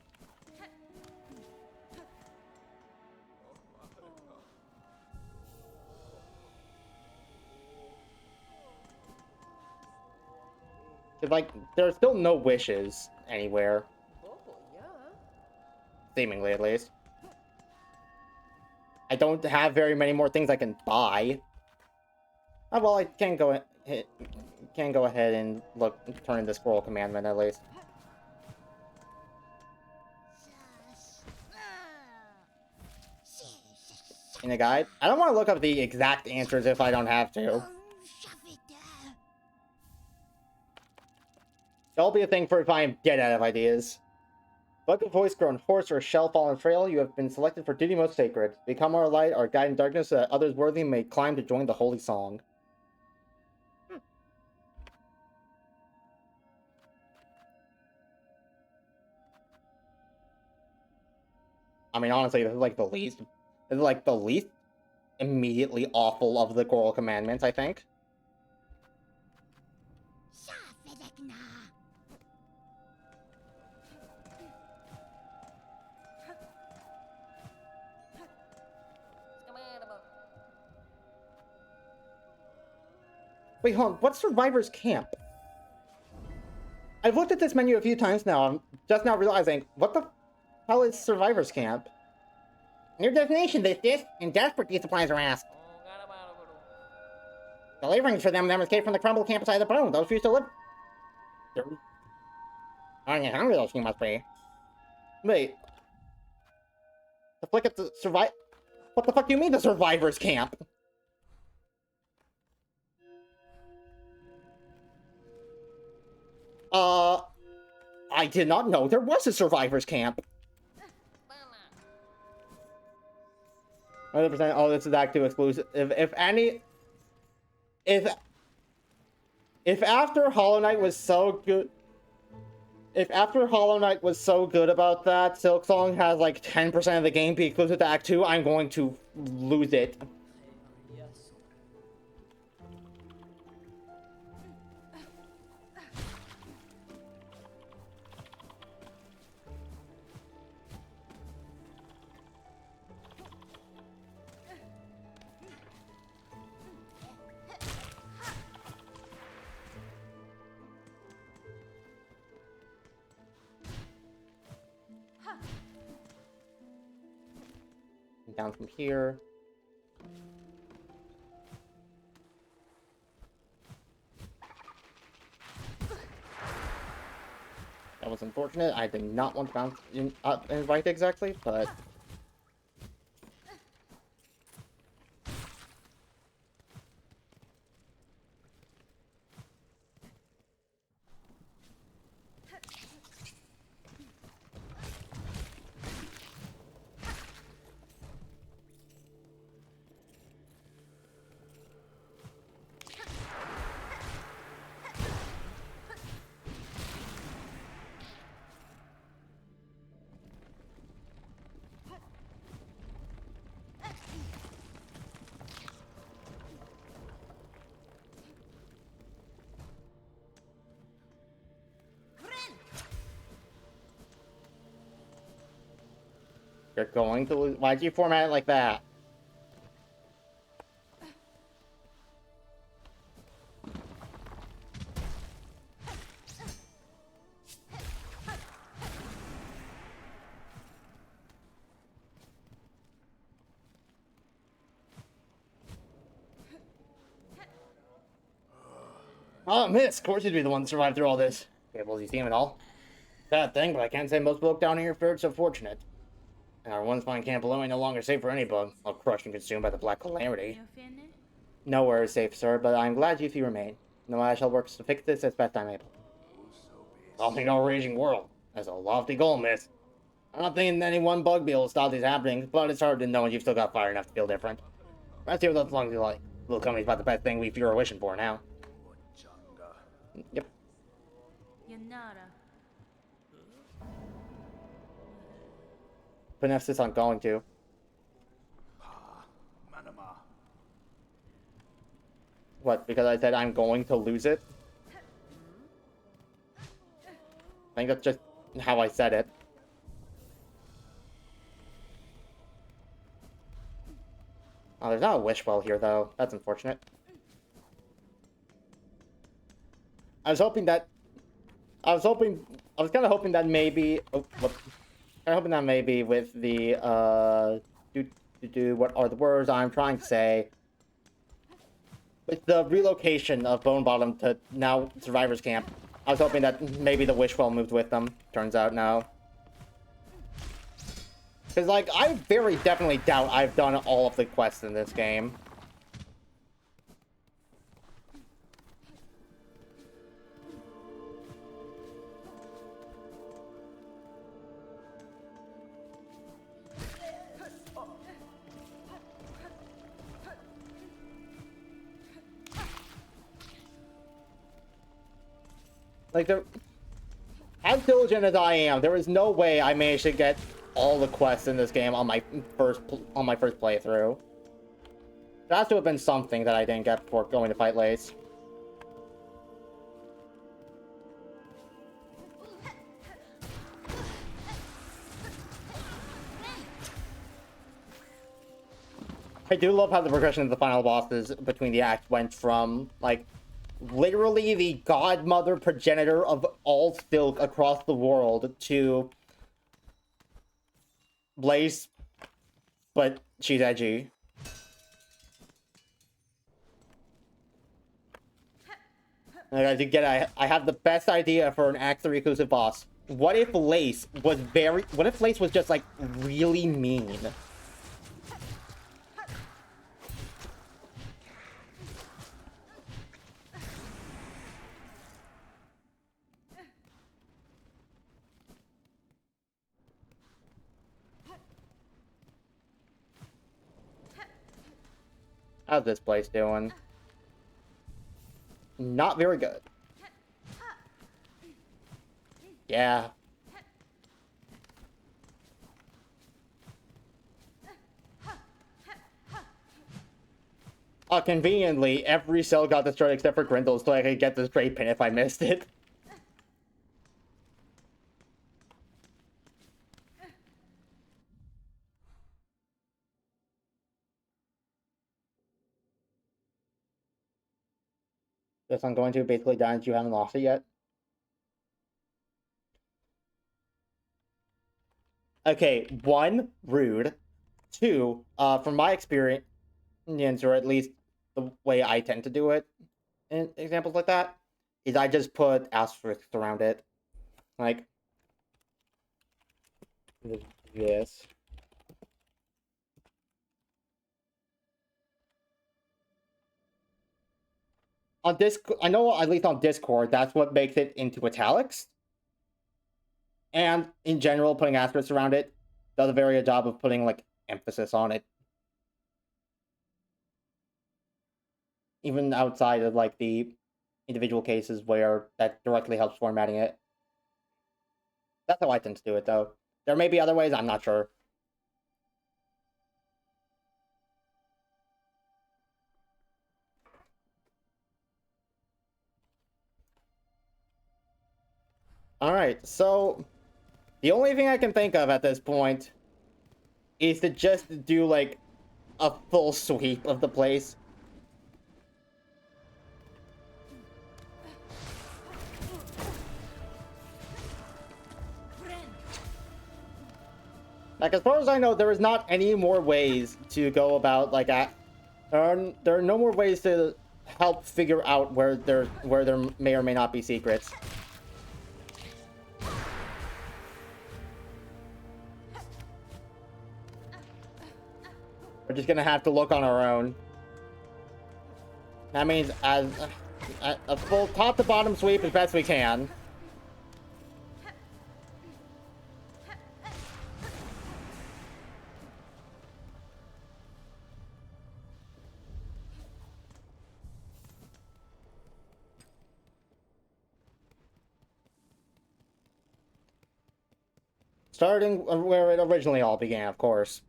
Like, there are still no wishes anywhere. Seemingly, at least. I don't have very many more things I can buy. Oh, well, I can go can go ahead and turn in the scroll commandment at least. In the guide? I don't want to look up the exact answers if I don't have to. That'll be a thing for if I am dead out of ideas. Bug of voice grown hoarse or shell fallen frail, you have been selected for duty most sacred. Become our light, our guide in darkness, so that others worthy may climb to join the holy song. I mean, honestly, this is like the least immediately awful of the choral commandments, I think. Wait, hold on. What's Survivor's Camp? I've looked at this menu a few times now. I'm just now realizing, what the hell is Survivor's Camp? New destination, this, and desperate these supplies are asked. Delivering for them escape from the crumbled camp beside the bone. Those who still live. Aren't you hungry, those you must be. Wait. The flick at the survive. What the fuck do you mean the Survivor's Camp? I did not know there was a Survivor's Camp. 100%. Oh, this is Act 2 exclusive. If after Hollow Knight was so good, about that, Silksong has like 10% of the game be exclusive to Act 2, I'm going to lose it. Down from here. That was unfortunate. I did not want to bounce in, up and right exactly, but... You're going to lose. Why'd you format it like that? Oh, miss. Of course you'd be the one to survive through all this. Cables, you see him at all? Bad thing, but I can't say most folk down here fared so fortunate. And our once fine camp below ain't no longer safe for any bug, all crushed and consumed by the black calamity. Nowhere is safe, sir, but I'm glad you three remain. No, I shall work to fix this as best I'm able. Solving no raging world. That's a lofty goal, miss. I'm not thinking any one bug be able to stop these happenings, but it's hard to know when you've still got fire enough to feel different. Let's see what as long as you like. Little company's about the best thing we few are wishing for now. Yep. Put emphasis on going to. What, because I said I'm going to lose it? I think that's just how I said it. Oh, there's not a wish well here, though. That's unfortunate. I was kind of hoping that maybe... Oh, whoops. I'm hoping that maybe with the, what are the words I'm trying to say? with the relocation of Bone Bottom to now Survivor's Camp, I was hoping that maybe the Wishwell moved with them. Turns out no. Because, like, I very definitely doubt I've done all of the quests in this game. Like, as diligent as I am, there is no way I managed to get all the quests in this game on my first playthrough. There has to have been something that I didn't get before going to fight Lace. I do love how the progression of the final bosses between the acts went from, like, literally the godmother progenitor of all filth across the world to Blaze, but she's edgy. And again, I have the best idea for an Act 3 exclusive boss. What if Lace was just, like, really mean? How's this place doing? Not very good. Yeah. Conveniently, every cell got destroyed except for Grindel, so I could get the straight pin if I missed it. Guess I'm going to basically die and you haven't lost it yet. Okay, 1, rude. 2, from my experience, or at least the way I tend to do it in examples like that, is I just put asterisks around it. Like, this. On Discord, I know at least on Discord, that's what makes it into italics. And in general, putting asterisks around it does a very good job of putting, like, emphasis on it. Even outside of, like, the individual cases where that directly helps formatting it. That's how I tend to do it, though. There may be other ways, I'm not sure. Alright, so the only thing I can think of at this point is to just do, like, a full sweep of the place. Like, as far as I know, there is not any more ways to go about, like, there are no more ways to help figure out where there may or may not be secrets. We're just gonna have to look on our own. That means as a full top to bottom sweep as best we can. Starting where it originally all began, of course.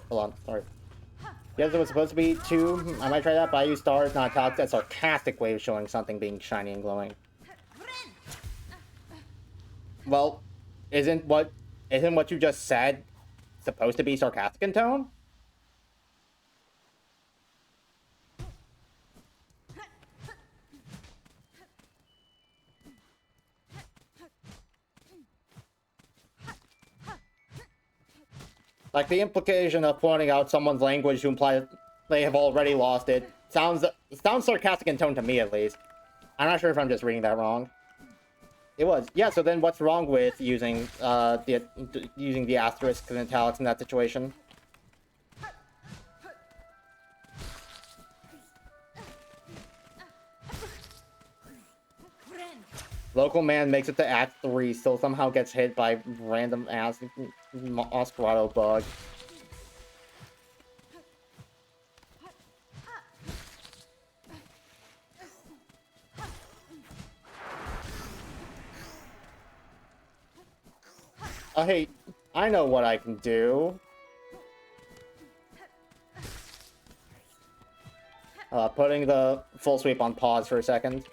Hold on, sorry. Yes, it was supposed to be 2. I might try that, but I use stars, not talk. That's a sarcastic way of showing something being shiny and glowing. Well, isn't what you just said supposed to be sarcastic in tone? Like, the implication of pointing out someone's language to imply that they have already lost it sounds sarcastic in tone to me, at least. I'm not sure if I'm just reading that wrong. It was. Yeah, so then what's wrong with using the asterisk and italics in that situation? Local man makes it to Act 3, still somehow gets hit by random ass Oscarado bug. Hey, I know what I can do. Putting the full sweep on pause for a second.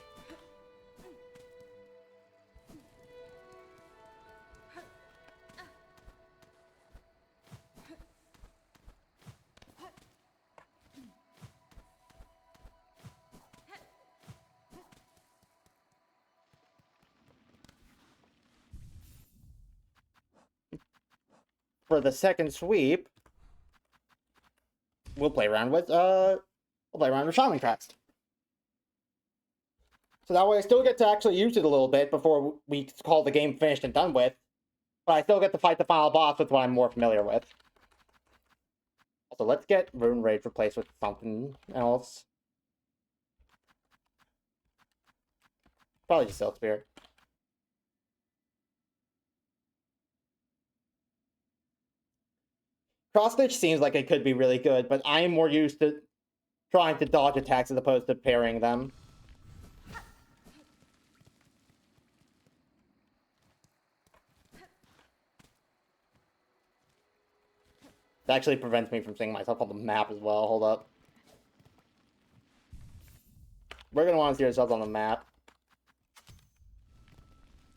For the second sweep, we'll play around with Shaman Crest. So that way I still get to actually use it a little bit before we call the game finished and done with. But I still get to fight the final boss with what I'm more familiar with. Also, let's get Rune Rage replaced with something else. Probably just Silk Spear. Cross Stitch seems like it could be really good, but I am more used to trying to dodge attacks as opposed to parrying them. That actually prevents me from seeing myself on the map as well. Hold up. We're going to want to see ourselves on the map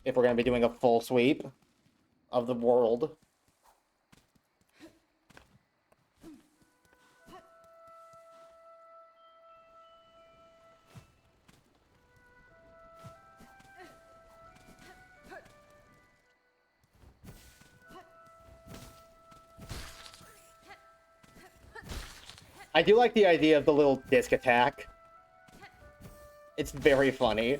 if we're going to be doing a full sweep of the world. I do like the idea of the little disc attack. It's very funny.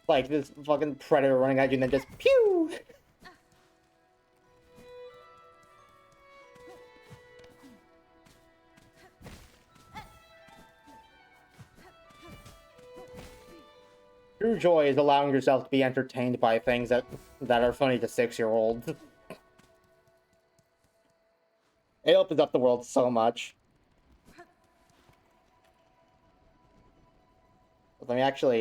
Like this fucking predator running at you and then just pew! True joy is allowing yourself to be entertained by things that are funny to 6-year-olds. It opens up the world so much. Let me actually,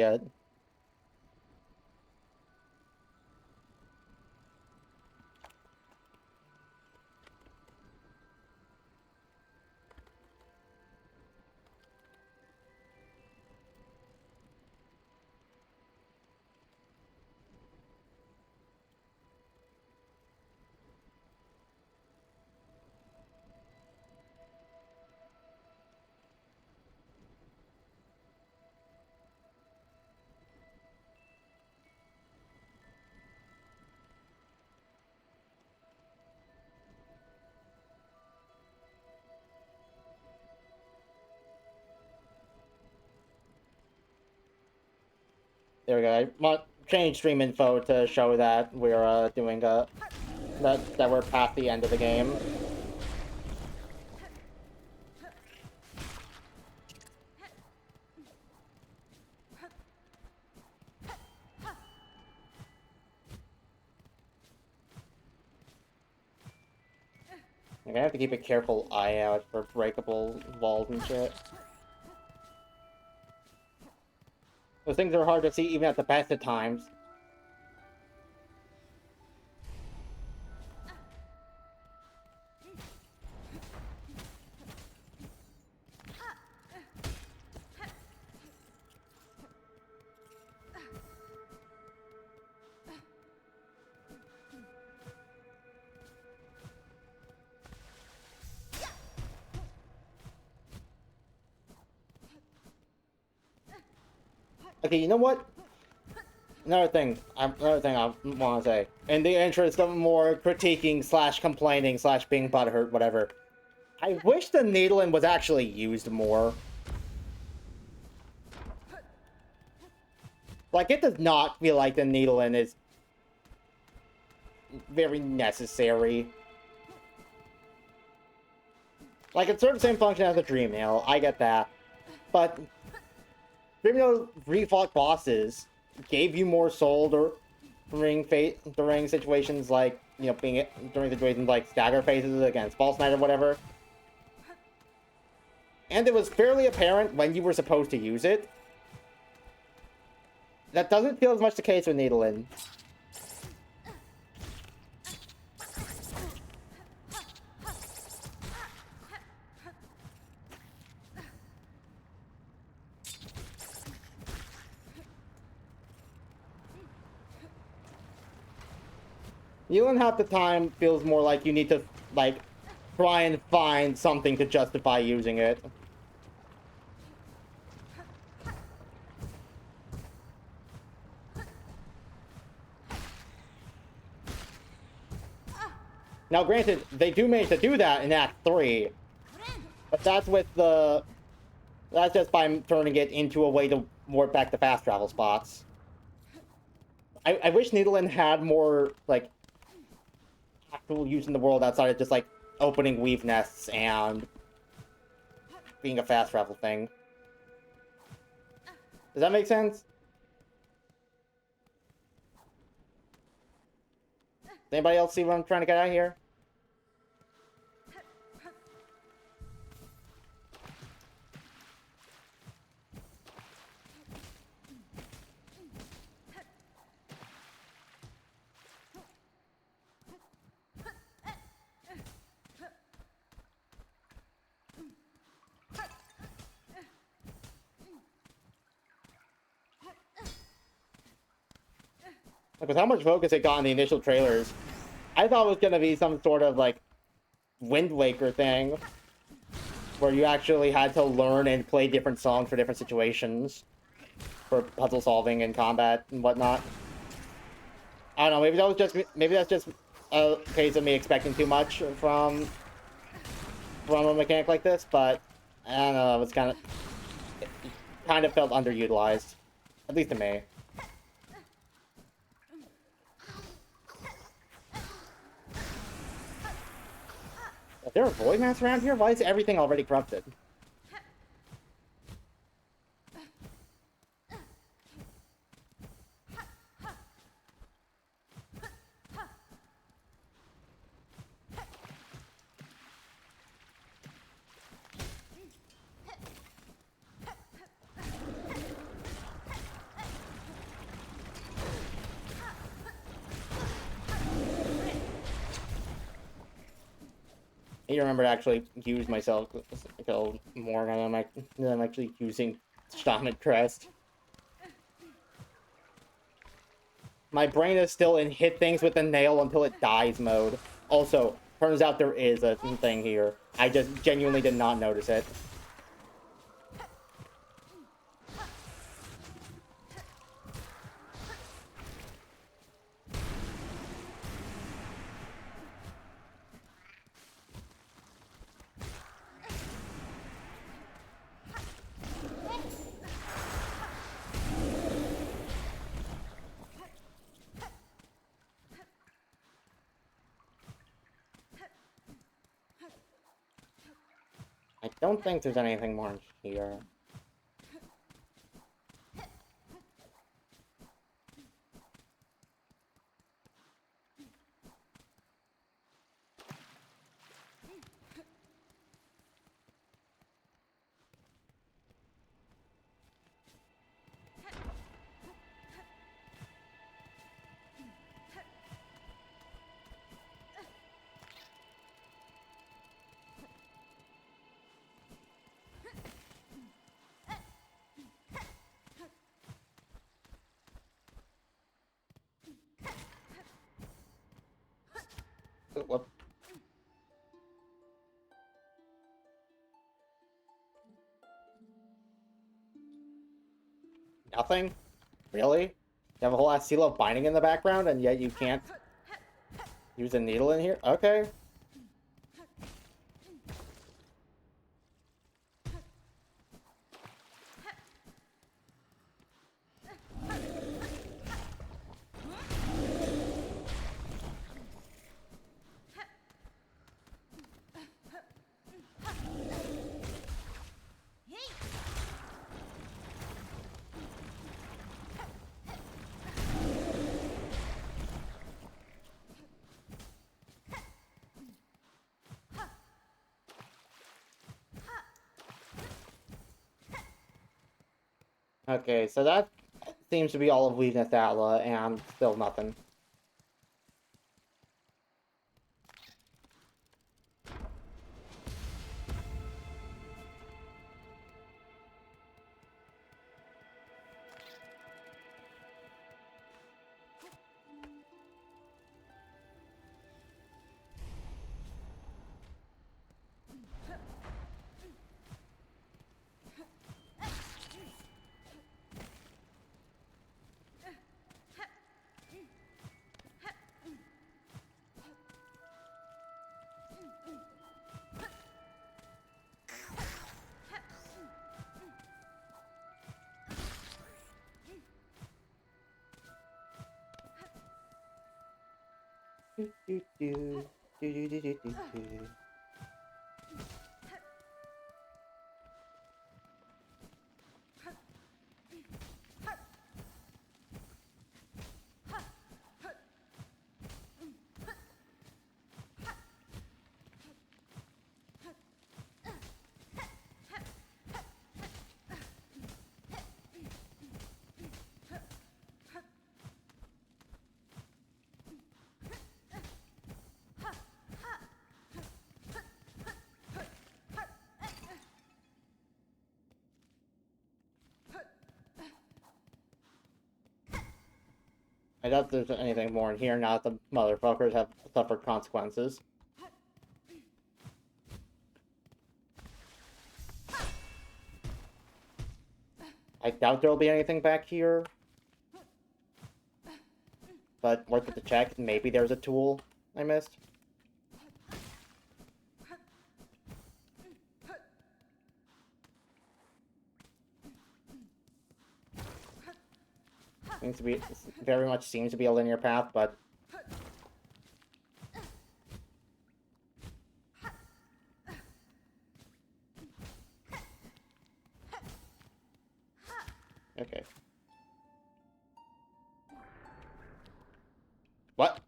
there we go. I change stream info to show that we're doing that we're past the end of the game. I'm gonna have to keep a careful eye out for breakable walls and shit. Those things are hard to see even at the best of times. Okay, you know what? Another thing I want to say. In the interest of more critiquing slash complaining slash being butthurt, whatever. I wish the needling was actually used more. Like, it does not feel like the needling is very necessary. Like, it serves the same function as a dream nail, I get that. But dream nail refought bosses gave you more soul during situations like, you know, during situations like stagger phases against False Knight or whatever. And it was fairly apparent when you were supposed to use it. That doesn't feel as much the case with Needlin. Needlin half the time feels more like you need to, like, try and find something to justify using it. Now, granted, they do manage to do that in Act 3, but that's just by turning it into a way to warp back to fast travel spots. I wish Needlin had more, like, actual use in the world outside of just, like, opening weave nests and being a fast travel thing. Does that make sense? Does anybody else see what I'm trying to get at here? Like, with how much focus it got in the initial trailers, I thought it was going to be some sort of, like, Wind Waker thing, where you actually had to learn and play different songs for different situations, for puzzle solving and combat and whatnot. I don't know, maybe that's just a case of me expecting too much from a mechanic like this, but I don't know, it kind of felt underutilized, at least to me. Is there a void mass around here? Why is everything already corrupted? I need to remember to actually use myself more than I'm actually using Shaman Crest. My brain is still in hit things with the nail until it dies mode. Also, turns out there is a thing here. I just genuinely did not notice it. I don't think there's anything more in here. Nothing? Really? You have a whole ass seal of binding in the background, and yet you can't use a needle in here? Okay. Okay, so that seems to be all of Weakness Atla, and still nothing. Do, do, do. Do, do, do, do, do, do. I doubt there's anything more in here now that the motherfuckers have suffered consequences. I doubt there'll be anything back here. But worth it to check. Maybe there's a tool I missed. Seems to be, very much seems to be a linear path, but... Okay. What?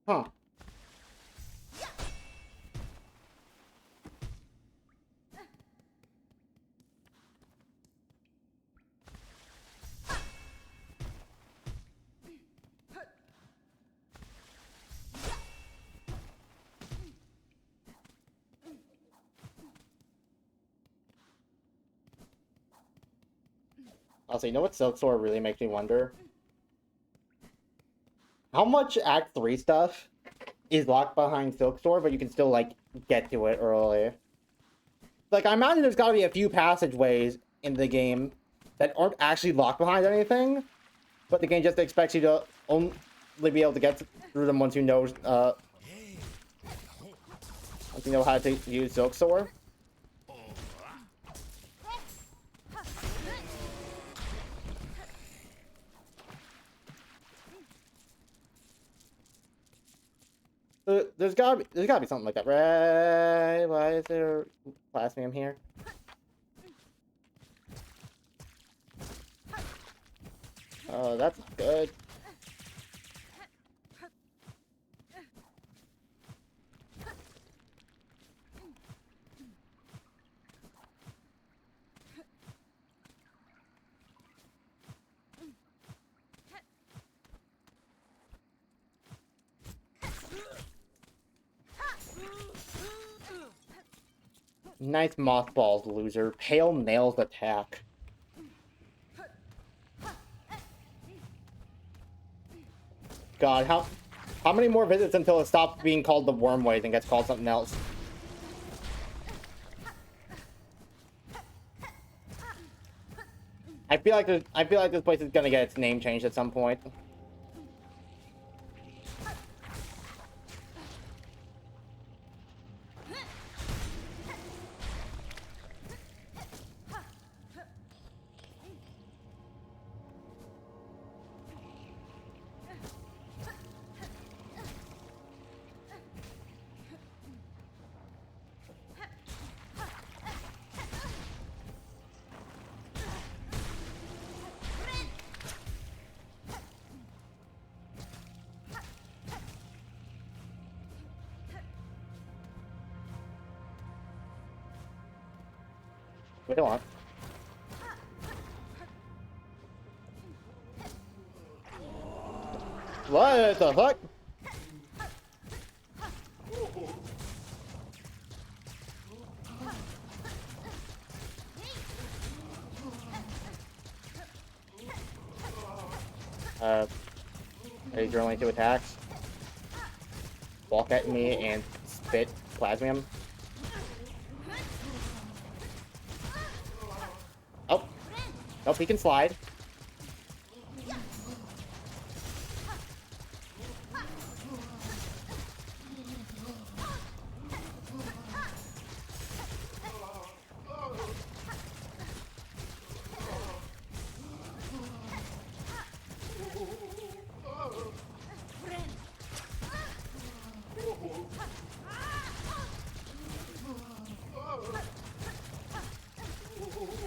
Huh. Also, you know what Silk Sword really makes me wonder? How much Act 3 stuff is locked behind Silk Sword, but you can still, like, get to it early? Like, I imagine there's gotta be a few passageways in the game that aren't actually locked behind anything, but the game just expects you to only be able to get through them once you know, how to use Silk Sword. There's gotta be something like that, right? Why is there plasmium here? Oh, that's good. Nice mothballs, loser. Pale nails attack. God, how many more visits until it stops being called the Wormways and gets called something else? I feel like this place is gonna get its name changed at some point. Wait, hold on. What the fuck? Are you drilling 2 attacks? Walk at me and spit plasmium. Oh. Nope, he can slide.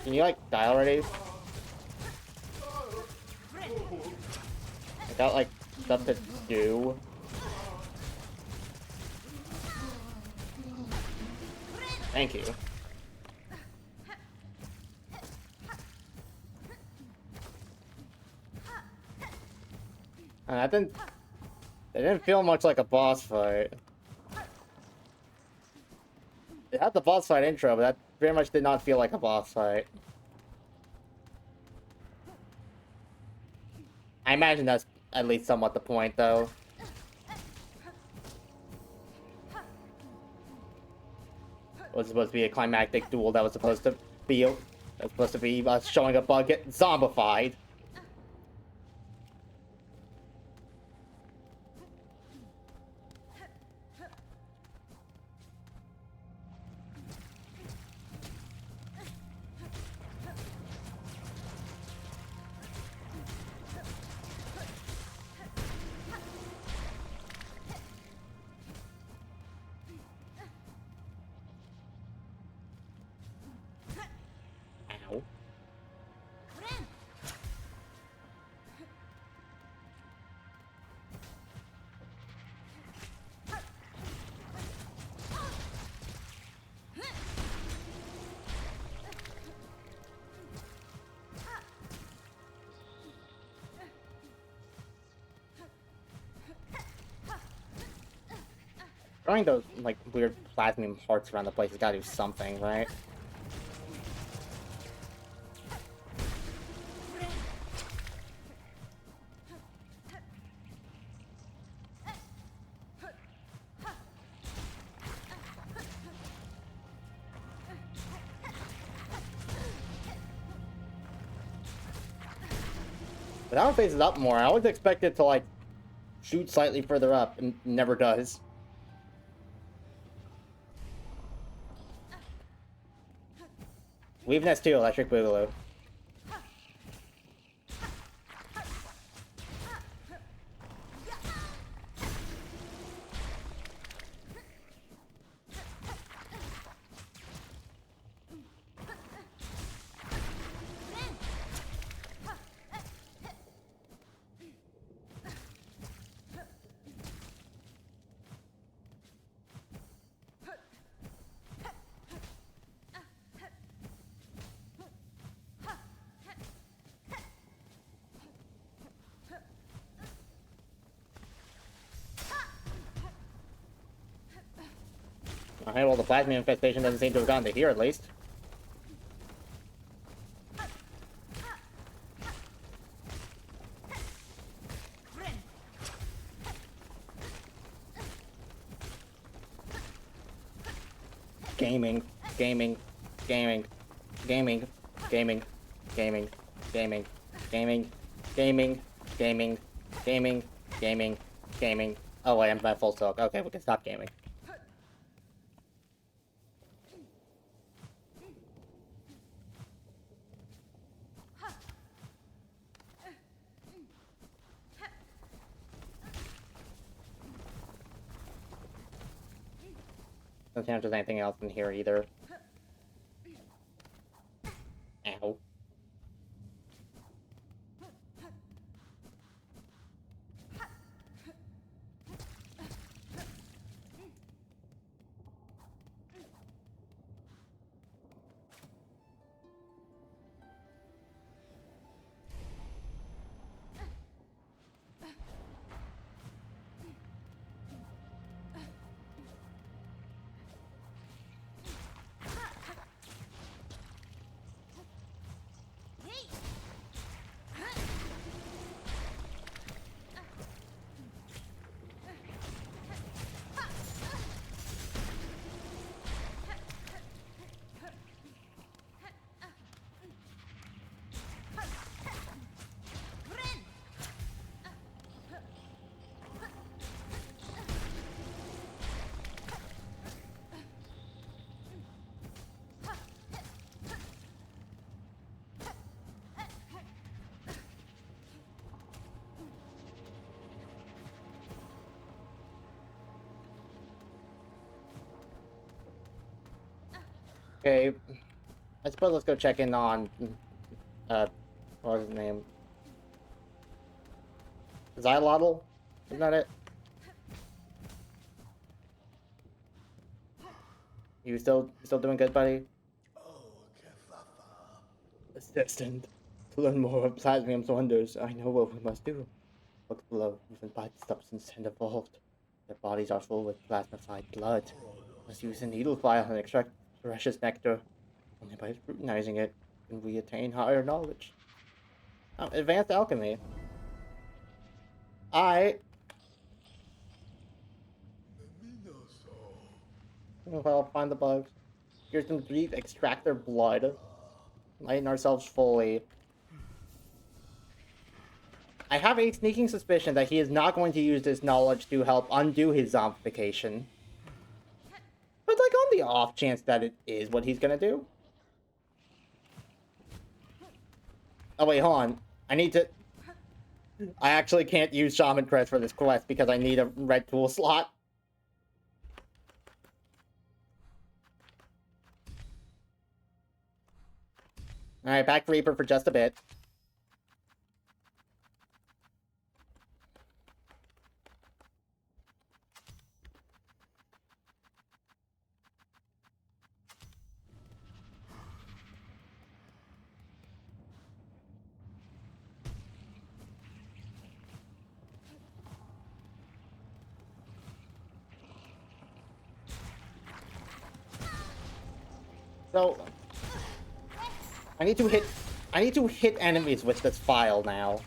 Can you, like, die already? I got, like, stuff to do. Thank you. And it didn't feel much like a boss fight. It had the boss fight intro, but that very much did not feel like a boss fight. I imagine that's at least somewhat the point, though. It was supposed to be a climactic duel that was supposed to be us showing a bug get zombified. Throwing those, like, weird plasmium hearts around the place has gotta do something, right? But that one faces up more. I always expect it to, like, shoot slightly further up, and never does. Weaveness 2, Electric Boogaloo. Okay, well, the plasma infestation doesn't seem to have gone to here, at least. Gaming, gaming, gaming, gaming, gaming, gaming, gaming, gaming, gaming, gaming, gaming, gaming, gaming. Oh wait, I'm at full silk. Okay, we can stop gaming. Don't think there's anything else in here either. Ow. Okay, I suppose let's go check in on, what was his name? Xylotl? Isn't that it? You still doing good, buddy? Assistant. To learn more of Plasmium's wonders, I know what we must do. Look below, even body substance and evolved. Their bodies are full with plasmified blood. Must use a needle file and extract precious nectar. Only by scrutinizing it can we attain higher knowledge. Oh, advanced alchemy. I'll find the bugs. Here's some deep, extract their blood. Lighten ourselves fully. I have a sneaking suspicion that he is not going to use this knowledge to help undo his zombification. But, like, on the off chance that it is what he's gonna do. Oh, wait, hold on. I actually can't use Shaman Crest for this quest because I need a red tool slot. Alright, back to Reaper for just a bit. So, I need to hit enemies with this file now.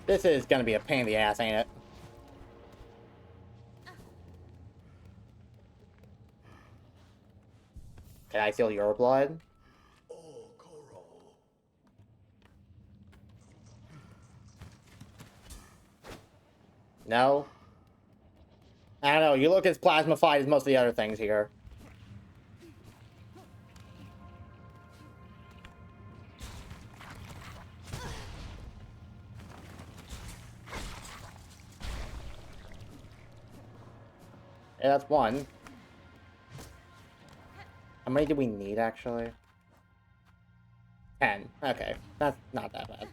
This is gonna be a pain in the ass, ain't it? Can I steal your blood? No? I don't know, you look as plasmified as most of the other things here. Yeah, that's one. How many do we need, actually? 10. Okay, that's not that bad.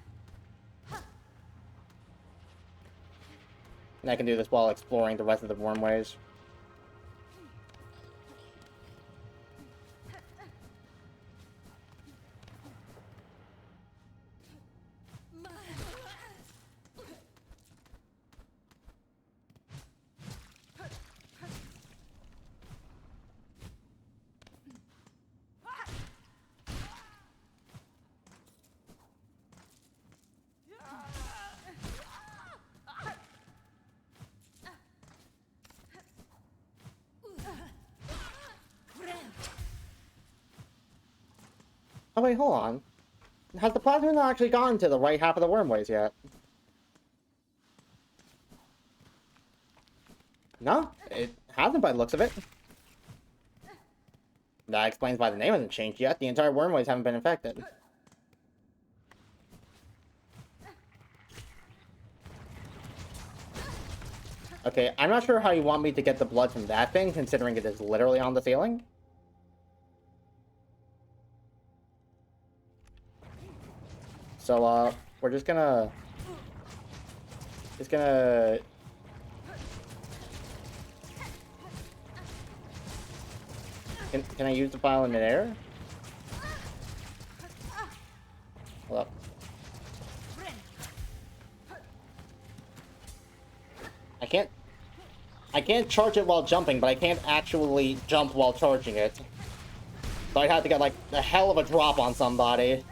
And I can do this while exploring the rest of the wormways. Oh wait, hold on. Has the plasma not actually gotten to the right half of the wormways yet? No, it hasn't by the looks of it. That explains why the name hasn't changed yet. The entire wormways haven't been infected. Okay, I'm not sure how you want me to get the blood from that thing, considering it is literally on the ceiling. So, we're just gonna... Can I use the file in midair? Hold up. I can't charge it while jumping, but I can't actually jump while charging it. So I'd have to get, like, a hell of a drop on somebody.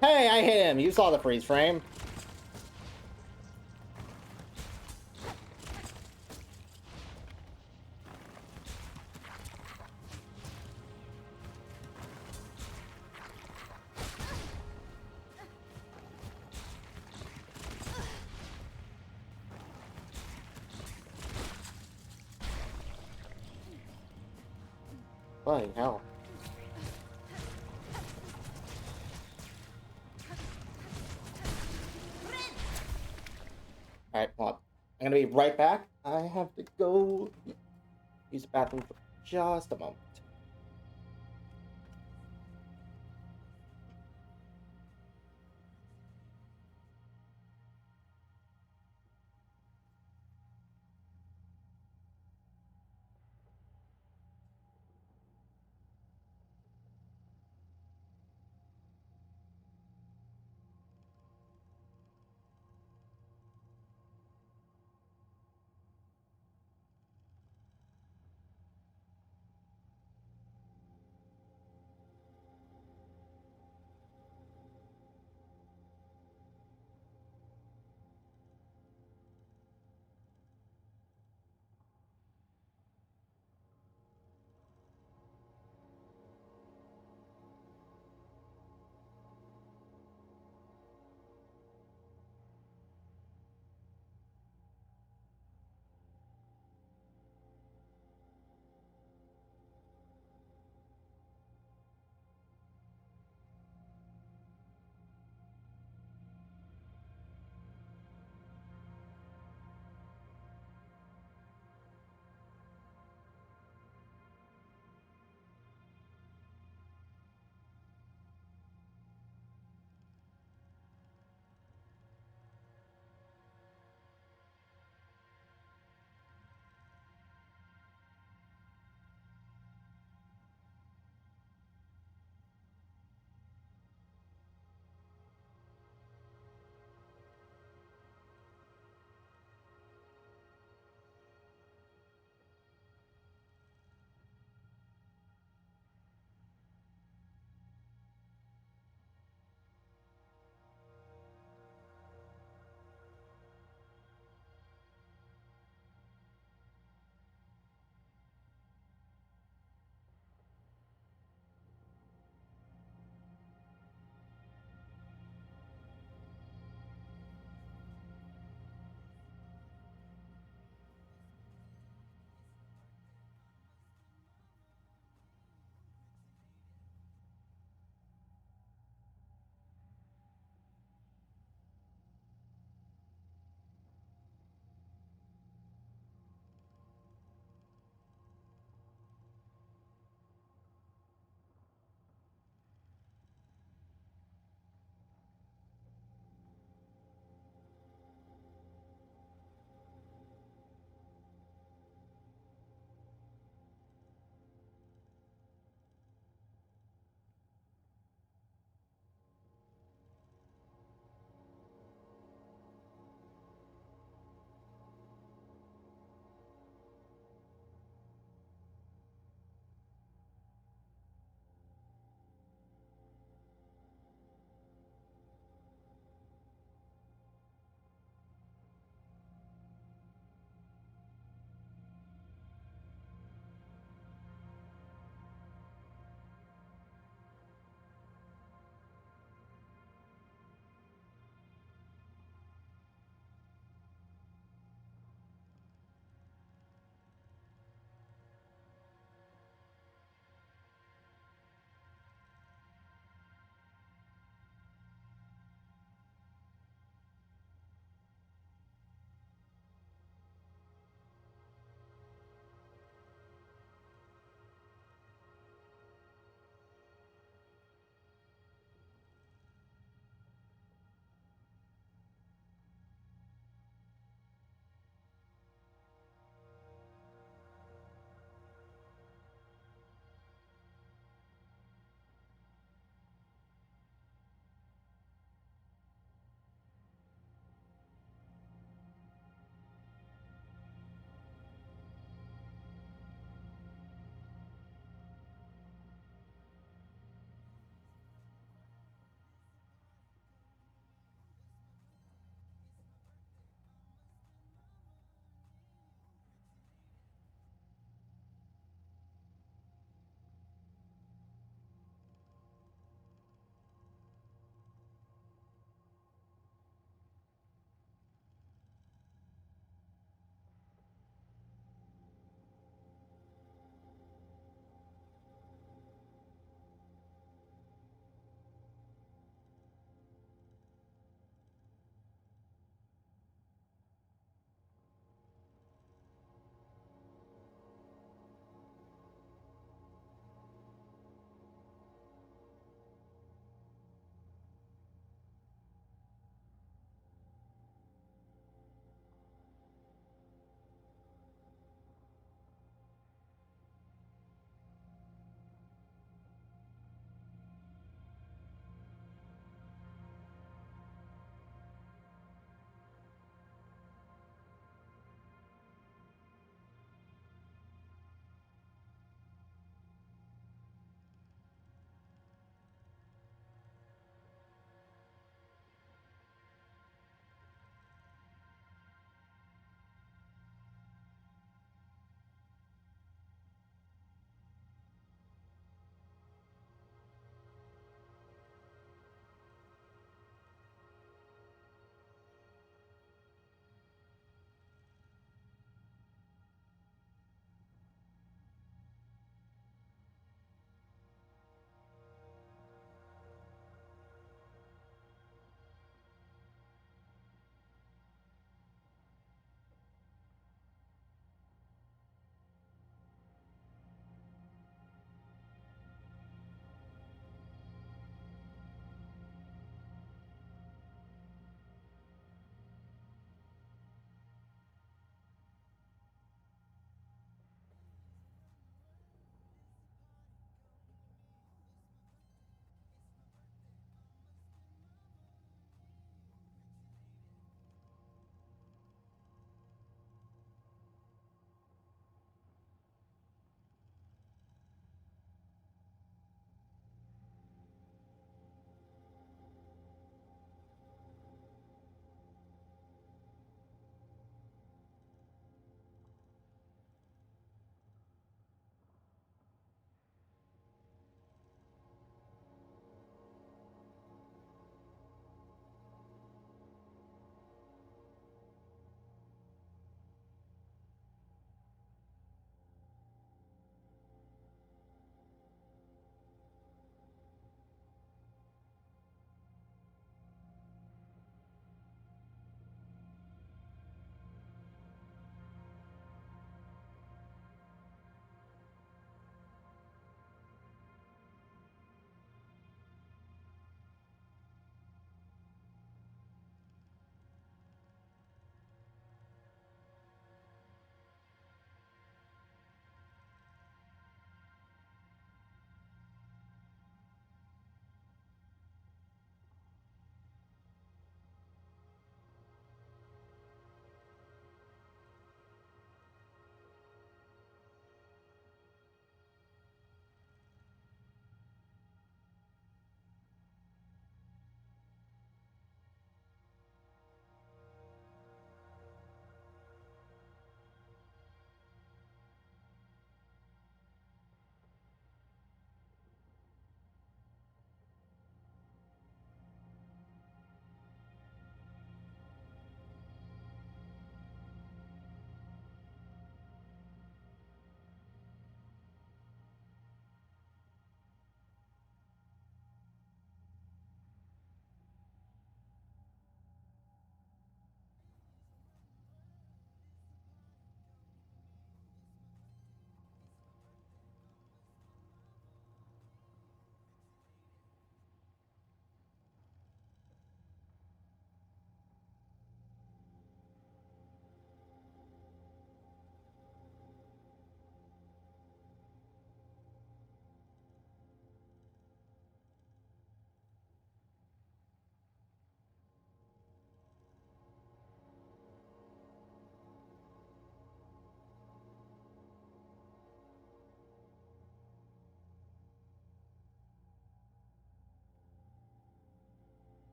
Hey, I hit him! You saw the freeze frame. Bloody hell. Alright, hold on. I'm gonna be right back. I have to go use the bathroom for just a moment.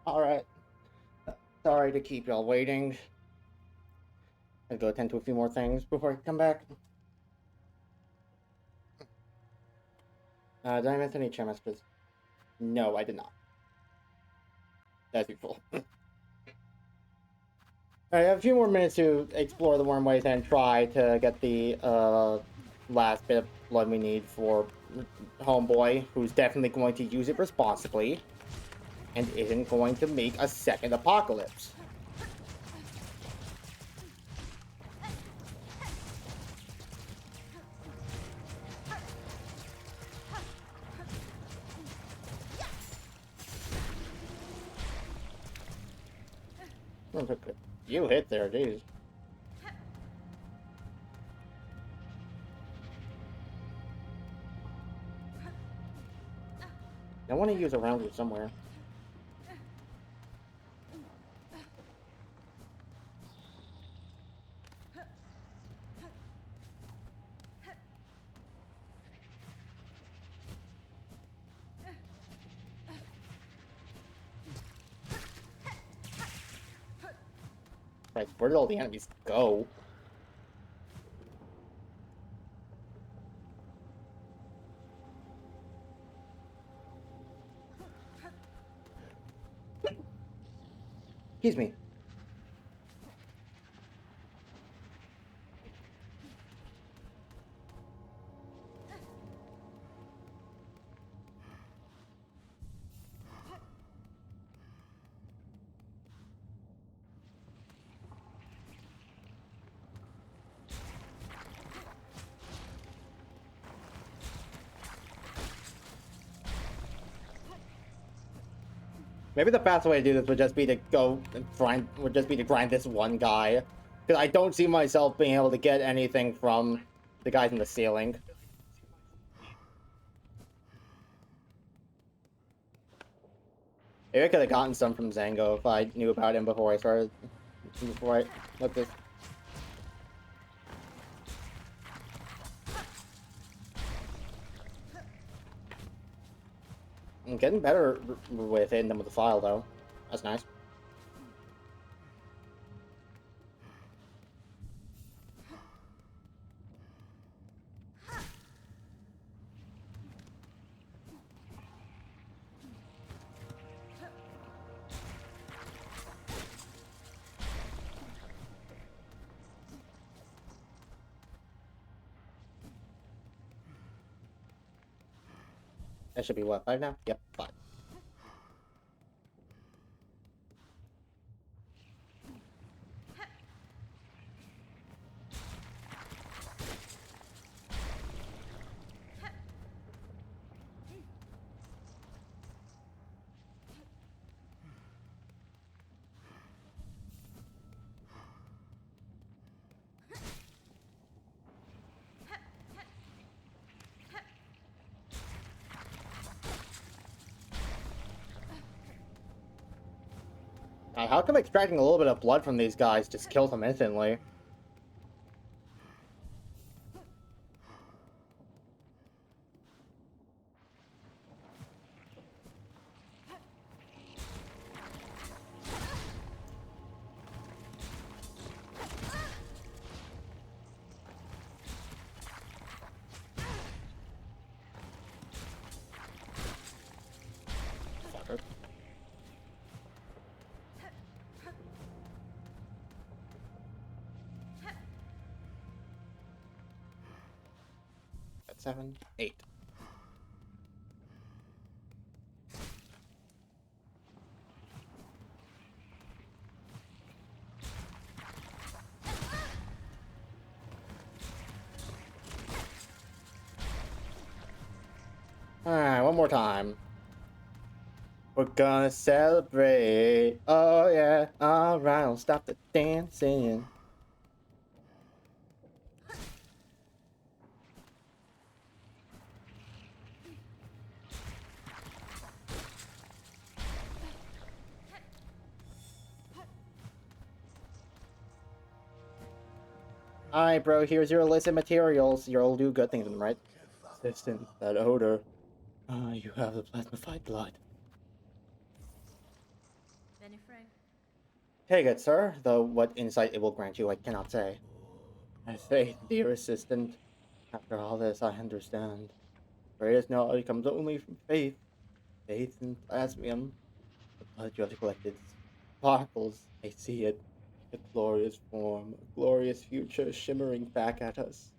Alright. Sorry to keep y'all waiting. I go attend to a few more things before I come back. Did I miss any chat messages? No, I did not. That's beautiful. I have a few more minutes to explore the wormways and try to get the last bit of blood we need for Homeboy, who's definitely going to use it responsibly and isn't going to make a second apocalypse. You hit there, jeez. I want to use a rounder somewhere. Like, where did all the enemies go? Excuse me. Maybe the fast way to do this would just be to grind this one guy. Because I don't see myself being able to get anything from the guys in the ceiling. Maybe I could have gotten some from Zango if I knew about him before I looked this. I'm getting better with hitting them with the file, though. That's nice. That should be what, 5 now? Yep, 5. How come extracting a little bit of blood from these guys just kills them instantly? Fucker. That's 7, 8. Alright, one more time. We're gonna celebrate. Oh yeah. Alright, don't stop the dancing. Alright, bro, here's your illicit materials. You'll do good things with them, right? Persistent, that odor. Ah, you have the plasmified blood. Benny Frank. Take it, sir, though what insight it will grant you I cannot say. My faith, dear assistant. After all this, I understand. Greatest knowledge comes only from faith. Faith in plasmium. The blood you have collected sparkles. I see it. A glorious form, a glorious future shimmering back at us.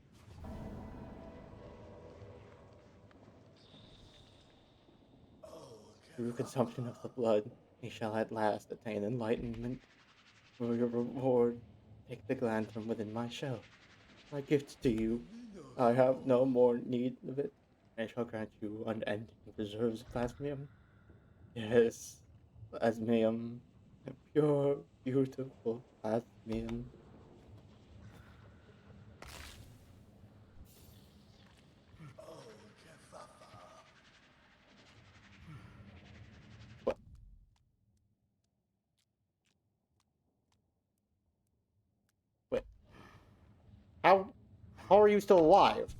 Through consumption of the blood, we shall at last attain enlightenment. For your reward, take the gland from within my shell. My gift to you. I have no more need of it. I shall grant you unending reserves of plasmium. Yes, plasmium. A pure, beautiful plasmium. What? Wait. How? How are you still alive?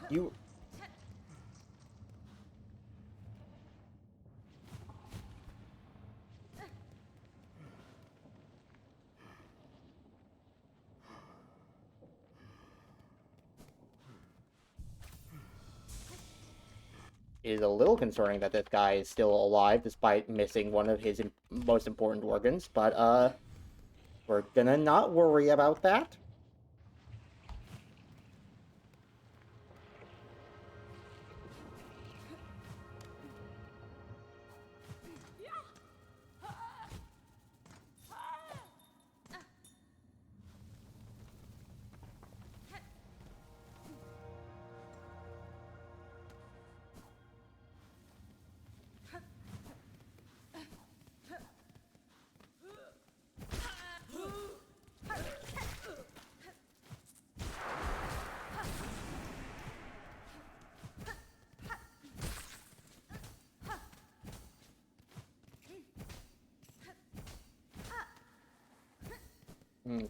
You. It is a little concerning that this guy is still alive despite missing one of his most important organs, but we're gonna not worry about that.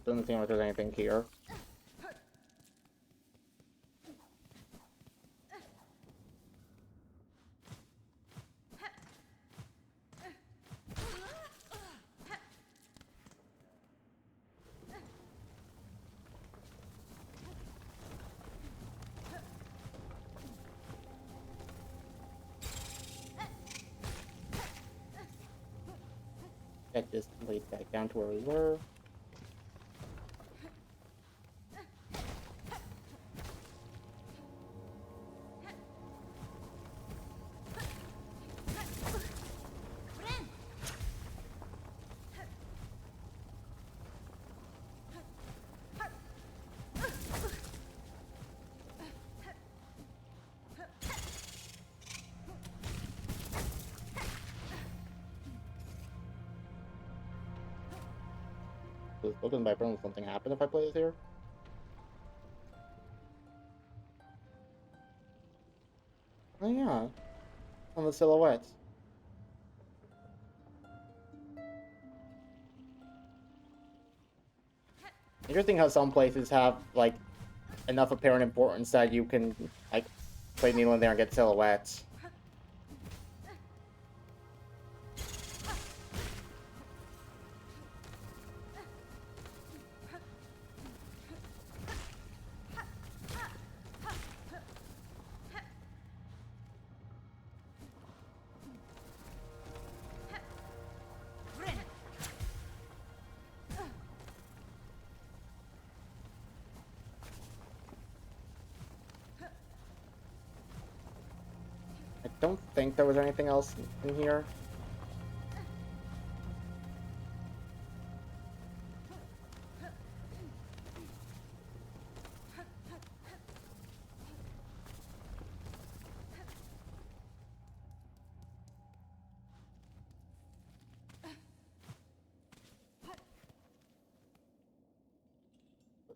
Doesn't seem like there's anything here. That just leads back down to where we were. Does look in the background, will something happen if I play this here? Oh yeah, on the silhouettes. Interesting how some places have like enough apparent importance that you can like play Needle in there and get silhouettes. I don't think there was anything else in here.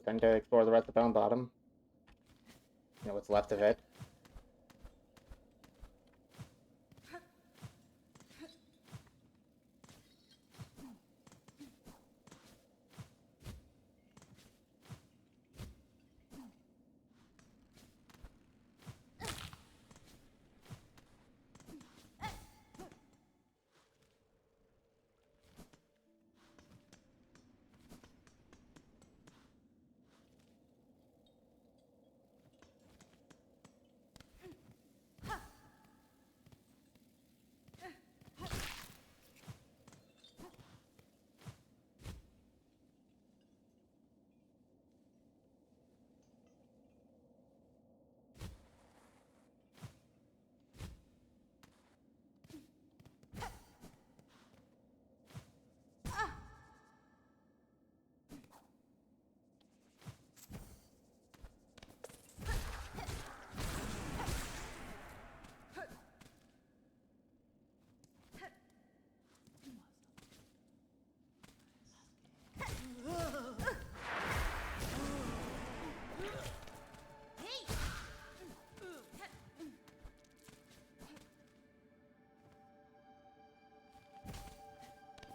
Time to explore the rest of Bound Bottom. You know what's left of it.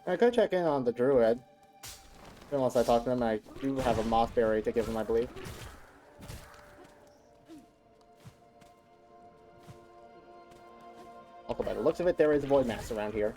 I could check in on the druid. Unless I talk to them, I do have a mossberry to give him, I believe. Also, by the looks of it, there is a void mass around here.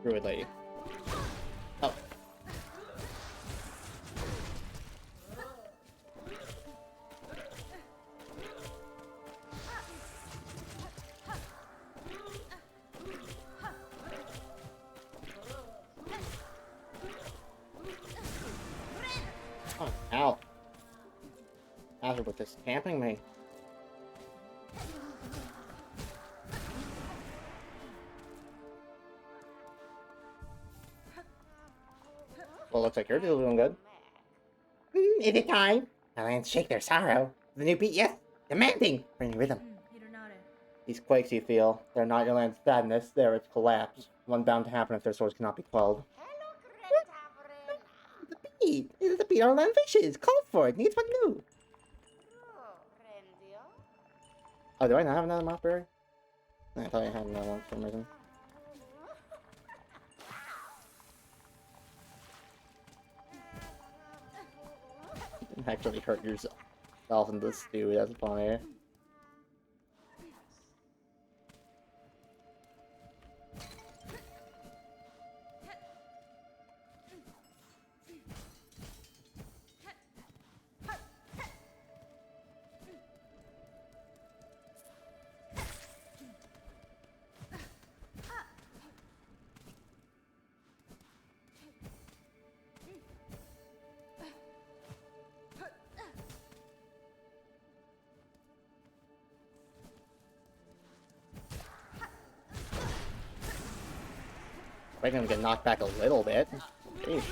Druid lady. Oh. Oh, ow. How's with this camping me? Well, looks like you're still doing good. Is it time? The lands shake their sorrow. The new beat, yes, demanding. Bring rhythm. These quakes you feel, they're not your land's sadness, they're its collapse. One bound to happen if their swords cannot be quelled. The beat! It is the beat our land wishes! Call for it! Needs one new! Oh, do I not have another mossberry? I thought I had another one for some reason. You didn't actually hurt yourself in this stew, that's funny. We're gonna get knocked back a little bit. Jeez.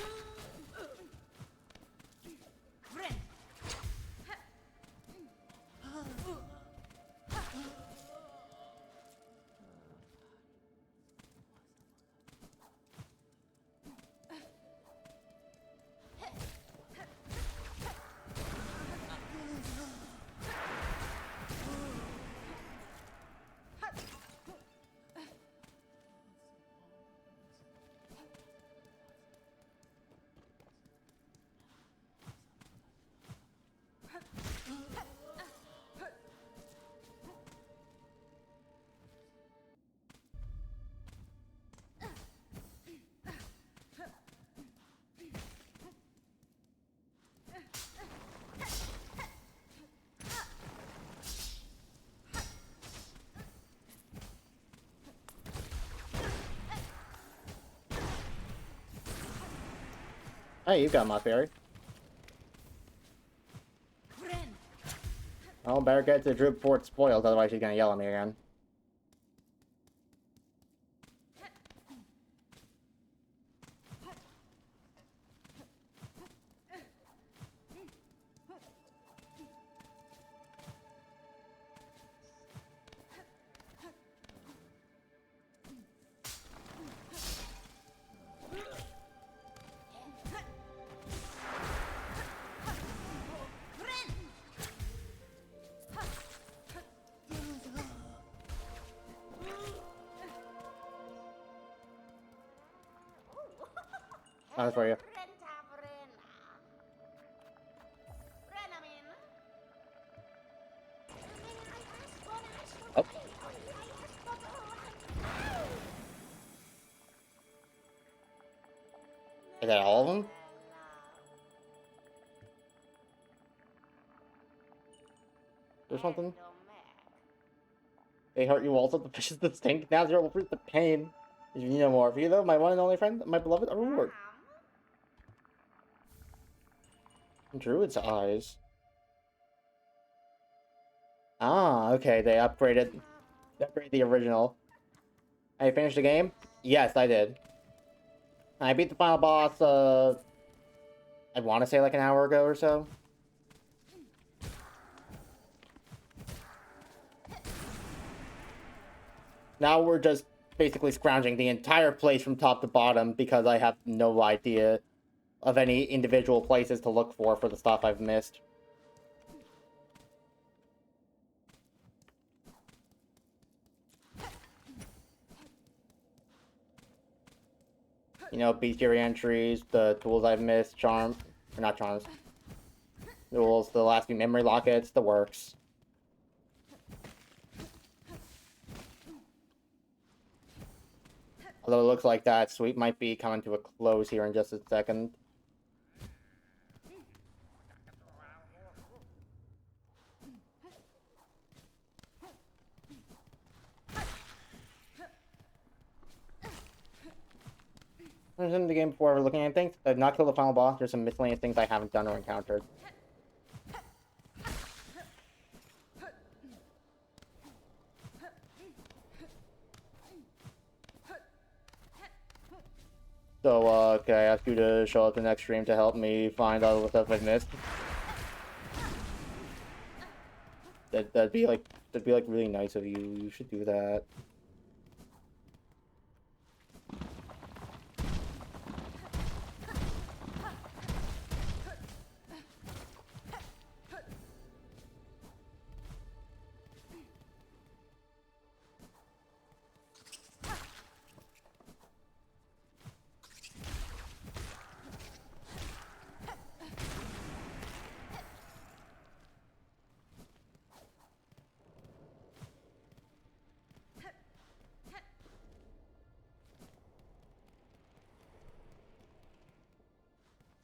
Hey, you got my fairy. Oh, better get to the druid before it's spoiled, otherwise she's gonna yell at me again. That's for you. Oh. Is that all of them? Or something? They hurt you also, the fishes that stink, now they're over the pain. If you know more of you, though, my one and only friend, my beloved Aurora. Druid's eyes. Ah, okay, they upgraded the original. I finished the game? Yes, I did. I beat the final boss, I want to say like an hour ago or so. Now we're just basically scrounging the entire place from top to bottom because I have no idea of any individual places to look for the stuff I've missed. You know, bestiary entries, the tools I've missed, charm, or not charms, tools, the last few memory lockets, the works. Although it looks like that sweep might be coming to a close here in just a second. There's in the game before we're looking at things. I've not killed the final boss. There's some miscellaneous things I haven't done or encountered. So, can I ask you to show up the next stream to help me find out what stuff I've missed? That'd be like really nice of you. You should do that.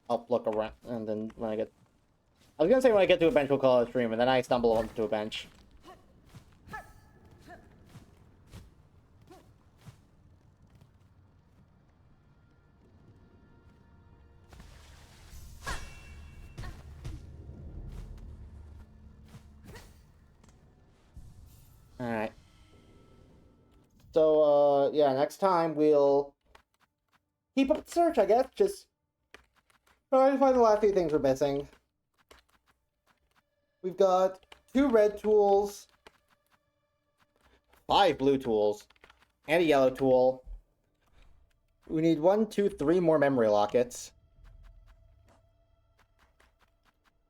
I'll look around, and then when I get... I was gonna say when I get to a bench, we'll call it a stream, and then I stumble onto a bench. Alright. So, yeah, next time we'll keep up the search, I guess. Just try to find the last few things we're missing. We've got 2 red tools, 5 blue tools, and a yellow tool. We need 1, 2, 3 more memory lockets.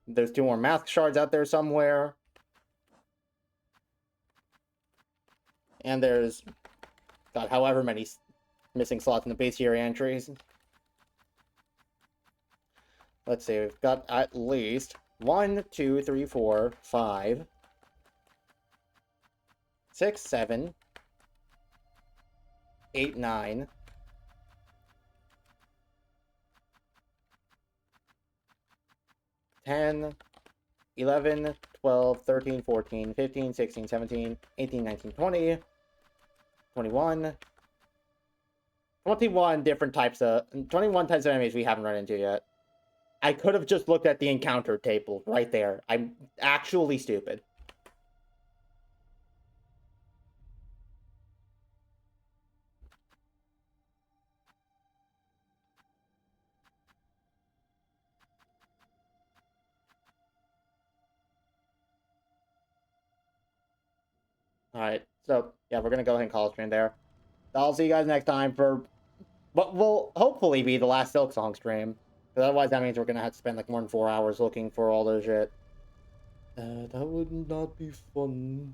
There's 2 more mask shards out there somewhere. And there's, God, however many missing slots in the bestiary entries. Let's see, we've got at least 1, 2, 3, 4, 5, 6, 7, 8, 9, 10, 11, 12, 13, 14, 15, 16, 17, 18, 19, 20, 21, 21 different types of 21 types of enemies we haven't run into yet. I could have just looked at the encounter table right there. I'm actually stupid. Alright, so yeah, we're gonna go ahead and call a stream there. I'll see you guys next time for what will hopefully be the last Silk Song stream. Because otherwise that means we're gonna have to spend like more than 4 hours looking for all those shit. That would not be fun.